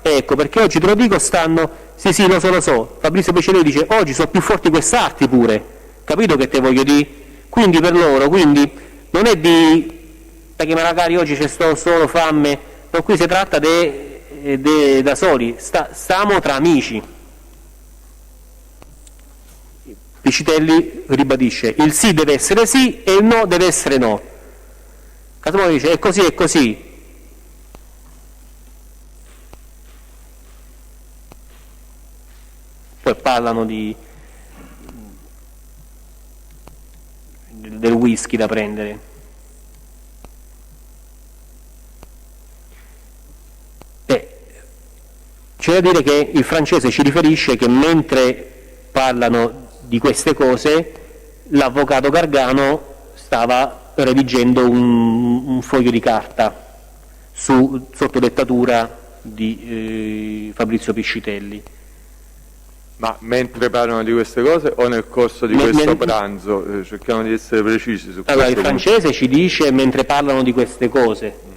ecco perché oggi te lo dico stanno sì lo so. Fabrizio Piscitelli dice oggi sono più forti quest'arti pure, capito che te voglio dire? Quindi per loro, non è perché magari oggi c'è solo fame, ma qui si tratta da soli, stiamo tra amici. Piscitelli ribadisce il sì deve essere sì e il no deve essere no. Casamonica dice è così. Poi parlano del whisky da prendere. C'è da dire che il francese ci riferisce che mentre parlano di queste cose l'avvocato Gargano stava redigendo un foglio di carta sotto dettatura di Fabrizio Piscitelli. Ma mentre parlano di queste cose o nel corso di questo pranzo? Cerchiamo di essere precisi su questo. Allora, il francese ci dice mentre parlano di queste cose.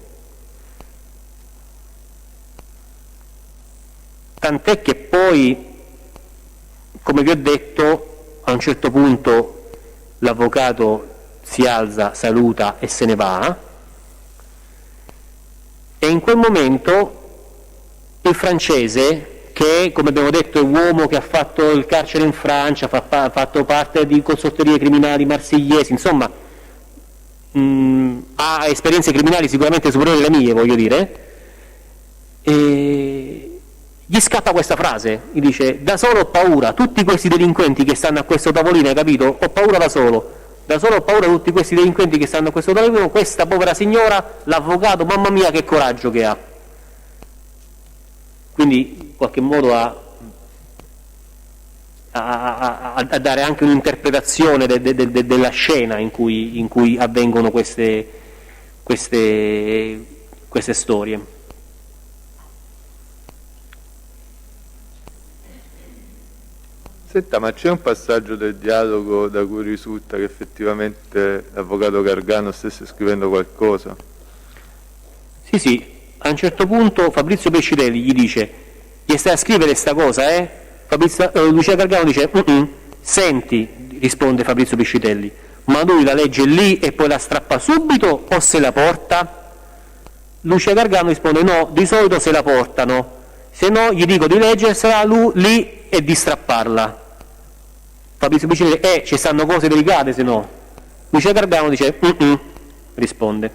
Tant'è che poi, come vi ho detto, a un certo punto l'avvocato si alza, saluta e se ne va, e in quel momento il francese, che come abbiamo detto è uomo che ha fatto il carcere in Francia, ha fatto parte di consorterie criminali marsigliesi, insomma ha esperienze criminali sicuramente superiori alle mie, voglio dire, e gli scappa questa frase, gli dice da solo ho paura, tutti questi delinquenti che stanno a questo tavolino, hai capito? Ho paura da solo ho paura di tutti questi delinquenti che stanno a questo tavolino, questa povera signora, l'avvocato, mamma mia che coraggio che ha. Quindi in qualche modo a dare anche un'interpretazione della scena in cui avvengono queste storie. Senta, ma c'è un passaggio del dialogo da cui risulta che effettivamente l'avvocato Gargano stesse scrivendo qualcosa? Sì, a un certo punto Fabrizio Piscitelli gli dice gli stai a scrivere sta cosa, Lucia Gargano dice senti, risponde Fabrizio Piscitelli, ma lui la legge lì e poi la strappa subito o se la porta? Lucia Gargano risponde no, di solito se la portano, se no gli dico di leggersela lì e di strapparla. Fabrizio Piscitelli ci stanno cose delicate se no. Lucia Gargano dice risponde.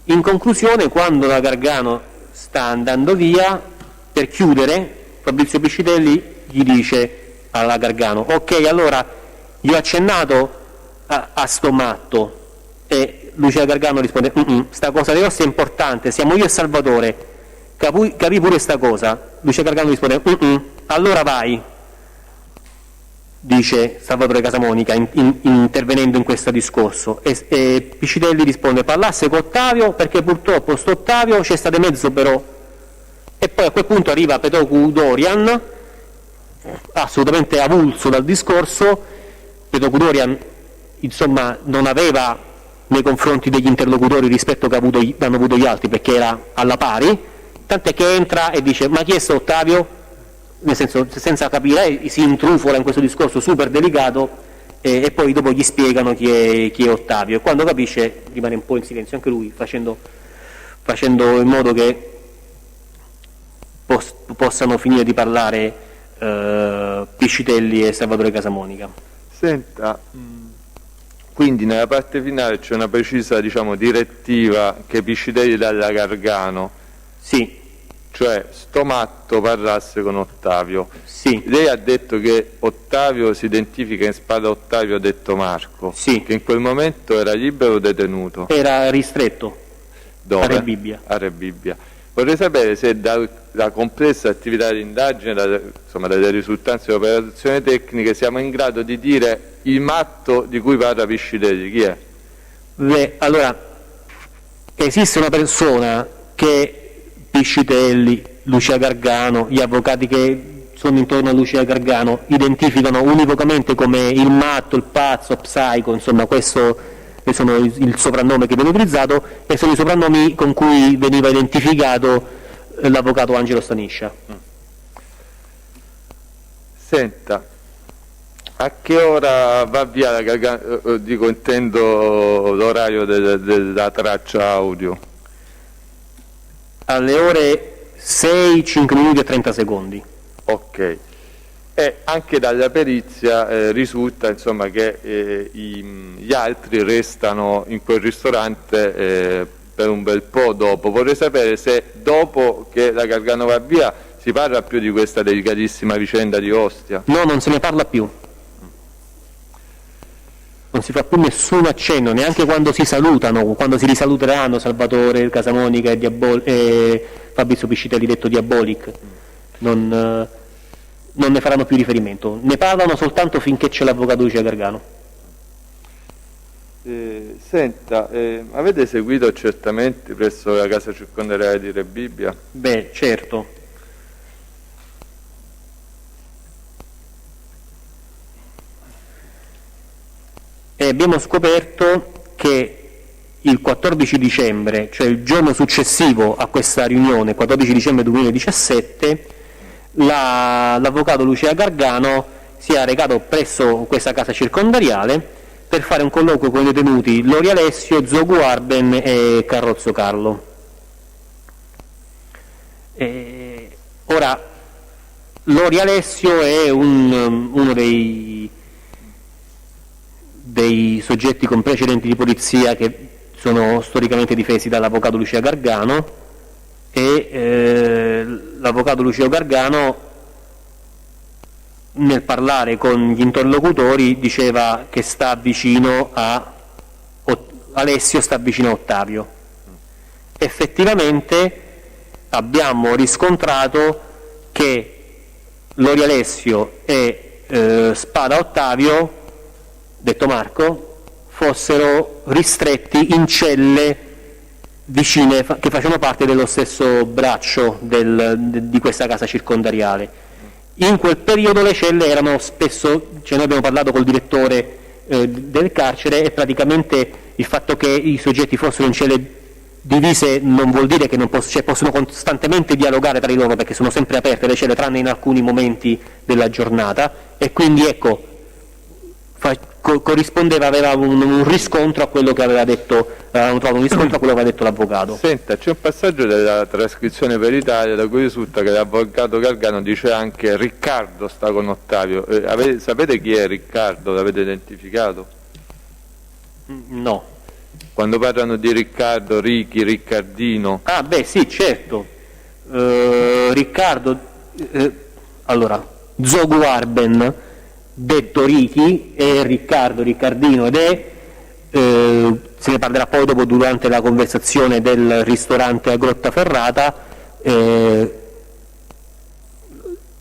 In conclusione, quando la Gargano sta andando via, per chiudere, Fabrizio Piscitelli gli dice alla Gargano ok, allora gli ho accennato a sto matto, e Lucia Gargano risponde sta cosa dei nostri è importante, siamo io e Salvatore, capì pure sta cosa. Lucia Gargano risponde allora vai, dice Salvatore Casamonica intervenendo in questo discorso, e Piscitelli risponde parlasse con Ottavio perché purtroppo sto Ottavio c'è stato mezzo però, e poi a quel punto arriva Petocu Dorian assolutamente avulso dal discorso. Petocu Dorian insomma non aveva nei confronti degli interlocutori rispetto che hanno avuto gli altri perché era alla pari, tant'è che entra e dice ma chi è sto Ottavio? Nel senso senza capire, si intrufola in questo discorso super delicato, e poi dopo gli spiegano chi è Ottavio, e quando capisce rimane un po' in silenzio anche lui, facendo in modo che possano finire di parlare Piscitelli e Salvatore Casamonica. Senta, quindi nella parte finale c'è una precisa, diciamo, direttiva che Piscitelli dà alla Gargano, Sì, cioè sto matto parlasse con Ottavio. sì, Lei ha detto che Ottavio si identifica in Spada Ottavio, ha detto Marco, Sì. che in quel momento era libero o detenuto? era ristretto Dove? a Re Bibbia. A Re Bibbia. Vorrei sapere se dalla complessa attività di indagine, insomma dalle risultanze delle operazioni tecniche, siamo in grado di dire il matto di cui parla Piscitelli, chi è? Allora, esiste una persona che Piscitelli, Lucia Gargano, gli avvocati che sono intorno a Lucia Gargano identificano univocamente come il matto, il pazzo, psico, insomma questo sono il soprannome che viene utilizzato e sono i soprannomi con cui veniva identificato l'avvocato Angelo Staniscia. Senta, a che ora va via la Gargano, intendo l'orario della traccia audio? Alle ore 6, 5 minuti e 30 secondi. Ok. E anche dalla perizia risulta, insomma, che gli altri restano in quel ristorante per un bel po' dopo. Vorrei sapere se dopo che la Gargano va via si parla più di questa delicatissima vicenda di Ostia. No, non se ne parla più. Non si fa più nessun accenno, neanche quando si salutano, quando si risaluteranno Salvatore Casamonica e Fabrizio Piscitelli detto Diabolic. Non ne faranno più riferimento, ne parlano soltanto finché c'è l'avvocato Lucia Gargano. Senta, avete seguito accertamenti presso la casa circondariale di Re Bibbia? Beh, certo. E abbiamo scoperto che il 14 dicembre, cioè il giorno successivo a questa riunione, 14 dicembre 2017, l'avvocato Lucia Gargano si è recato presso questa casa circondariale per fare un colloquio con i detenuti Lori Alessio, Zogu Arben e Carrozzo Carlo. Ora, Lori Alessio è uno dei soggetti con precedenti di polizia che sono storicamente difesi dall'avvocato Lucia Gargano e l'avvocato Lucia Gargano nel parlare con gli interlocutori diceva che sta vicino a Alessio, sta vicino a Ottavio. Effettivamente abbiamo riscontrato che Lori Alessio e Spada Ottavio, detto Marco, fossero ristretti in celle vicine che facevano parte dello stesso braccio di questa casa circondariale. In quel periodo le celle erano spesso, cioè noi abbiamo parlato col direttore del carcere e praticamente il fatto che i soggetti fossero in celle divise non vuol dire che non possono costantemente dialogare tra di loro perché sono sempre aperte le celle tranne in alcuni momenti della giornata e quindi ecco corrispondeva, aveva un riscontro a quello che aveva detto, avevano trovato un riscontro a quello che aveva detto l'avvocato. Senta, c'è un passaggio della trascrizione peritaria da cui risulta che l'avvocato Gargano dice anche Riccardo sta con Ottavio. Sapete chi è Riccardo? L'avete identificato? No. Quando parlano di Riccardo, Ricky, Riccardino. Ah beh sì, certo. Riccardo, allora, Zogu Arben, detto Ricky, e Riccardo, Riccardino ed se ne parlerà poi dopo durante la conversazione del ristorante a Grottaferrata,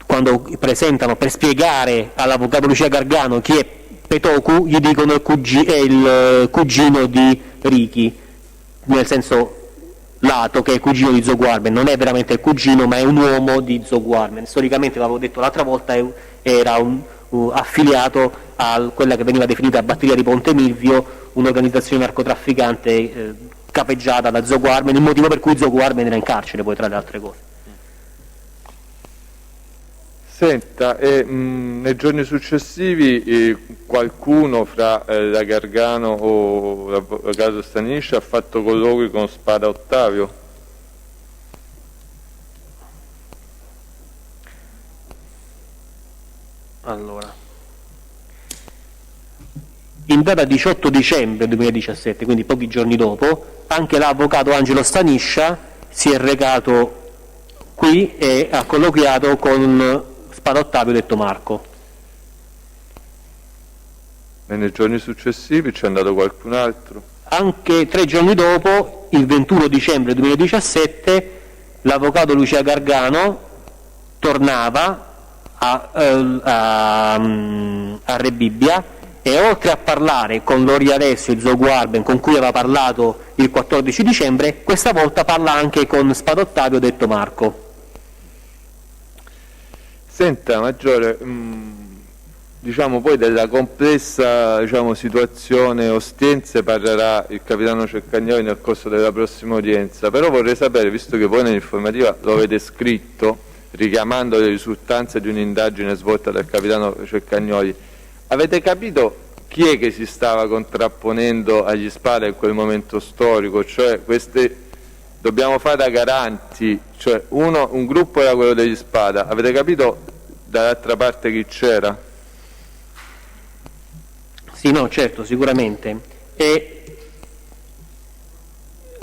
quando presentano per spiegare all'avvocato Lucia Gargano chi è Petoku, gli dicono è il cugino di Ricky, nel senso lato che è il cugino di Zogu Arben, non è veramente il cugino ma è un uomo di Zogu Arben, storicamente l'avevo detto l'altra volta era affiliato a quella che veniva definita Batteria di Ponte Milvio, un'organizzazione narcotrafficante capeggiata da Zogu Arben, il motivo per cui Zogu Arben era in carcere poi tra le altre cose. Senta, nei giorni successivi qualcuno fra la Gargano o l'avvocato Staniscia ha fatto colloqui con Spada Ottavio? Allora, in data 18 dicembre 2017, quindi pochi giorni dopo, anche l'avvocato Angelo Staniscia si è recato qui e ha colloquiato con Spada Ottavio, detto Marco. E nei giorni successivi c'è andato qualcun altro? Anche 3 giorni dopo, il 21 dicembre 2017, l'avvocato Lucia Gargano tornava a Rebibbia e oltre a parlare con Lori Alessio e Zogu Arben, con cui aveva parlato il 14 dicembre, questa volta parla anche con Spada Ottavio, detto Marco. Senta, Maggiore, diciamo poi della complessa, diciamo, situazione Ostiense parlerà il capitano Ceccagnoli nel corso della prossima udienza, però vorrei sapere, visto che voi nell'informativa lo avete scritto, richiamando le risultanze di un'indagine svolta dal capitano Ceccagnoli, avete capito chi è che si stava contrapponendo agli Spada in quel momento storico? Cioè, dobbiamo fare da garanti, cioè un gruppo era quello degli Spada, avete capito dall'altra parte chi c'era? Sì, no, certo, sicuramente. E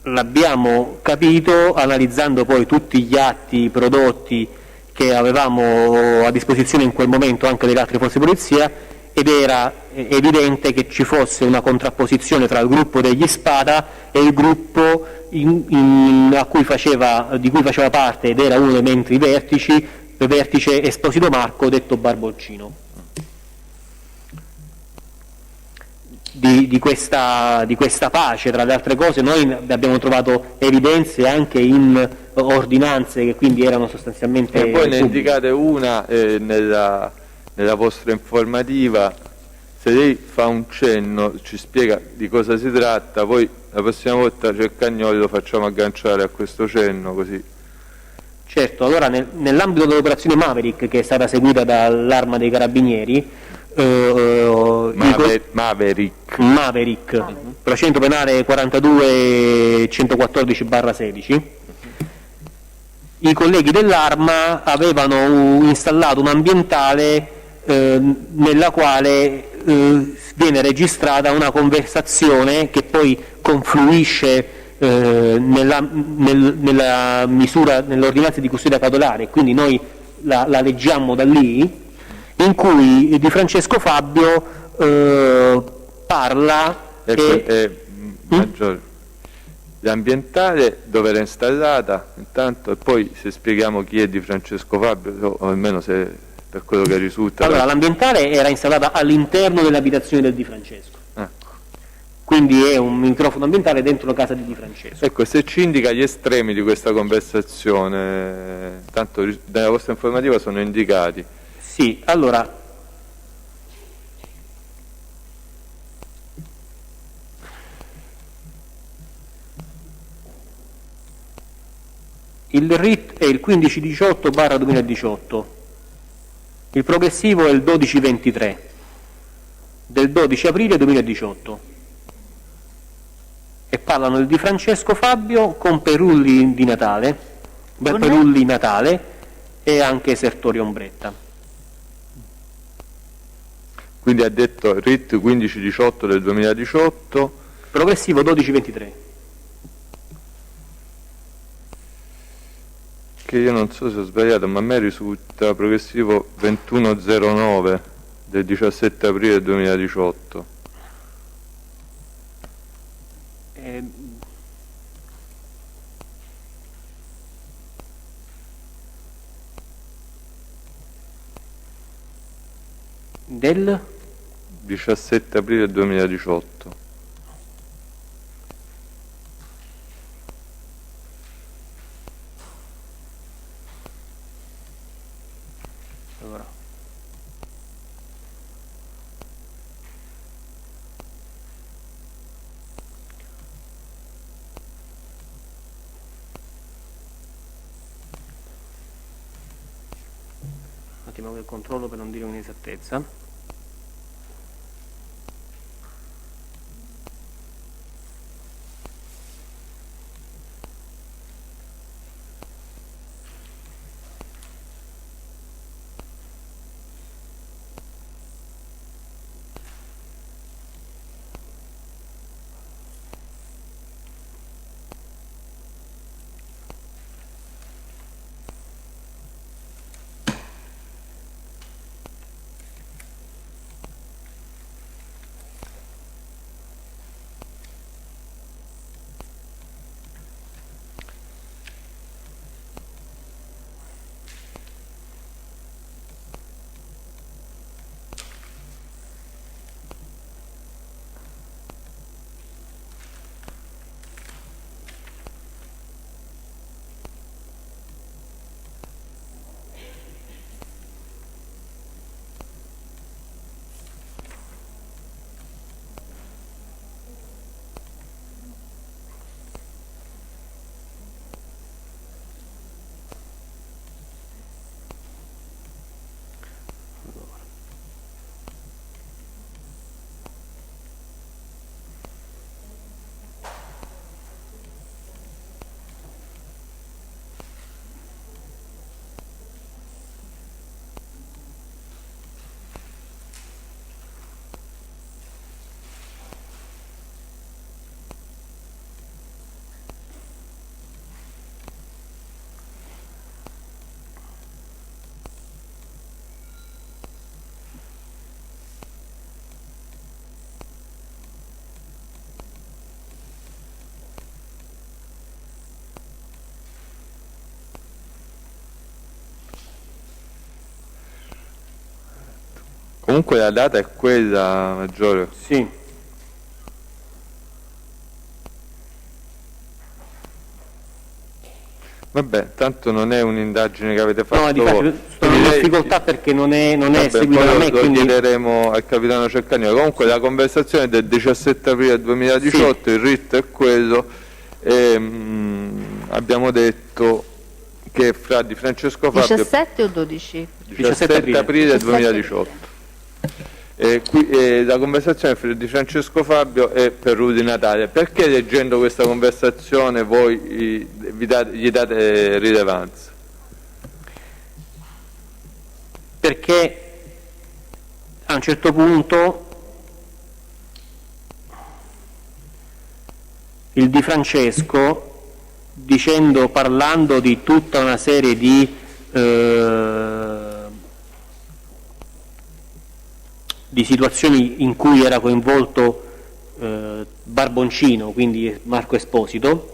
l'abbiamo capito analizzando poi tutti gli atti prodotti che avevamo a disposizione in quel momento anche delle altre forze di polizia, ed era evidente che ci fosse una contrapposizione tra il gruppo degli Spada e il gruppo di cui faceva parte ed era uno dei membri vertice Esposito Marco, detto Barbolcino. Di questa pace, tra le altre cose, noi abbiamo trovato evidenze anche in ordinanze che quindi erano sostanzialmente e voi ne pubbliche. indicate una nella vostra informativa. Se lei fa un cenno, ci spiega di cosa si tratta, poi la prossima volta Ceccagnoli lo facciamo agganciare a questo cenno, così. Certo, allora nell'ambito dell'operazione Maverick, che è stata seguita dall'Arma dei Carabinieri, Maverick, procedimento penale 42.114/16, i colleghi dell'Arma avevano installato un ambientale nella quale viene registrata una conversazione che poi confluisce nella misura, nell'ordinanza di custodia cautelare, quindi noi la leggiamo da lì, in cui Di Francesco Fabio parla Maggiore, l'ambientale dove era installata intanto, e poi se spieghiamo chi è Di Francesco Fabio, o almeno se per quello che risulta. Allora, l'ambientale era installata all'interno dell'abitazione del Di Francesco, Ecco. quindi è un microfono ambientale dentro la casa di Di Francesco. Ecco, se ci indica gli estremi di questa conversazione, tanto nella vostra informativa sono indicati. Sì, allora, il RIT è il 1518/2018, il progressivo è il 1223 del 12 aprile 2018 e parlano del Di Francesco Fabio con Perulli di Natale, Perulli Natale e anche Sertorio Ombretta. Quindi ha detto RIT 1518 del 2018. Progressivo 1223. Che io non so se ho sbagliato, ma a me risulta progressivo 2109 del 17 aprile 2018. Del 17 aprile 2018. allora. Un attimo che controllo per non dire un'inesattezza. Comunque la data è quella, Maggiore. Sì. Vabbè, tanto non è un'indagine che avete fatto No, voi. sono in difficoltà perché non è seguita da poi me, lo quindi chiederemo al capitano Ceccanino. Comunque la conversazione è del 17 aprile 2018, il rito è quello, e abbiamo detto che fra Di Francesco Fabio 17 o 12? 17 aprile 2018. La conversazione fra Di Francesco Fabio e Perruti Natale. Perché leggendo questa conversazione voi gli date rilevanza? perché a un certo punto il Di Francesco, parlando di tutta una serie di situazioni in cui era coinvolto Barboncino, quindi Marco Esposito,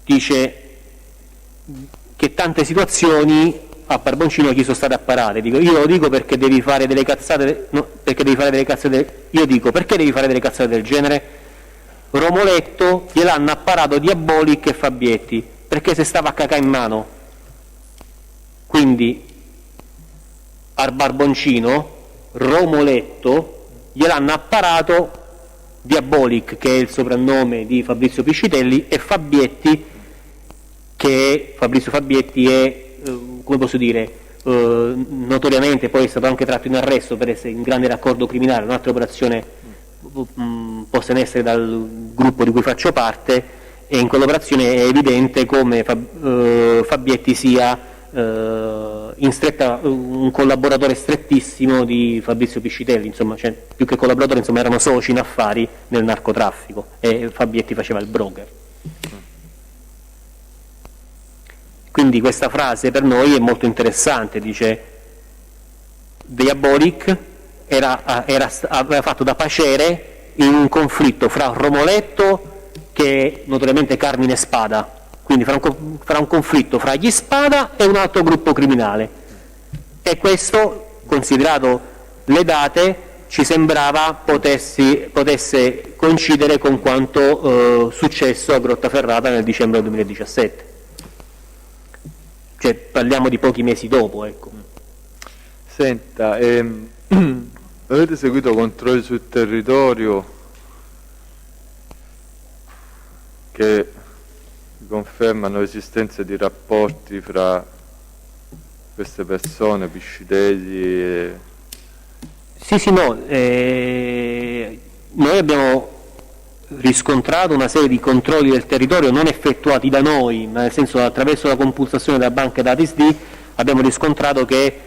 dice che tante situazioni a Barboncino gli sono state apparate. Io lo dico perché devi fare delle cazzate, io dico perché devi fare delle cazzate del genere? Romoletto gliel'hanno apparato Diabolic e Fabietti perché se stava a cacà in mano, quindi al Barboncino Romoletto gliel'hanno apparato Diabolic, che è il soprannome di Fabrizio Piscitelli, e Fabietti, che Fabrizio Fabietti è, come posso dire, notoriamente poi è stato anche tratto in arresto per essere in grande raccordo criminale, un'altra operazione posta in essere dal gruppo di cui faccio parte, e in quell'operazione è evidente come Fabietti sia un collaboratore strettissimo di Fabrizio Piscitelli, insomma, cioè, più che collaboratore, insomma, erano soci in affari nel narcotraffico e Fabietti faceva il broker. Quindi questa frase per noi è molto interessante, dice Diabolic aveva fatto da pacere in un conflitto fra Romoletto, che è notoriamente Carmine Spada, quindi fra un conflitto fra gli Spada e un altro gruppo criminale, e questo, considerato le date, ci sembrava potesse coincidere con quanto successo a Grottaferrata nel dicembre 2017. Cioè, parliamo di pochi mesi dopo, ecco. Senta, avete seguito controlli sul territorio che confermano l'esistenza di rapporti fra queste persone, Piscitelli e... Sì, no, noi abbiamo riscontrato una serie di controlli del territorio non effettuati da noi, ma nel senso attraverso la compulsazione della banca dati SD abbiamo riscontrato che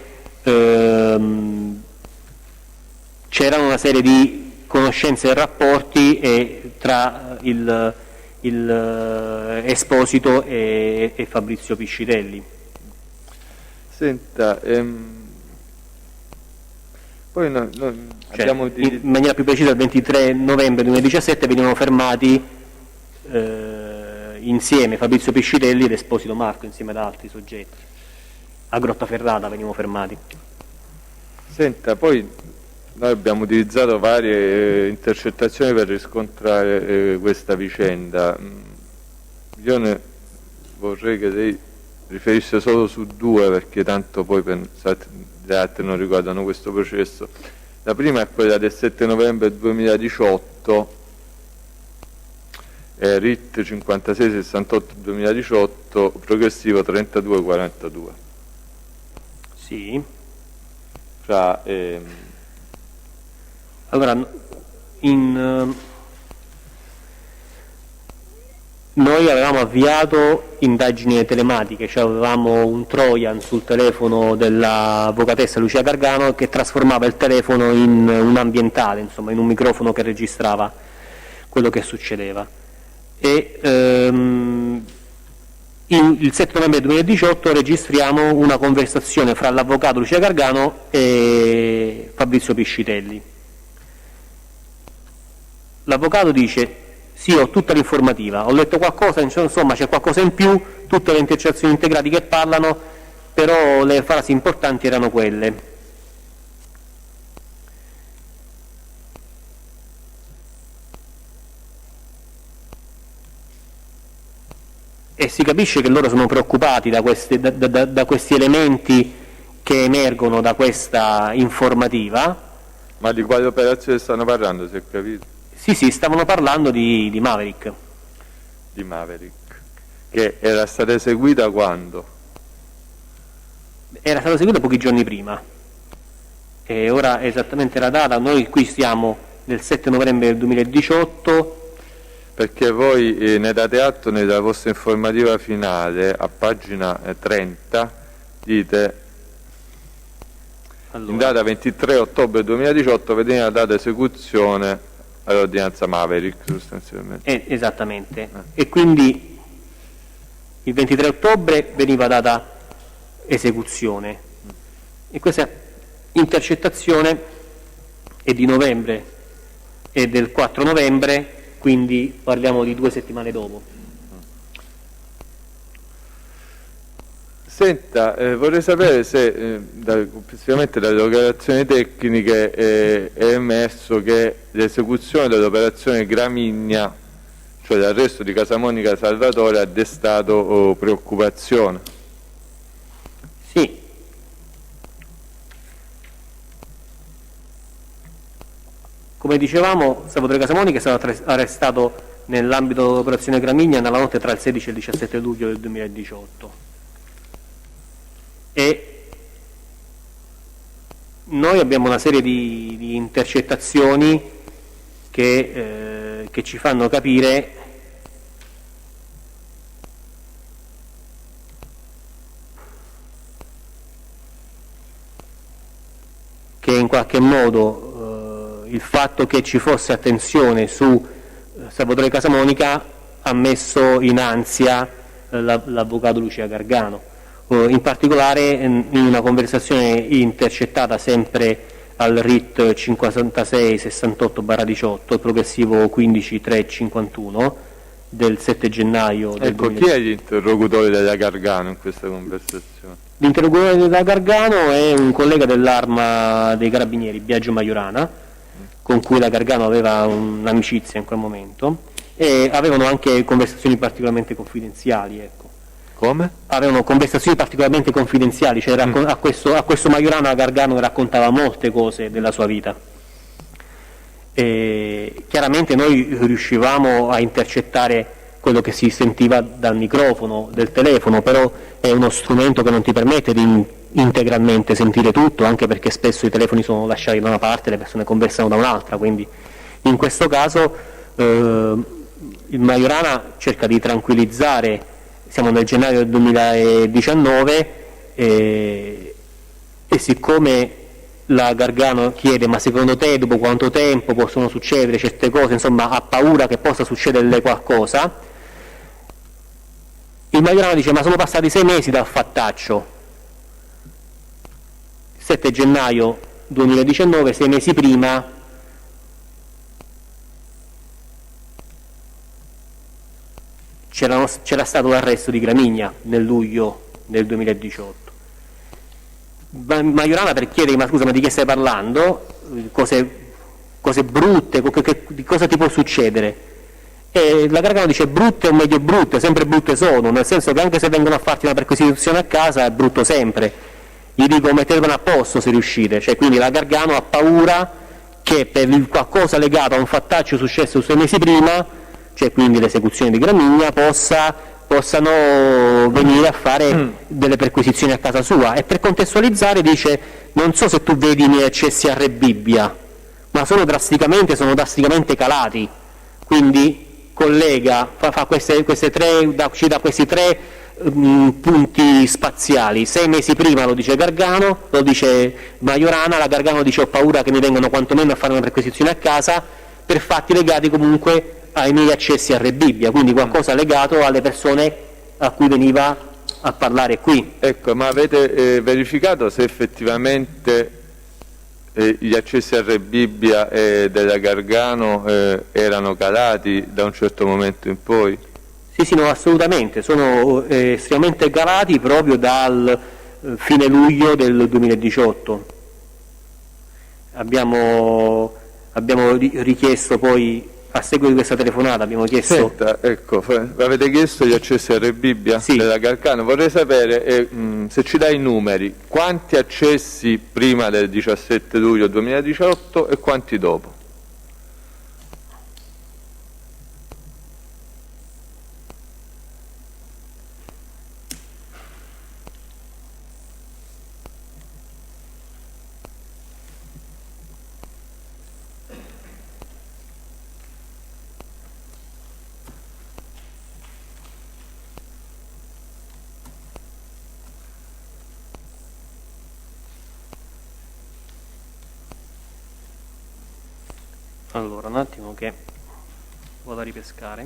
c'erano una serie di conoscenze e rapporti tra il Esposito e Fabrizio Piscitelli. Senta, poi noi abbiamo in maniera più precisa, il 23 novembre 2017 venivano fermati insieme Fabrizio Piscitelli ed Esposito Marco, insieme ad altri soggetti. A Grottaferrata venivano fermati. Senta, poi noi abbiamo utilizzato varie intercettazioni per riscontrare questa vicenda. Io ne vorrei che lei riferisse solo su due, perché tanto poi le altre non riguardano questo processo. La prima è quella del 7 novembre 2018, RIT 5668 2018, progressivo 3242. Sì. Allora, noi avevamo avviato indagini telematiche, cioè avevamo un Trojan sul telefono dell'avvocatessa Lucia Gargano che trasformava il telefono in un ambientale, insomma, in un microfono che registrava quello che succedeva. E il 7 novembre 2018 registriamo una conversazione fra l'avvocato Lucia Gargano e Fabrizio Piscitelli. L'avvocato dice: sì, ho tutta l'informativa, ho letto qualcosa, insomma c'è qualcosa in più, tutte le intercettazioni integrate che parlano, però le frasi importanti erano quelle. E si capisce che loro sono preoccupati da questi elementi che emergono da questa informativa. Ma di quale operazione stanno parlando, si è capito? Sì, stavano parlando di Maverick. Di Maverick, che era stata eseguita quando? Era stata eseguita pochi giorni prima, e ora esattamente la data, noi qui siamo nel 7 novembre del 2018. Perché voi ne date atto nella vostra informativa finale, a pagina 30, dite: Allora, in data 23 ottobre 2018 veniva la data esecuzione all'ordinanza Maverick, sostanzialmente. esattamente. E quindi il 23 ottobre veniva data esecuzione, e questa intercettazione è di novembre e del 4 novembre, quindi parliamo di 2 settimane dopo. Senta, vorrei sapere se complessivamente dalle operazioni tecniche è emerso che l'esecuzione dell'operazione Gramigna, cioè l'arresto di Casamonica Salvatore, ha destato preoccupazione. Sì. Come dicevamo, Salvatore Casamonica è stato arrestato nell'ambito dell'operazione Gramigna nella notte tra il 16 e il 17 luglio del 2018. E noi abbiamo una serie di intercettazioni che ci fanno capire che in qualche modo il fatto che ci fosse attenzione su Salvatore Casamonica ha messo in ansia l'avvocato Lucia Gargano. In particolare in una conversazione intercettata sempre al RIT 5668/18, il progressivo 15.351 del 7 gennaio del 2000. Chi è l'interlocutore della Gargano in questa conversazione? L'interlocutore della Gargano è un collega dell'Arma dei Carabinieri, Biagio Majorana, con cui la Gargano aveva un'amicizia in quel momento, e avevano anche conversazioni particolarmente confidenziali, ecco. Come? Avevano conversazioni particolarmente confidenziali, cioè a questo Majorana Gargano raccontava molte cose della sua vita. E chiaramente noi riuscivamo a intercettare quello che si sentiva dal microfono del telefono, però è uno strumento che non ti permette di integralmente sentire tutto, anche perché spesso i telefoni sono lasciati da una parte e le persone conversano da un'altra, quindi in questo caso il Majorana cerca di tranquillizzare. Siamo nel gennaio del 2019 e siccome la Gargano chiede: ma secondo te dopo quanto tempo possono succedere certe cose, insomma ha paura che possa succederle qualcosa, il Majorana dice: ma sono passati 6 mesi dal fattaccio, 7 gennaio 2019, 6 mesi prima c'era stato l'arresto di Gramigna nel luglio del 2018. Majorana per chiedere: ma scusa, ma di che stai parlando? Cose brutte, di cosa ti può succedere? E la Gargano dice: brutte o medio brutte, sempre brutte sono, nel senso che anche se vengono a farti una perquisizione a casa è brutto sempre. Gli dico: mettetevelo a posto se riuscite. Cioè, quindi la Gargano ha paura che per qualcosa legato a un fattaccio successo 6 mesi prima, cioè quindi l'esecuzione di Gramigna, possano venire a fare delle perquisizioni a casa sua. E per contestualizzare dice: non so se tu vedi i miei accessi a Re Bibbia, ma sono drasticamente calati. Quindi collega, fa cita questi tre punti spaziali. 6 mesi prima lo dice Gargano, lo dice Majorana, la Gargano dice: ho paura che mi vengano quantomeno a fare una perquisizione a casa per fatti legati comunque ai miei accessi a Re Bibbia, quindi qualcosa legato alle persone a cui veniva a parlare qui. Ecco, ma avete verificato se effettivamente gli accessi a Re Bibbia della Gargano erano calati da un certo momento in poi? Sì, no, assolutamente, sono estremamente calati proprio dal fine luglio del 2018. Abbiamo richiesto poi, a seguito di questa telefonata, abbiamo chiesto... Senta, ecco, avete chiesto gli accessi a Re Bibbia Sì. della Gargano. Vorrei sapere se ci dai i numeri, quanti accessi prima del 17 luglio 2018 e quanti dopo? Allora, un attimo che vado a ripescare.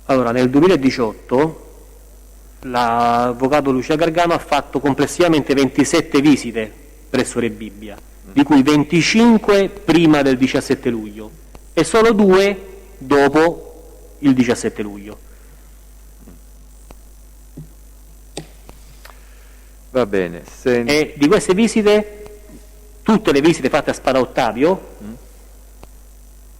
Allora, nel 2018 l'avvocato Lucia Gargano ha fatto complessivamente 27 visite presso Re Bibbia, di cui 25 prima del 17 luglio e solo 2 dopo il 17 luglio. Va bene. E di queste visite, tutte le visite fatte a Spada Ottavio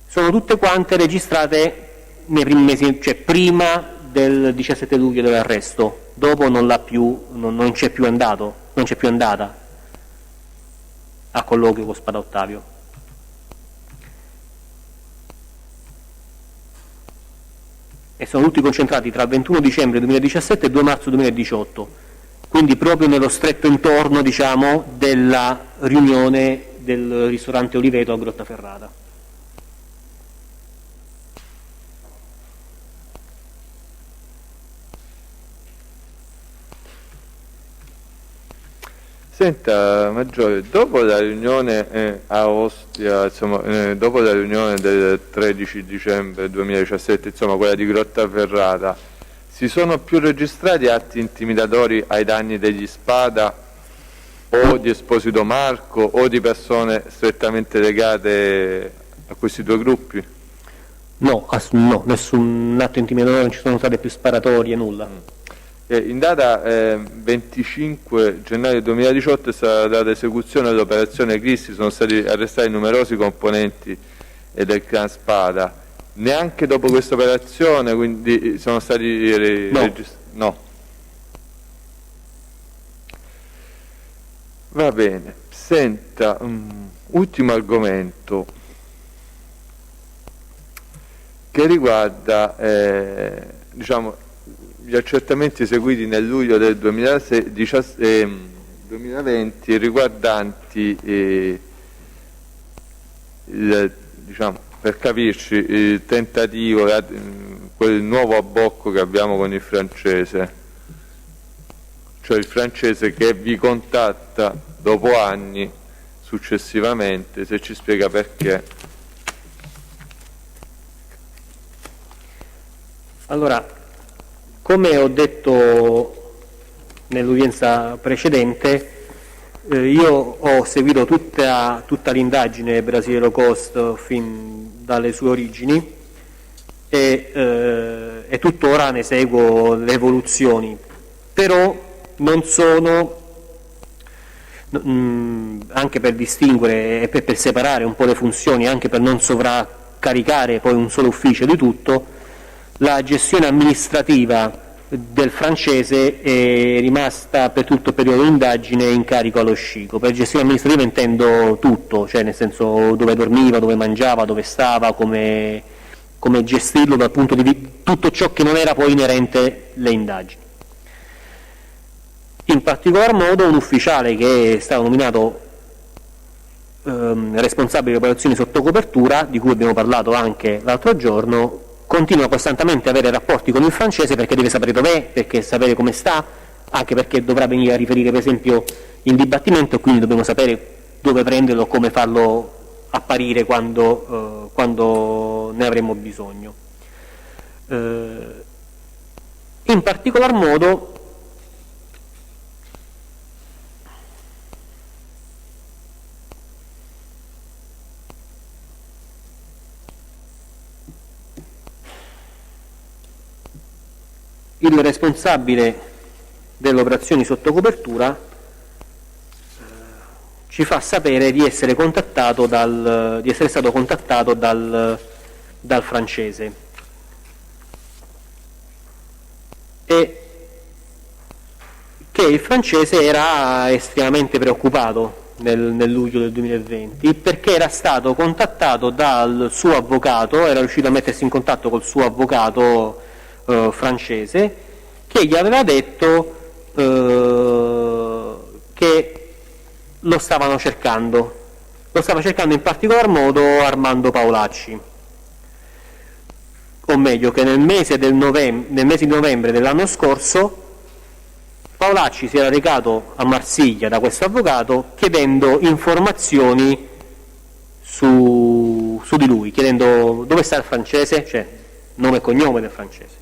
sono tutte quante registrate nei primi mesi, cioè prima del 17 luglio dell'arresto, dopo non c'è più andata a colloquio con Spada Ottavio. E sono tutti concentrati tra il 21 dicembre 2017 e 2 marzo 2018, quindi proprio nello stretto intorno, diciamo, della riunione del ristorante Oliveto a Grottaferrata. Senta, Maggiore, dopo la riunione a Ostia, insomma, dopo la riunione del 13 dicembre 2017, insomma, quella di Grottaferrata, si sono più registrati atti intimidatori ai danni degli Spada o di Esposito Marco o di persone strettamente legate a questi due gruppi? No, nessun atto intimidatorio, non ci sono state più sparatorie, nulla. In data 25 gennaio 2018 è stata data esecuzione dell'operazione Cristi, sono stati arrestati numerosi componenti del clan Spada. Neanche dopo questa operazione, quindi sono stati registrati? No. Va bene. Senta, ultimo argomento che riguarda diciamo gli accertamenti eseguiti nel luglio del 2020 riguardanti diciamo, per capirci, il tentativo, quel nuovo abbocco che abbiamo con il francese, cioè il francese che vi contatta dopo anni successivamente, se ci spiega perché. Allora, come ho detto nell'udienza precedente, io ho seguito tutta l'indagine Brasile Low Cost fin dalle sue origini e tuttora ne seguo le evoluzioni, però non sono, anche per distinguere e per separare un po' le funzioni, anche per non sovraccaricare poi un solo ufficio di tutto, la gestione amministrativa del francese è rimasta per tutto il periodo di indagine in carico allo SCICO. Per gestione amministrativa intendo tutto, cioè nel senso dove dormiva, dove mangiava, dove stava, come gestirlo dal punto di vista, tutto ciò che non era poi inerente alle indagini. In particolar modo un ufficiale che è stato nominato responsabile di operazioni sotto copertura, di cui abbiamo parlato anche l'altro giorno, continua costantemente ad avere rapporti con il francese perché deve sapere dov'è, perché sapere come sta, anche perché dovrà venire a riferire per esempio in dibattimento e quindi dobbiamo sapere dove prenderlo, come farlo apparire quando ne avremo bisogno. In particolar modo il responsabile delle operazioni sotto copertura ci fa sapere di essere stato contattato dal francese e che il francese era estremamente preoccupato nel luglio del 2020 perché era stato contattato dal suo avvocato, era riuscito a mettersi in contatto col suo avvocato francese, che gli aveva detto che lo stava cercando in particolar modo Armando Paolacci, o meglio che nel mese di novembre dell'anno scorso Paolacci si era recato a Marsiglia da questo avvocato chiedendo informazioni su di lui, chiedendo dove sta il francese, cioè nome e cognome del francese.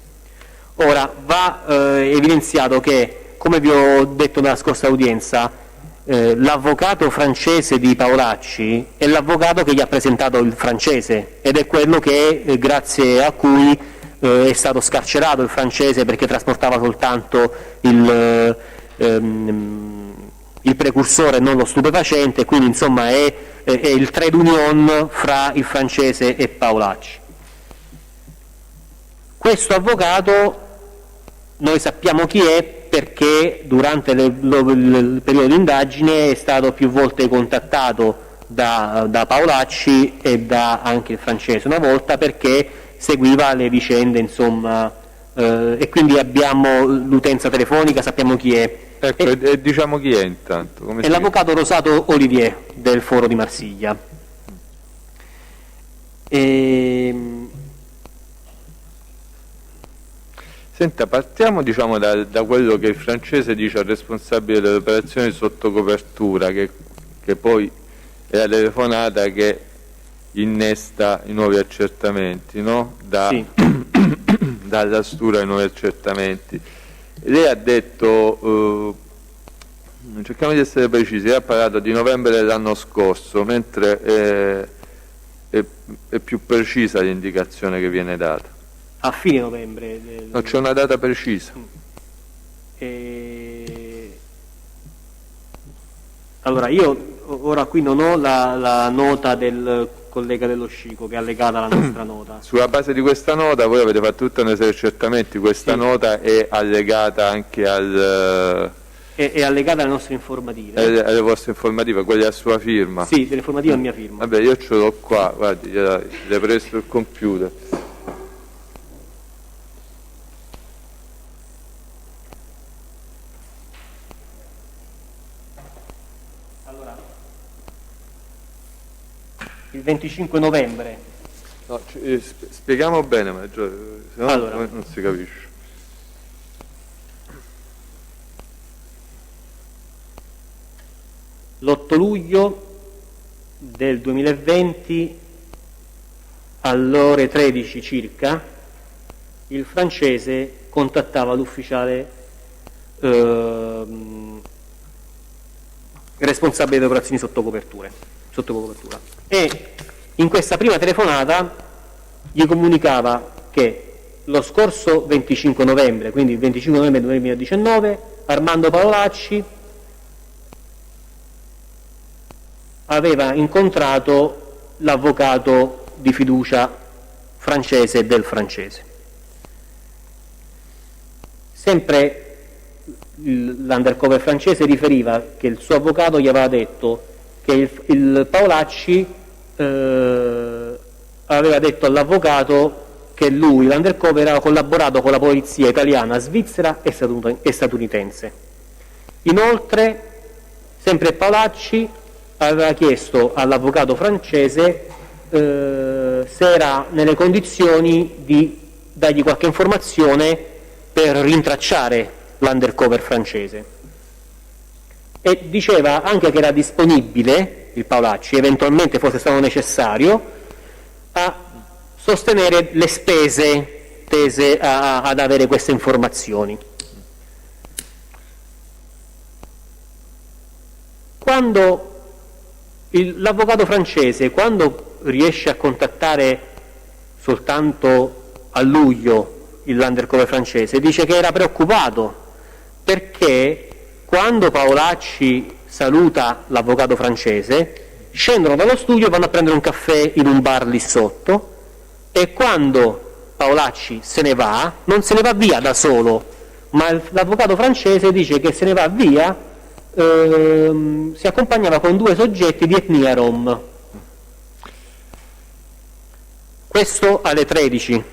Ora va evidenziato che, come vi ho detto nella scorsa udienza, l'avvocato francese di Paolacci è l'avvocato che gli ha presentato il francese ed è quello che grazie a cui è stato scarcerato il francese, perché trasportava soltanto il precursore, non lo stupefacente, quindi insomma è il trade union fra il francese e Paolacci. Questo avvocato noi sappiamo chi è perché durante il periodo di indagine è stato più volte contattato da Paolacci e da anche il francese una volta, perché seguiva le vicende, insomma, e quindi abbiamo l'utenza telefonica, sappiamo chi è. Ecco, e diciamo chi è intanto? Come è l'avvocato Rosato Olivier del Foro di Marsiglia. Senta, partiamo diciamo da quello che il francese dice al responsabile delle operazioni sotto copertura, che poi è la telefonata che innesta i nuovi accertamenti, no? Sì. Dalla Stura ai nuovi accertamenti. Lei ha detto, cerchiamo di essere precisi, lei ha parlato di novembre dell'anno scorso, mentre è più precisa l'indicazione che viene data. A fine novembre. No, c'è una data precisa. Allora, io ora qui non ho la nota del collega dello Scico che è allegata alla nostra nota. Sulla base di questa nota voi avete fatto tutta una serie di accertamenti, questa nota è allegata anche è allegata alle nostre informative. Alle vostre informative, quelle a sua firma? Sì, delle informative a mia firma. Vabbè, io ce l'ho qua, guardi, le presto il computer. Il 25 novembre. No, spieghiamo bene, ma se no allora, non si capisce. L'8 luglio del 2020 alle ore 13 circa il francese contattava l'ufficiale responsabile delle operazioni sotto copertura e in questa prima telefonata gli comunicava che lo scorso 25 novembre, quindi il 25 novembre 2019, Armando Paolacci aveva incontrato l'avvocato di fiducia francese del francese. Sempre l'undercover francese riferiva che il suo avvocato gli aveva detto che il Paolacci aveva detto all'avvocato che lui, l'undercover, aveva collaborato con la polizia italiana, svizzera e statunitense. Inoltre, sempre Paolacci aveva chiesto all'avvocato francese se era nelle condizioni di dargli qualche informazione per rintracciare l'undercover francese, e diceva anche che era disponibile il Paolacci, eventualmente fosse stato necessario, a sostenere le spese tese ad avere queste informazioni. Quando l'avvocato francese, quando riesce a contattare soltanto a luglio l'undercover francese, dice che era preoccupato perché quando Paolacci saluta l'avvocato francese, scendono dallo studio e vanno a prendere un caffè in un bar lì sotto, e quando Paolacci se ne va, non se ne va via da solo, ma l'avvocato francese dice che se ne va via, si accompagnava con 2 soggetti di etnia rom. Questo alle 13.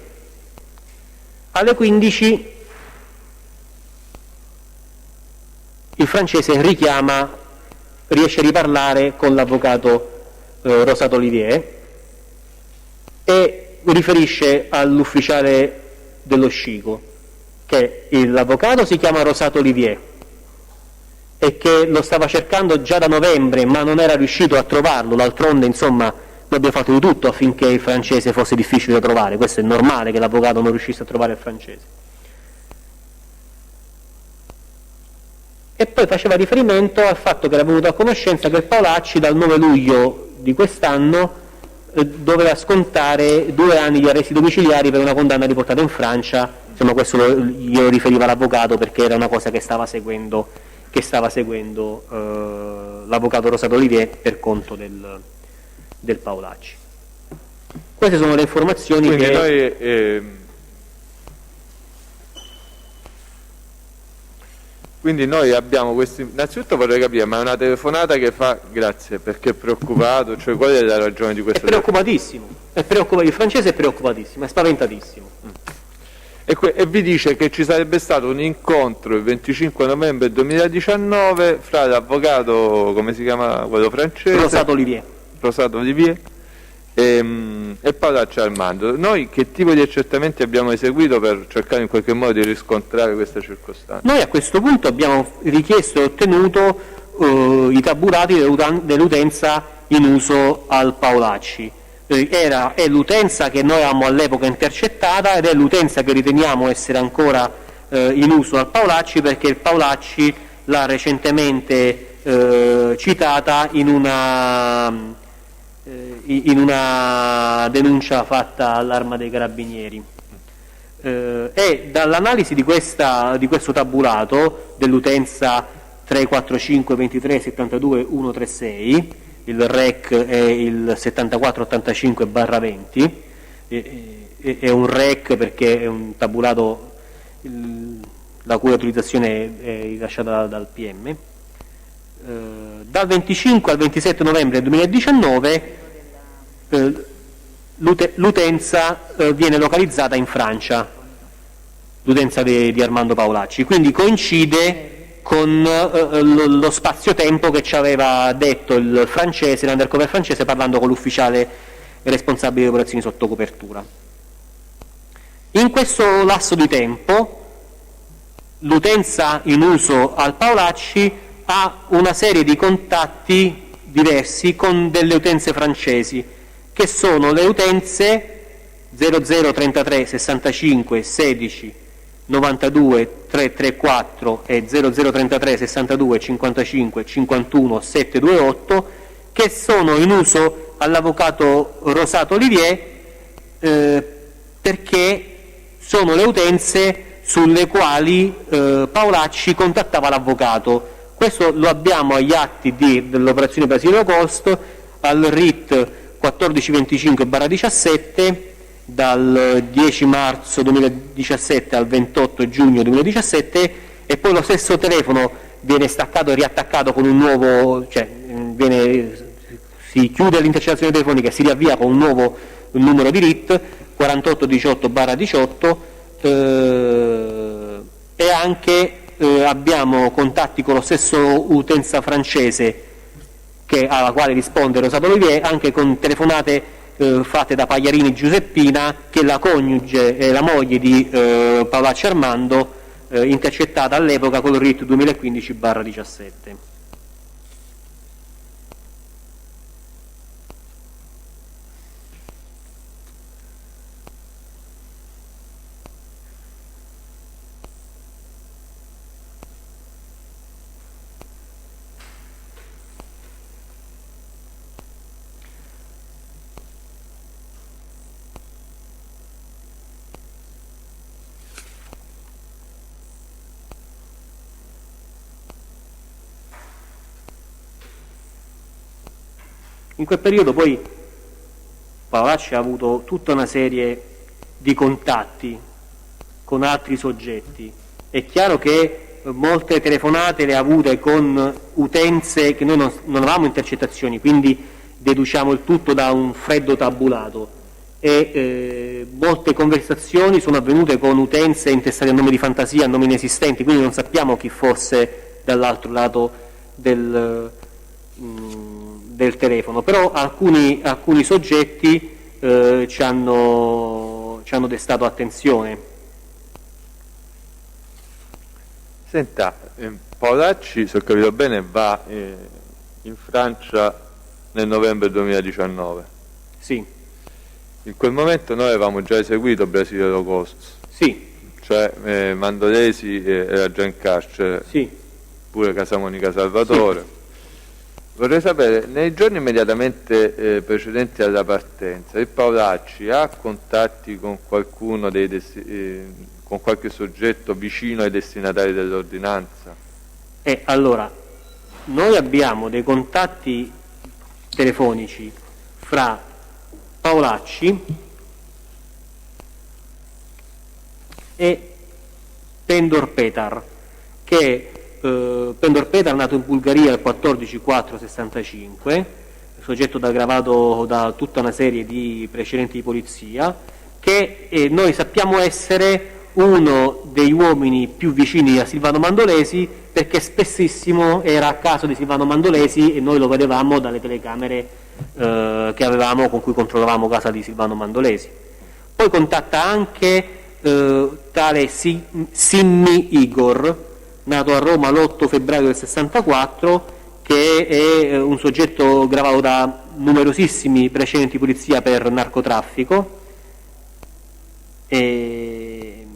Alle 15 il francese riesce a riparlare con l'avvocato Rosato Olivier e riferisce all'ufficiale dello SCICO che l'avvocato si chiama Rosato Olivier e che lo stava cercando già da novembre ma non era riuscito a trovarlo. D'altronde, insomma, noi abbiamo fatto di tutto affinché il francese fosse difficile da trovare. Questo è normale che l'avvocato non riuscisse a trovare il francese. E poi faceva riferimento al fatto che era venuto a conoscenza che Paolacci dal 9 luglio di quest'anno doveva scontare 2 anni di arresti domiciliari per una condanna riportata in Francia. Insomma, questo glielo riferiva l'avvocato perché era una cosa che stava seguendo l'avvocato Rosato Olivier per conto del Paolacci. Queste sono le informazioni. Quindi che noi, quindi noi abbiamo questi. Innanzitutto vorrei capire, ma è una telefonata che fa grazie perché è preoccupato, cioè qual è la ragione di questo? È preoccupatissimo, il francese è preoccupatissimo, è spaventatissimo. E vi dice che ci sarebbe stato un incontro il 25 novembre 2019 fra l'avvocato, come si chiama quello francese? Rosato Olivier e Paolacci Armando. Noi che tipo di accertamenti abbiamo eseguito per cercare in qualche modo di riscontrare questa circostanza? Noi a questo punto abbiamo richiesto e ottenuto i tabulati dell'utenza in uso al Paolacci. È l'utenza che noi avevamo all'epoca intercettata ed è l'utenza che riteniamo essere ancora in uso al Paolacci, perché il Paolacci l'ha recentemente citata in una denuncia fatta all'Arma dei Carabinieri. E dall'analisi di questo tabulato dell'utenza 345 23 72 136, il REC è il 7485/20, è un REC perché è un tabulato la cui utilizzazione è rilasciata dal PM. Dal 25 al 27 novembre 2019 l'utenza viene localizzata in Francia, l'utenza di Armando Paolacci, quindi coincide con lo spazio-tempo che ci aveva detto il francese, l'undercover francese, parlando con l'ufficiale responsabile di operazioni sotto copertura. In questo lasso di tempo l'utenza in uso al Paolacci ha una serie di contatti diversi con delle utenze francesi, che sono le utenze 0033 65 16 92 334 e 0033 62 55 51 728, che sono in uso all'avvocato Rosato Olivier perché sono le utenze sulle quali Paolacci contattava l'avvocato. Questo lo abbiamo agli atti dell'operazione Basilio Cost, al RIT 1425/17 dal 10 marzo 2017 al 28 giugno 2017, e poi lo stesso telefono viene staccato e riattaccato con un nuovo, si chiude l'intercettazione telefonica e si riavvia con un nuovo numero di RIT 4818/18, e anche abbiamo contatti con lo stesso utenza francese alla quale risponde Rosato Olivier, anche con telefonate fatte da Pagliarini Giuseppina, che è la coniuge e la moglie di Paolacci Armando, intercettata all'epoca con il RIT 2015/17. In quel periodo poi Paolacci ha avuto tutta una serie di contatti con altri soggetti. È chiaro che molte telefonate le ha avute con utenze che noi non avevamo intercettazioni, quindi deduciamo il tutto da un freddo tabulato, e molte conversazioni sono avvenute con utenze intestate a nome di fantasia, a nomi inesistenti, quindi non sappiamo chi fosse dall'altro lato del telefono, però alcuni soggetti ci hanno destato attenzione. Senta, Paolacci, se ho capito bene, va in Francia nel novembre 2019. Sì, In quel momento noi avevamo già eseguito Brasile Low Cost, sì, cioè Mandolesi era già in carcere, sì. pure Casamonica Salvatore. Vorrei sapere, nei giorni immediatamente precedenti alla partenza, il Paolacci ha contatti con qualcuno con qualche soggetto vicino ai destinatari dell'ordinanza? E allora, noi abbiamo dei contatti telefonici fra Paolacci e Pendor Petar, che Pendor Petar è nato in Bulgaria il 14/4/65, soggetto aggravato da tutta una serie di precedenti di polizia, che noi sappiamo essere uno degli uomini più vicini a Silvano Mandolesi, perché spessissimo era a casa di Silvano Mandolesi e noi lo vedevamo dalle telecamere che avevamo, con cui controllavamo casa di Silvano Mandolesi. Poi contatta anche tale Simmi Igor, nato a Roma l'8 febbraio del 64, che è un soggetto gravato da numerosissimi precedenti di polizia per narcotraffico, e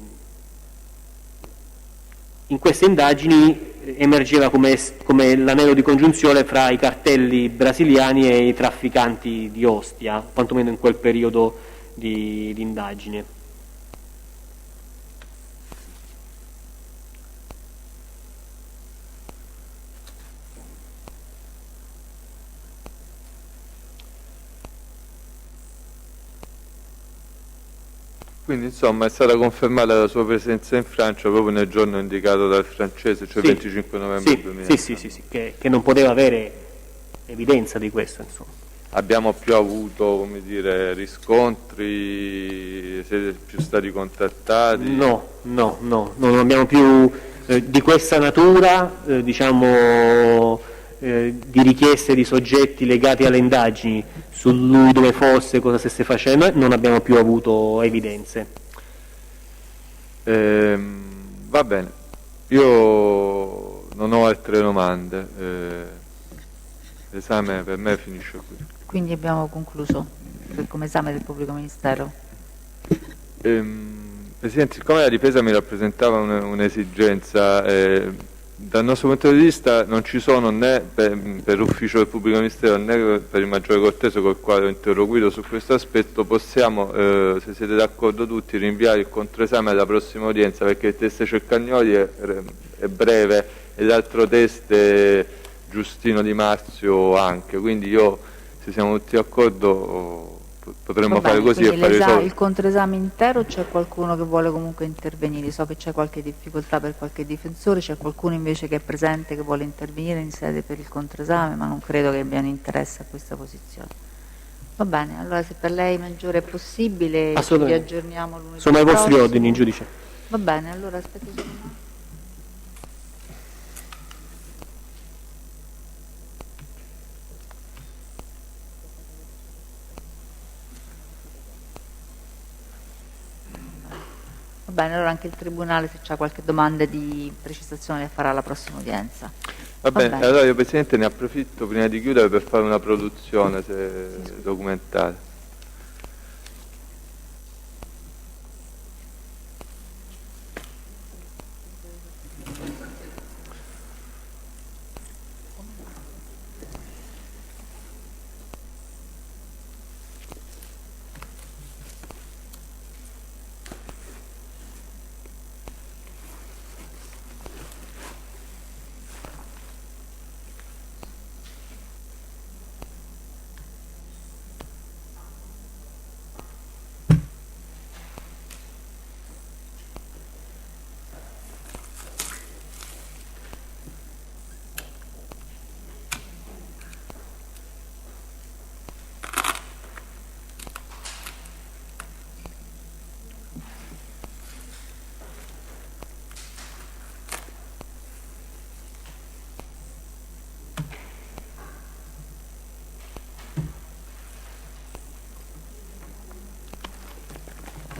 in queste indagini emergeva come l'anello di congiunzione fra i cartelli brasiliani e i trafficanti di Ostia, quantomeno in quel periodo di indagine. Quindi insomma è stata confermata la sua presenza in Francia proprio nel giorno indicato dal francese, cioè Sì, 25 novembre 2000. sì, che non poteva avere evidenza di questo, insomma. Abbiamo più avuto, come dire, riscontri, siete più stati contattati? No, non abbiamo più di questa natura, di richieste di soggetti legati alle indagini su lui, dove fosse, cosa stesse facendo, non abbiamo più avuto evidenze. Va bene, io non ho altre domande, l'esame per me finisce qui. Quindi abbiamo concluso come esame del pubblico ministero. Presidente, siccome la difesa mi rappresentava un'esigenza, dal nostro punto di vista non ci sono né per l'ufficio del pubblico ministero né per il maggiore Cortese, col quale ho interloquito su questo aspetto, possiamo, se siete d'accordo tutti, rinviare il controesame alla prossima udienza, perché il test Ceccagnoli è breve e l'altro test è Giustino Di Marzio anche, quindi se siamo tutti d'accordo potremmo fare così e fare il controesame intero. C'è qualcuno che vuole comunque intervenire? So che c'è qualche difficoltà per qualche difensore, c'è qualcuno invece che è presente che vuole intervenire in sede per il controesame, ma non credo che abbiano interesse a questa posizione. Va bene, allora se per lei maggiore è possibile vi aggiorniamo lunedì sono ai vostri prossimo. ordini, giudice. Va bene, allora aspetta un secondo. Va bene, allora anche il Tribunale, se c'ha qualche domanda di precisazione, le farà alla prossima udienza. Va bene, allora io Presidente ne approfitto prima di chiudere per fare una produzione documentale.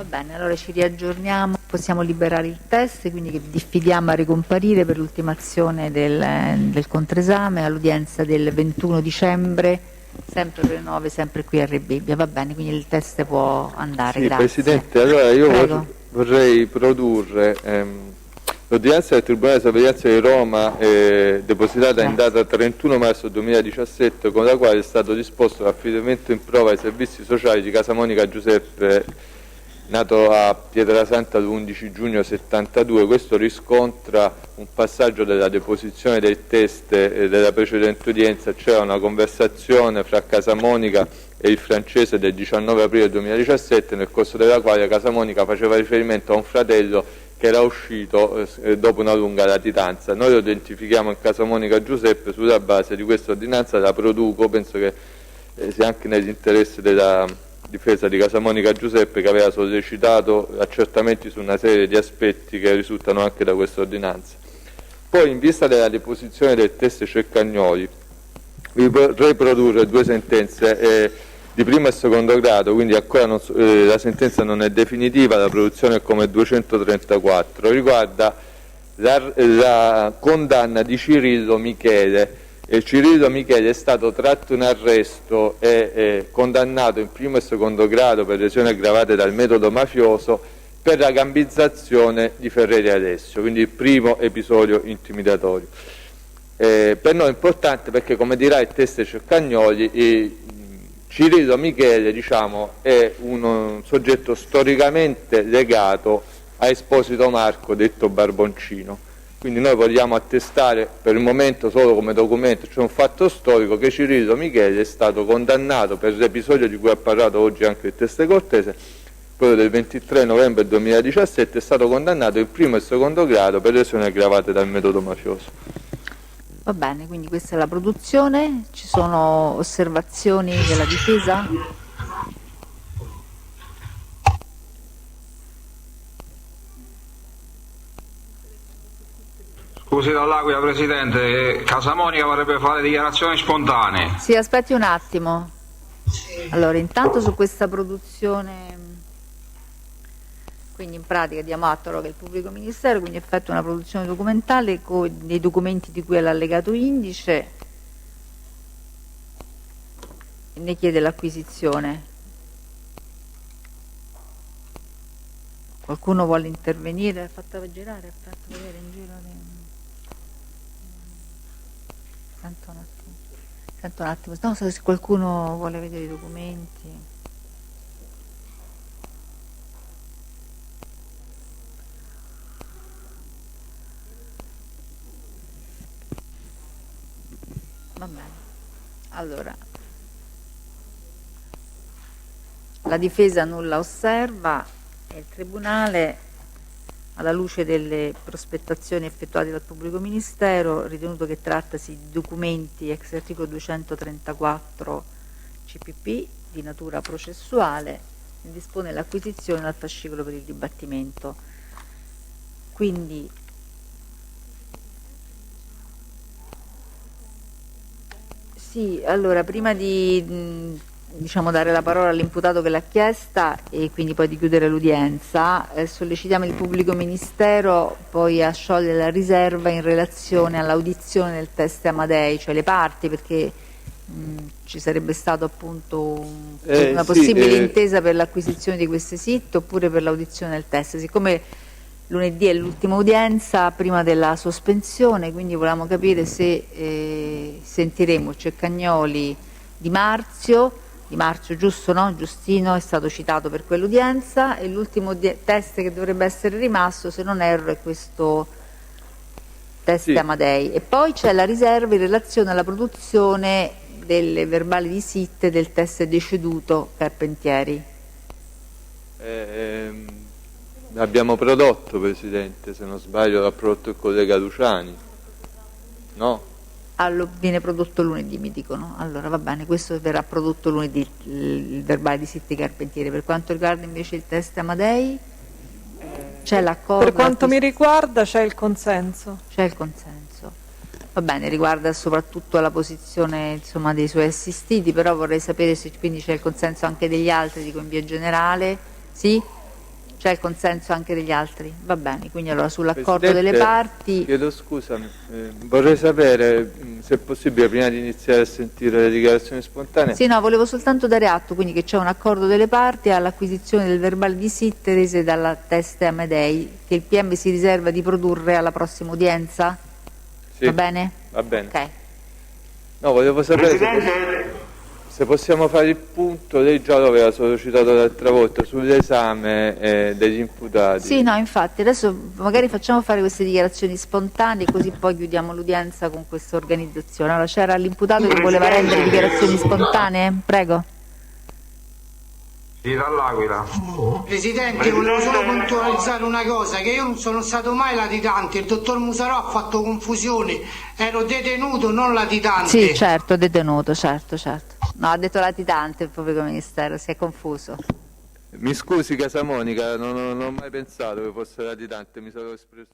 Va bene, allora ci riaggiorniamo, possiamo liberare il test, quindi che diffidiamo a ricomparire per l'ultimazione del contresame all'udienza del 21 dicembre, sempre per le 9, sempre qui a Rebibbia. Va bene, quindi il test può andare, Sì, grazie. Presidente, allora io Prego. vorrei produrre l'ordinanza del Tribunale di Sorveglianza di Roma depositata in data 31 marzo 2017, con la quale è stato disposto l'affidamento in prova ai servizi sociali di Casamonica Giuseppe, nato a Pietrasanta l'11 giugno 72. Questo riscontra un passaggio della deposizione del test della precedente udienza. C'era una conversazione fra Casamonica e il francese del 19 aprile 2017, nel corso della quale Casamonica faceva riferimento a un fratello che era uscito dopo una lunga latitanza. Noi lo identifichiamo in Casamonica Giuseppe. Sulla base di questa ordinanza la produco, penso che sia anche nell'interesse della difesa di Casamonica Giuseppe, che aveva sollecitato accertamenti su una serie di aspetti che risultano anche da questa ordinanza. Poi, in vista della deposizione del test Ceccagnoli, vi vorrei produrre due sentenze di primo e secondo grado, quindi ancora la sentenza non è definitiva, la produzione è come 234, riguarda la condanna di Cirillo Michele. Cirillo Michele è stato tratto in arresto e condannato in primo e secondo grado per lesioni aggravate dal metodo mafioso per la gambizzazione di Ferreri Alessio, quindi il primo episodio intimidatorio. Per noi è importante perché, come dirà il test Ceccagnoli, Cirillo Michele, diciamo, è un soggetto storicamente legato a Esposito Marco, detto Barboncino. Quindi noi vogliamo attestare per il momento solo come documento, cioè un fatto storico, che Cirillo Michele è stato condannato per l'episodio di cui ha parlato oggi anche il test Cortese, quello del 23 novembre 2017, è stato condannato in primo e secondo grado per lesioni aggravate dal metodo mafioso. Va bene, quindi questa è la produzione. Ci sono osservazioni della difesa? Scusi dall'Aquila, Presidente, Casamonica vorrebbe fare dichiarazioni spontanee. Sì, aspetti un attimo. Allora, intanto su questa produzione, quindi in pratica diamo atto che il pubblico ministero quindi effettua una produzione documentale con dei documenti di cui è l'allegato indice e ne chiede l'acquisizione. Qualcuno vuole intervenire? Fatto girare, ha fatto vedere in giro. Sento un attimo, no, se qualcuno vuole vedere i documenti. Va bene. Allora, la difesa nulla osserva e il Tribunale, alla luce delle prospettazioni effettuate dal pubblico ministero, ritenuto che trattasi di documenti ex articolo 234 CPP di natura processuale, ne dispone l'acquisizione dal fascicolo per il dibattimento. Quindi sì, allora prima di dare la parola all'imputato che l'ha chiesta e quindi poi di chiudere l'udienza, sollecitiamo il pubblico ministero poi a sciogliere la riserva in relazione all'audizione del test Amadei, cioè le parti, perché ci sarebbe stato appunto una possibile intesa per l'acquisizione di queste SIT oppure per l'audizione del test. Siccome lunedì è l'ultima udienza prima della sospensione, quindi volevamo capire se sentiremo Ceccagnoli Di Marzio, giusto, no? Giustino è stato citato per quell'udienza e l'ultimo test che dovrebbe essere rimasto, se non erro, è questo test Amadei. E poi c'è la riserva in relazione alla produzione delle verbali di SIT del test deceduto Carpentieri. Abbiamo prodotto, Presidente, se non sbaglio l'ha prodotto il collega Luciani, no? Viene prodotto lunedì, mi dicono. Allora va bene, questo verrà prodotto lunedì, il verbale di SIT Carpentieri. Per quanto riguarda invece il test Amadei, c'è l'accordo. Per quanto mi riguarda c'è il consenso. C'è il consenso. Va bene, riguarda soprattutto la posizione insomma dei suoi assistiti, però vorrei sapere se quindi c'è il consenso anche degli altri, dico in via generale. Sì? C'è il consenso anche degli altri? Va bene, quindi allora sull'accordo Presidente, delle parti... Chiedo scusa, vorrei sapere se è possibile, prima di iniziare a sentire le dichiarazioni spontanee. Sì, no, volevo soltanto dare atto quindi che c'è un accordo delle parti all'acquisizione del verbale di SIT rese dalla Teste Amedei, che il PM si riserva di produrre alla prossima udienza? Sì, Va bene? va bene. Ok. No, volevo sapere se possiamo fare il punto, lei già lo aveva sollecitato l'altra volta, sull'esame degli imputati. Sì, no, infatti, adesso magari facciamo fare queste dichiarazioni spontanee così poi chiudiamo l'udienza con questa organizzazione. Allora, c'era l'imputato che voleva rendere dichiarazioni spontanee? Prego. Sì, dall'Aquila. Presidente, volevo solo puntualizzare una cosa, che io non sono stato mai latitante, il dottor Musarò ha fatto confusione, ero detenuto, non latitante. Sì, certo, detenuto, certo. No, ha detto latitante il pubblico ministero, si è confuso. Mi scusi Casamonica, non ho mai pensato che fosse latitante, mi sono espresso...